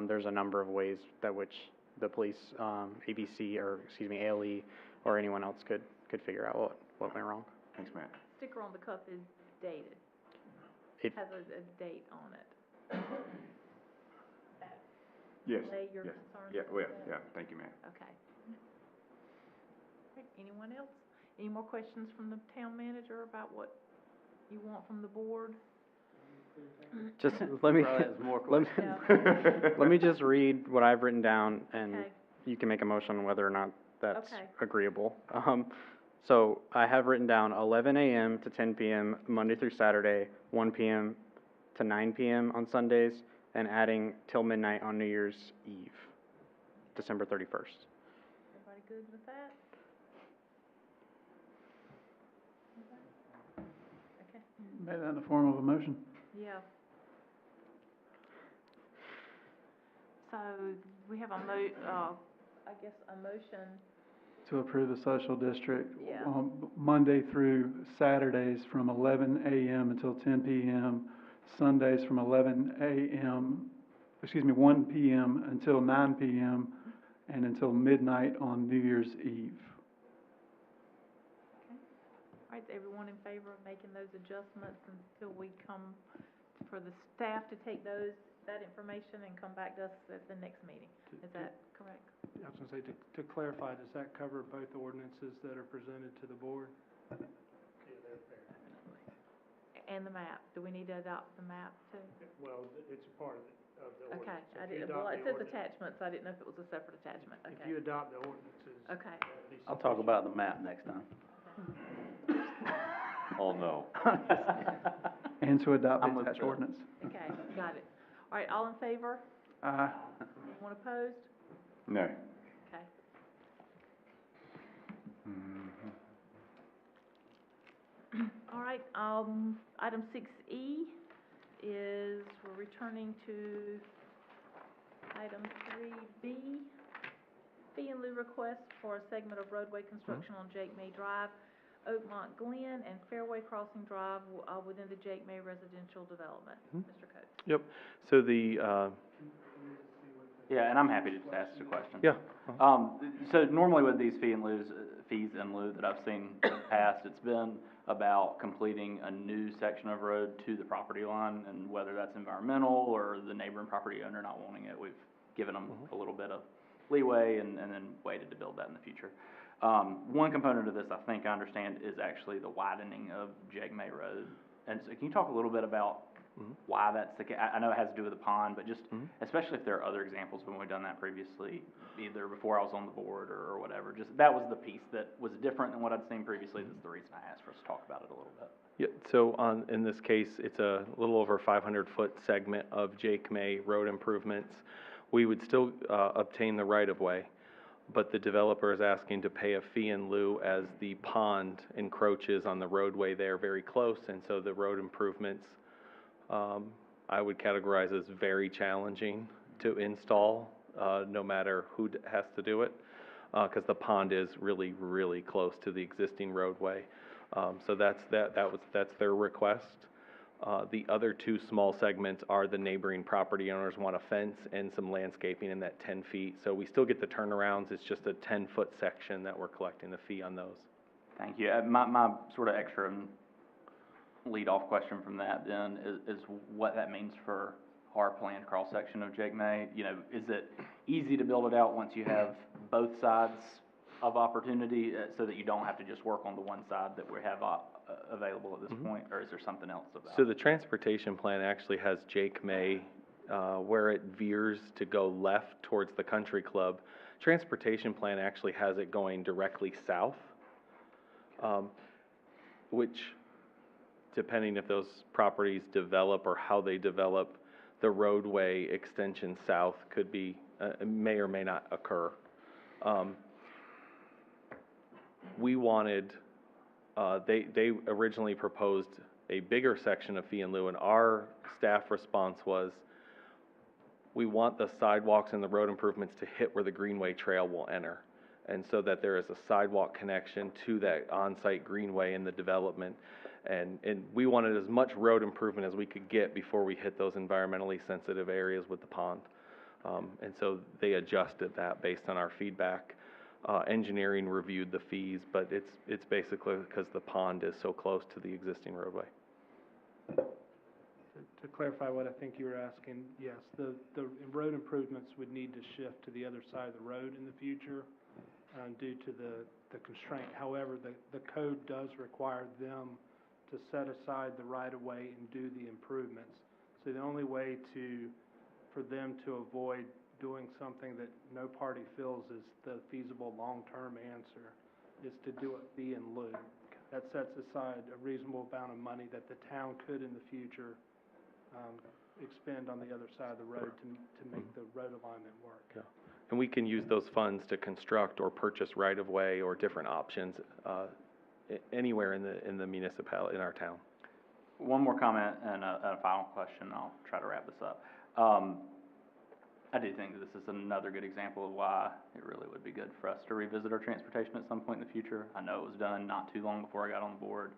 there's a number of ways that which the police, ABC, or ALE, or anyone else could figure out what went wrong. Thanks, Matt. Sticker on the cup is dated. It has a date on it. Yes, Allay your yes. concerns Yeah, with well, that? yeah, thank you, Matt. Okay. Okay, anyone else? Any more questions from the town manager about what you want from the board? Just let me Probably has more let me just read what I've written down, and Okay. you can make a motion whether or not that's Okay. agreeable. So I have written down 11 a.m. to 10 p.m. Monday through Saturday, 1 p.m. to 9 p.m. on Sundays, and adding till midnight on New Year's Eve, December 31st. Everybody good with that? Okay. Made that in the form of a motion. Yeah. So we have a motion. To approve the social district. Yeah. Monday through Saturdays from 11 a.m. until 10 p.m., Sundays from 1 p.m. until 9 p.m., and until midnight on New Year's Eve. Okay. All right, everyone in favor of making those adjustments until we come for the staff to take that information and come back to us at the next meeting? Is that correct? I was gonna say, to clarify, does that cover both ordinances that are presented to the board? And the map. Do we need to adopt the map too? Well, it's a part of the ordinance. Okay, So I if you didn't, adopt well, the it says ordinance- attachments, I didn't know if it was a separate attachment, If okay. you adopt the ordinances. Okay. that'd be I'll talk sufficient. about the map next time. Oh, no. And to adopt I'm the with attached Bill. ordinance. Okay, got it. All right, all in favor? Anyone opposed? No. Okay. All right, item 6E is we're returning to item 3B, fee in lieu request for a segment of roadway construction on Jake May Drive, Oakmont Glen, and Fairway Crossing Drive within the Jake May residential development. Mr. Coates. Yep. So the, Yeah, and I'm happy to just ask a question. yeah. So normally with these fees in lieu that I've seen in the past, it's been about completing a new section of road to the property line, and whether that's environmental or the neighboring property owner not wanting it, we've given them a little bit of leeway and then waited to build that in the future. One component of this, I think I understand, is actually the widening of Jake May Road. And so can you talk a little bit about why that's the case? I know it has to do with the pond, but just, especially if there are other examples when we've done that previously, either before I was on the board or whatever, just, that was the piece that was different than what I'd seen previously. That's the reason I asked for us to talk about it a little bit. Yeah, so in this case, it's a little over 500-foot segment of Jake May road improvements. We would still obtain the right-of-way, but the developer is asking to pay a fee in lieu as the pond encroaches on the roadway there very close, and so the road improvements I would categorize as very challenging to install, no matter who has to do it, because the pond is really, really close to the existing roadway. So that's their request. The other two small segments are the neighboring property owners want a fence and some landscaping in that 10 feet. So we still get the turnarounds. It's just a 10-foot section that we're collecting the fee on those. Thank you. My sort of extra lead-off question from that then is what that means for our planned cross-section of Jake May. You know, is it easy to build it out once you have both sides of opportunity, so that you don't have to just work on the one side that we have available at this point, or is there something else about So it? the transportation plan actually has Jake May where it veers to go left towards the country club. Transportation plan actually has it going directly south, which, depending if those properties develop or how they develop, the roadway extension south could be, may or may not occur. We wanted, they originally proposed a bigger section of fee in lieu, and our staff response was, we want the sidewalks and the road improvements to hit where the greenway trail will enter, and so that there is a sidewalk connection to that on-site greenway in the development. And we wanted as much road improvement as we could get before we hit those environmentally sensitive areas with the pond. And so they adjusted that based on our feedback. Engineering reviewed the fees, but it's basically because the pond is so close to the existing roadway. To clarify what I think you were asking, yes, the road improvements would need to shift to the other side of the road in the future due to the constraint. However, the code does require them to set aside the right-of-way and do the improvements. So the only way for them to avoid doing something that no party feels is the feasible long-term answer is to do a fee in lieu. That sets aside a reasonable amount of money that the town could in the future expend on the other side of the road to make the road alignment work. Yeah. And we can use those funds to construct or purchase right-of-way or different options anywhere in the municipality, in our town. One more comment and a final question, I'll try to wrap this up. I do think that this is another good example of why it really would be good for us to revisit our transportation at some point in the future. I know it was done not too long before I got on the board.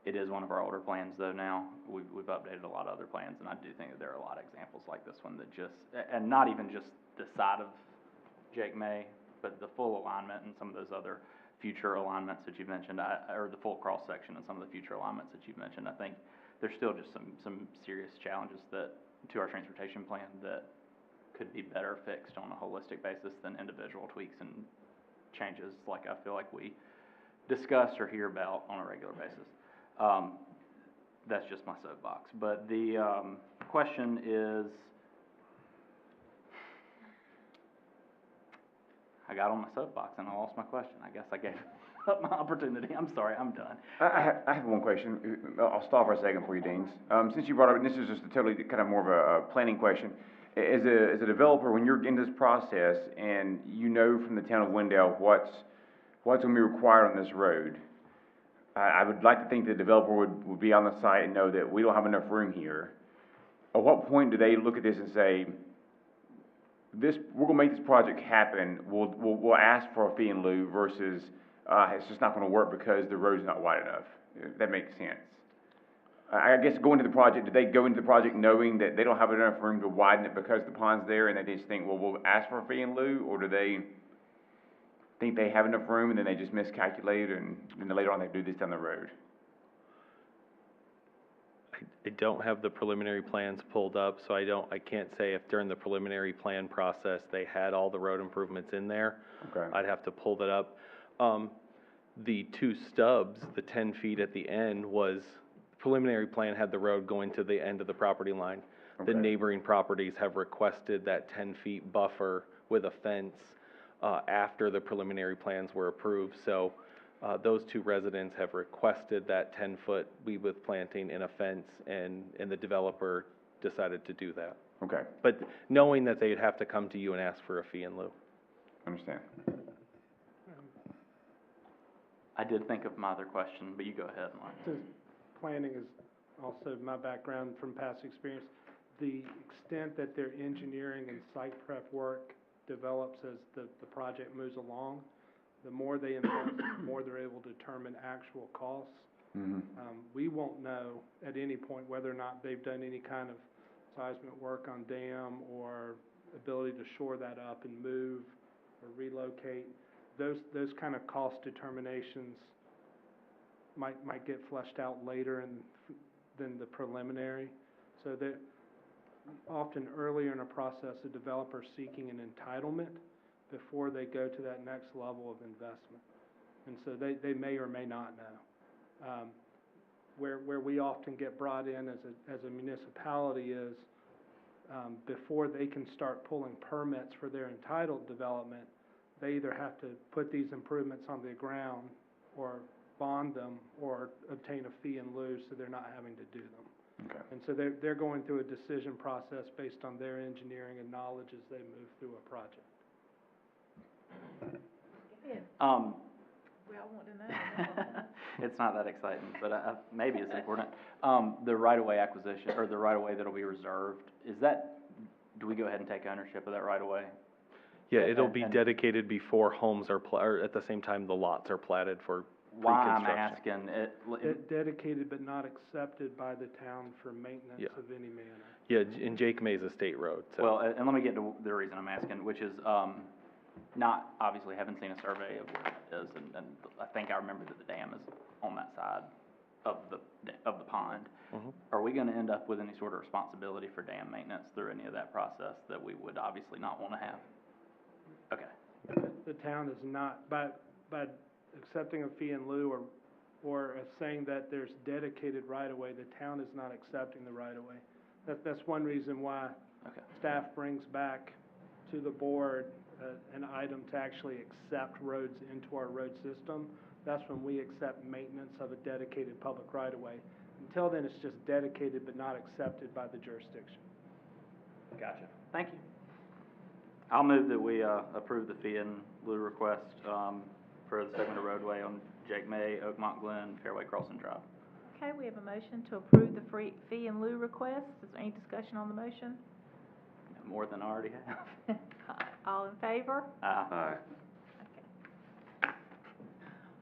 It is one of our older plans though now. We've updated a lot of other plans, and I do think that there are a lot of examples like this one that just, and not even just the side of Jake May, but the full alignment and some of those other future alignments that you've mentioned, or the full cross-section and some of the future alignments that you've mentioned. I think there's still just some serious challenges to our transportation plan that could be better fixed on a holistic basis than individual tweaks and changes like I feel like we discuss or hear about on a regular basis. That's just my soapbox. But the question is, I got on my soapbox and I lost my question. I guess I gave up my opportunity. I'm sorry, I'm done. I have one question. I'll stop for a second for you, Deans. Since you brought up, and this is just a totally kind of more of a planning question. As a developer, when you're in this process and you know from the town of Wendell what's going to be required on this road, I would like to think the developer would be on the site and know that we don't have enough room here. At what point do they look at this and say, we're going to make this project happen, we'll ask for a fee in lieu versus it's just not going to work because the road's not wide enough? If that makes sense. I guess going to the project, do they go into the project knowing that they don't have enough room to widen it because the pond's there, and they just think, well, we'll ask for a fee in lieu, or do they think they have enough room and then they just miscalculate and then later on they do this down the road? I I don't have the preliminary plans pulled up, so I can't say if during the preliminary plan process, they had all the road improvements in there. Okay. I'd have to pull that up. The two stubs, the 10 feet at the end was, preliminary plan had the road going to the end of the property line. The Okay. neighboring properties have requested that 10 feet buffer with a fence, after the preliminary plans were approved. So, those two residents have requested that 10-foot weed with planting and a fence, and the developer decided to do that. Okay, But knowing that they'd have to come to you and ask for a fee in lieu. understand. I did think of my other question, but you go ahead, Mike. Since planning is also my background from past experience, the extent that their engineering and site prep work develops as the project moves along, the more they invest, the more they're able to determine actual costs. Mm-hmm. We won't know at any point whether or not they've done any kind of seismic work on dam or ability to shore that up and move or relocate. Those kind of cost determinations might get fleshed out later than the preliminary. So that often earlier in a process, a developer seeking an entitlement before they go to that next level of investment. And so they may or may not know. Where we often get brought in as a municipality is before they can start pulling permits for their entitled development, they either have to put these improvements on the ground or bond them or obtain a fee in lieu so they're not having to do them. Okay. And so they're going through a decision process based on their engineering and knowledge as they move through a project. We all want to know. It's not that exciting, but maybe it's important. The right-of-way acquisition, or the right-of-way that'll be reserved, do we go ahead and take ownership of that right-of-way? Yeah, it'll be dedicated before homes are, or at the same time the lots are platted for Why I'm pre-construction. asking, Dedicated but not accepted by the town for maintenance Yeah. of any manner. Yeah, and Jake May's a state road, so. well, and let me get to the reason I'm asking, which is, not, obviously haven't seen a survey of where it is, and I think I remember that the dam is on that side of the pond. Mhm. Are we gonna end up with any sort of responsibility for dam maintenance through any of that process that we would obviously not wanna have? Okay. The town is not, by accepting a fee in lieu or saying that there's dedicated right-of-way, the town is not accepting the right-of-way. That's one reason why Okay. staff brings back to the board an item to actually accept roads into our road system. That's when we accept maintenance of a dedicated public right-of-way. Until then, it's just dedicated but not accepted by the jurisdiction. Gotcha. Thank you. I'll move that we approve the fee in lieu request for the segment of roadway on Jake May, Oakmont Glen, Fairway Crossing Drive. Okay, we have a motion to approve the fee in lieu request. Is there any discussion on the motion? More than I already have. All in favor? Aye. Okay.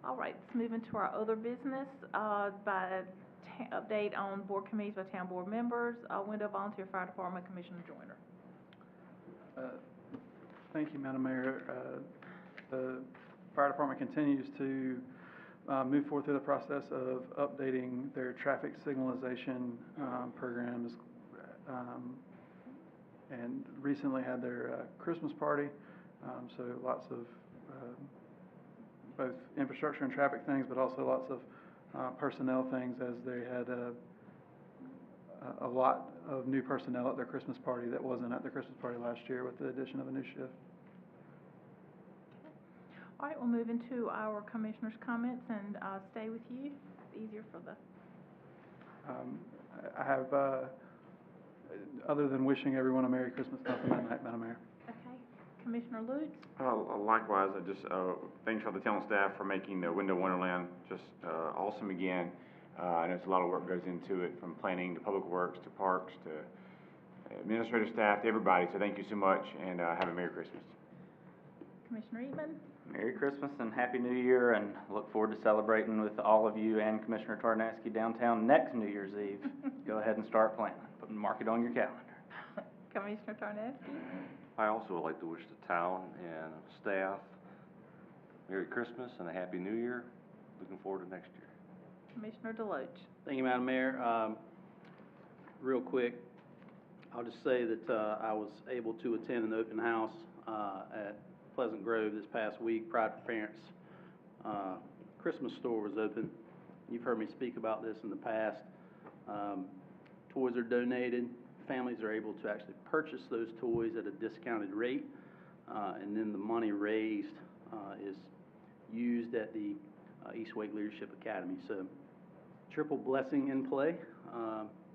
All right, let's move into our other business, update on board committees by town board members. Wendell Volunteer Fire Department, Commissioner Joyner. Thank you, Madam Mayor. The fire department continues to move forward through the process of updating their traffic signalization programs, and recently had their Christmas party. So lots of both infrastructure and traffic things, but also lots of personnel things, as they had a lot of new personnel at their Christmas party that wasn't at their Christmas party last year with the addition of a new shift. All right, we'll move into our commissioners' comments and stay with you. It's easier for the... I have, other than wishing everyone a Merry Christmas, nothing that night, Madam Mayor. Okay. Commissioner Lutz? Likewise, I just, thanks for the town staff for making the Wendell Wonderland just, awesome again. I know it's a lot of work goes into it, from planning to public works to parks to administrative staff to everybody, so thank you so much, and, have a Merry Christmas. Commissioner Eatman? Marry Christmas and Happy New Year, and look forward to celebrating with all of you and Commissioner Tarnaski downtown next New Year's Eve. Go ahead and start planning. Mark it on your calendar. Commissioner Tarnaski? I also would like to wish the town and staff Merry Christmas and a Happy New Year. Looking forward to next year. Commissioner Deloach? Thank you, Madam Mayor. Real quick, I'll just say that I was able to attend an open house at Pleasant Grove this past week. Pride for Parents Christmas store was open. You've heard me speak about this in the past. Toys are donated. Families are able to actually purchase those toys at a discounted rate, and then the money raised is used at the East Wake Leadership Academy. So, triple blessing in play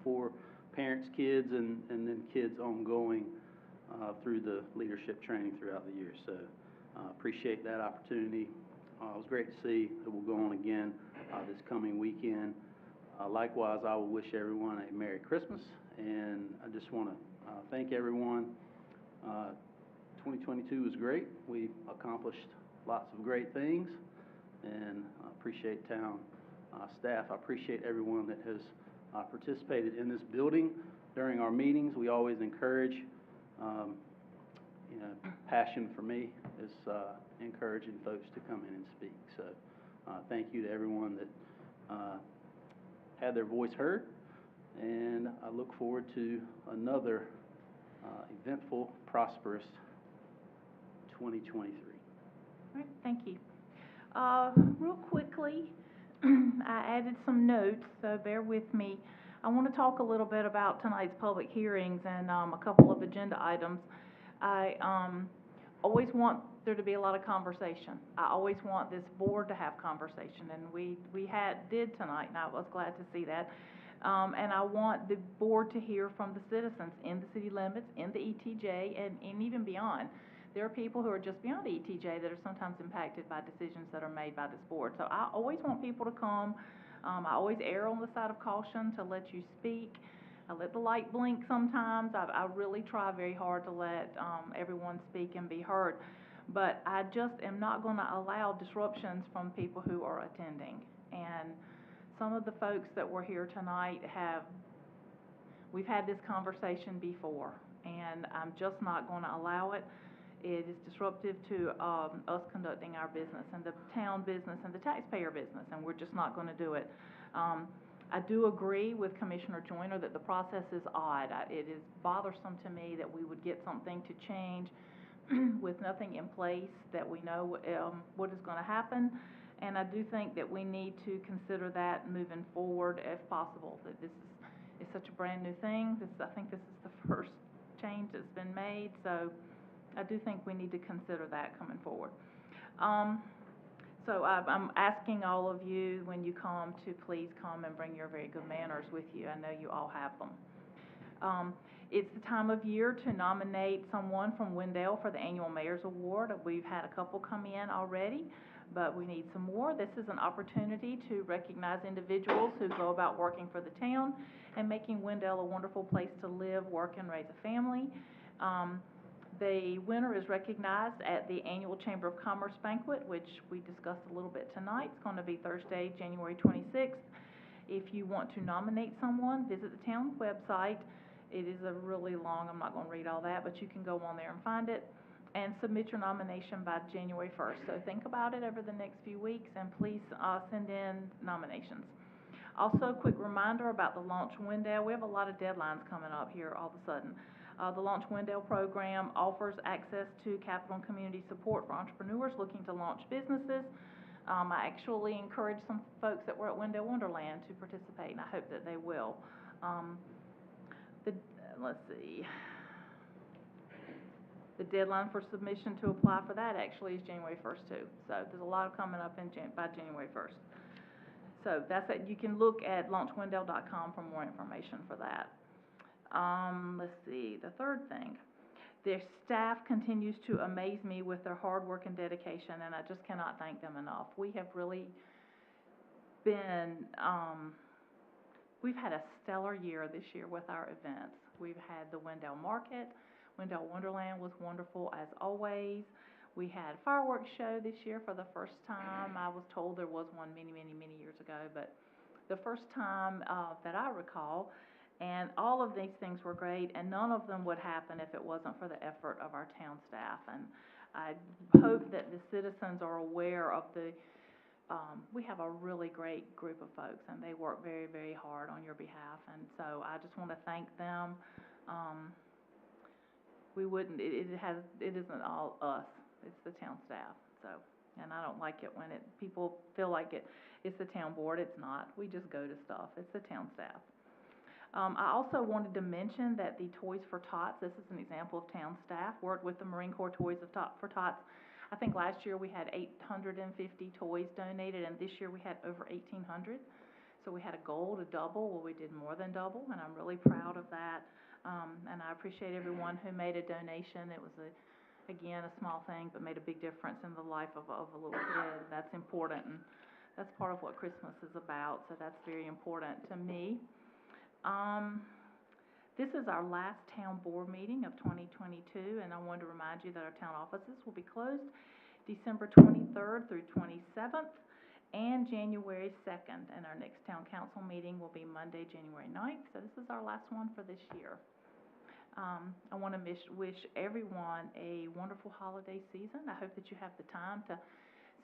for parents, kids, and then kids ongoing through the leadership training throughout the year. So, appreciate that opportunity. It was great to see that we'll go on again this coming weekend. Likewise, I will wish everyone a Merry Christmas, and I just want to thank everyone. 2022 was great. We accomplished lots of great things, and I appreciate town staff. I appreciate everyone that has participated in this building during our meetings. We always encourage, passion for me is encouraging folks to come in and speak. So thank you to everyone that had their voice heard, and I look forward to another eventful, prosperous 2023. All right, thank you. Real quickly, I added some notes, so bear with me. I want to talk a little bit about tonight's public hearings and a couple of agenda items. I always want there to be a lot of conversation. I always want this board to have conversation, and we did tonight, and I was glad to see that. And I want the board to hear from the citizens in the city limits, in the ETJ, and even beyond. There are people who are just beyond the ETJ that are sometimes impacted by decisions that are made by this board. So I always want people to come. I always err on the side of caution to let you speak. I let the light blink sometimes. I really try very hard to let everyone speak and be heard. But I just am not going to allow disruptions from people who are attending. And some of the folks that were here tonight we've had this conversation before, and I'm just not going to allow it. It is disruptive to us conducting our business and the town business and the taxpayer business, and we're just not going to do it. I do agree with Commissioner Joyner that the process is odd. It is bothersome to me that we would get something to change with nothing in place, that we know what is going to happen. And I do think that we need to consider that moving forward if possible, that this is such a brand new thing. I think this is the first change that's been made, so I do think we need to consider that coming forward. So I'm asking all of you, when you come, to please come and bring your very good manners with you. I know you all have them. It's the time of year to nominate someone from Wendell for the annual Mayor's Award. We've had a couple come in already, but we need some more. This is an opportunity to recognize individuals who go about working for the town and making Wendell a wonderful place to live, work, and raise a family. The winner is recognized at the annual Chamber of Commerce banquet, which we discussed a little bit tonight. It's going to be Thursday, January 26th. If you want to nominate someone, visit the town website. It is a really long, I'm not going to read all that, but you can go on there and find it, and submit your nomination by January 1st. So think about it over the next few weeks, and please send in nominations. Also, a quick reminder about the Launch Wendell. We have a lot of deadlines coming up here all of a sudden. The Launch Wendell program offers access to capital and community support for entrepreneurs looking to launch businesses. I actually encourage some folks that were at Wendell Wonderland to participate, and I hope that they will. Let's see. The deadline for submission to apply for that actually is January 1st too. So there's a lot coming up by January 1st. So that's it. You can look at launchwendell.com for more information for that. Let's see, the third thing. Their staff continues to amaze me with their hard work and dedication, and I just cannot thank them enough. We have really been, we've had a stellar year this year with our events. We've had the Wendell Market. Wendell Wonderland was wonderful as always. We had a fireworks show this year for the first time. I was told there was one many, many, many years ago, but the first time that I recall. And all of these things were great, and none of them would happen if it wasn't for the effort of our town staff. And I hope that the citizens are aware of the we have a really great group of folks, and they work very, very hard on your behalf, and so I just want to thank them. We wouldn't, it isn't all us, it's the town staff, so, and I don't like it when people feel like it's the town board. It's not. We just go to stuff. It's the town staff. I also wanted to mention that the Toys for Tots, this is an example of town staff, worked with the Marine Corps Toys for Tots. I think last year we had 850 toys donated, and this year we had over 1,800. So we had a goal to double. Well, we did more than double, and I'm really proud of that. And I appreciate everyone who made a donation. It was, again, a small thing, but made a big difference in the life of a little kid. That's important, and that's part of what Christmas is about, so that's very important to me. This is our last town board meeting of 2022, and I wanted to remind you that our town offices will be closed December 23rd through 27th and January 2nd, and our next town council meeting will be Monday, January 9th, so this is our last one for this year. I want to wish everyone a wonderful holiday season. I hope that you have the time to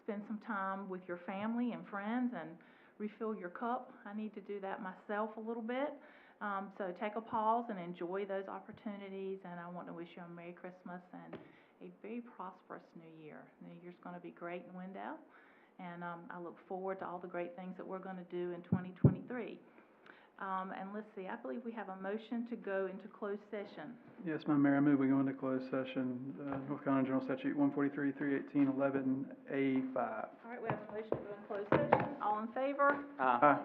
spend some time with your family and friends and refill your cup. I need to do that myself a little bit. So take a pause and enjoy those opportunities, and I want to wish you a Merry Christmas and a very prosperous New Year. New Year's going to be great in Wendell, and I look forward to all the great things that we're going to do in 2023. And let's see, I believe we have a motion to go into closed session. Yes, Madam Mayor, I move we go into closed session, North Carolina General Statute 143, 318, 11A5. All right, we have a motion to go in closed session. All in favor? Aye.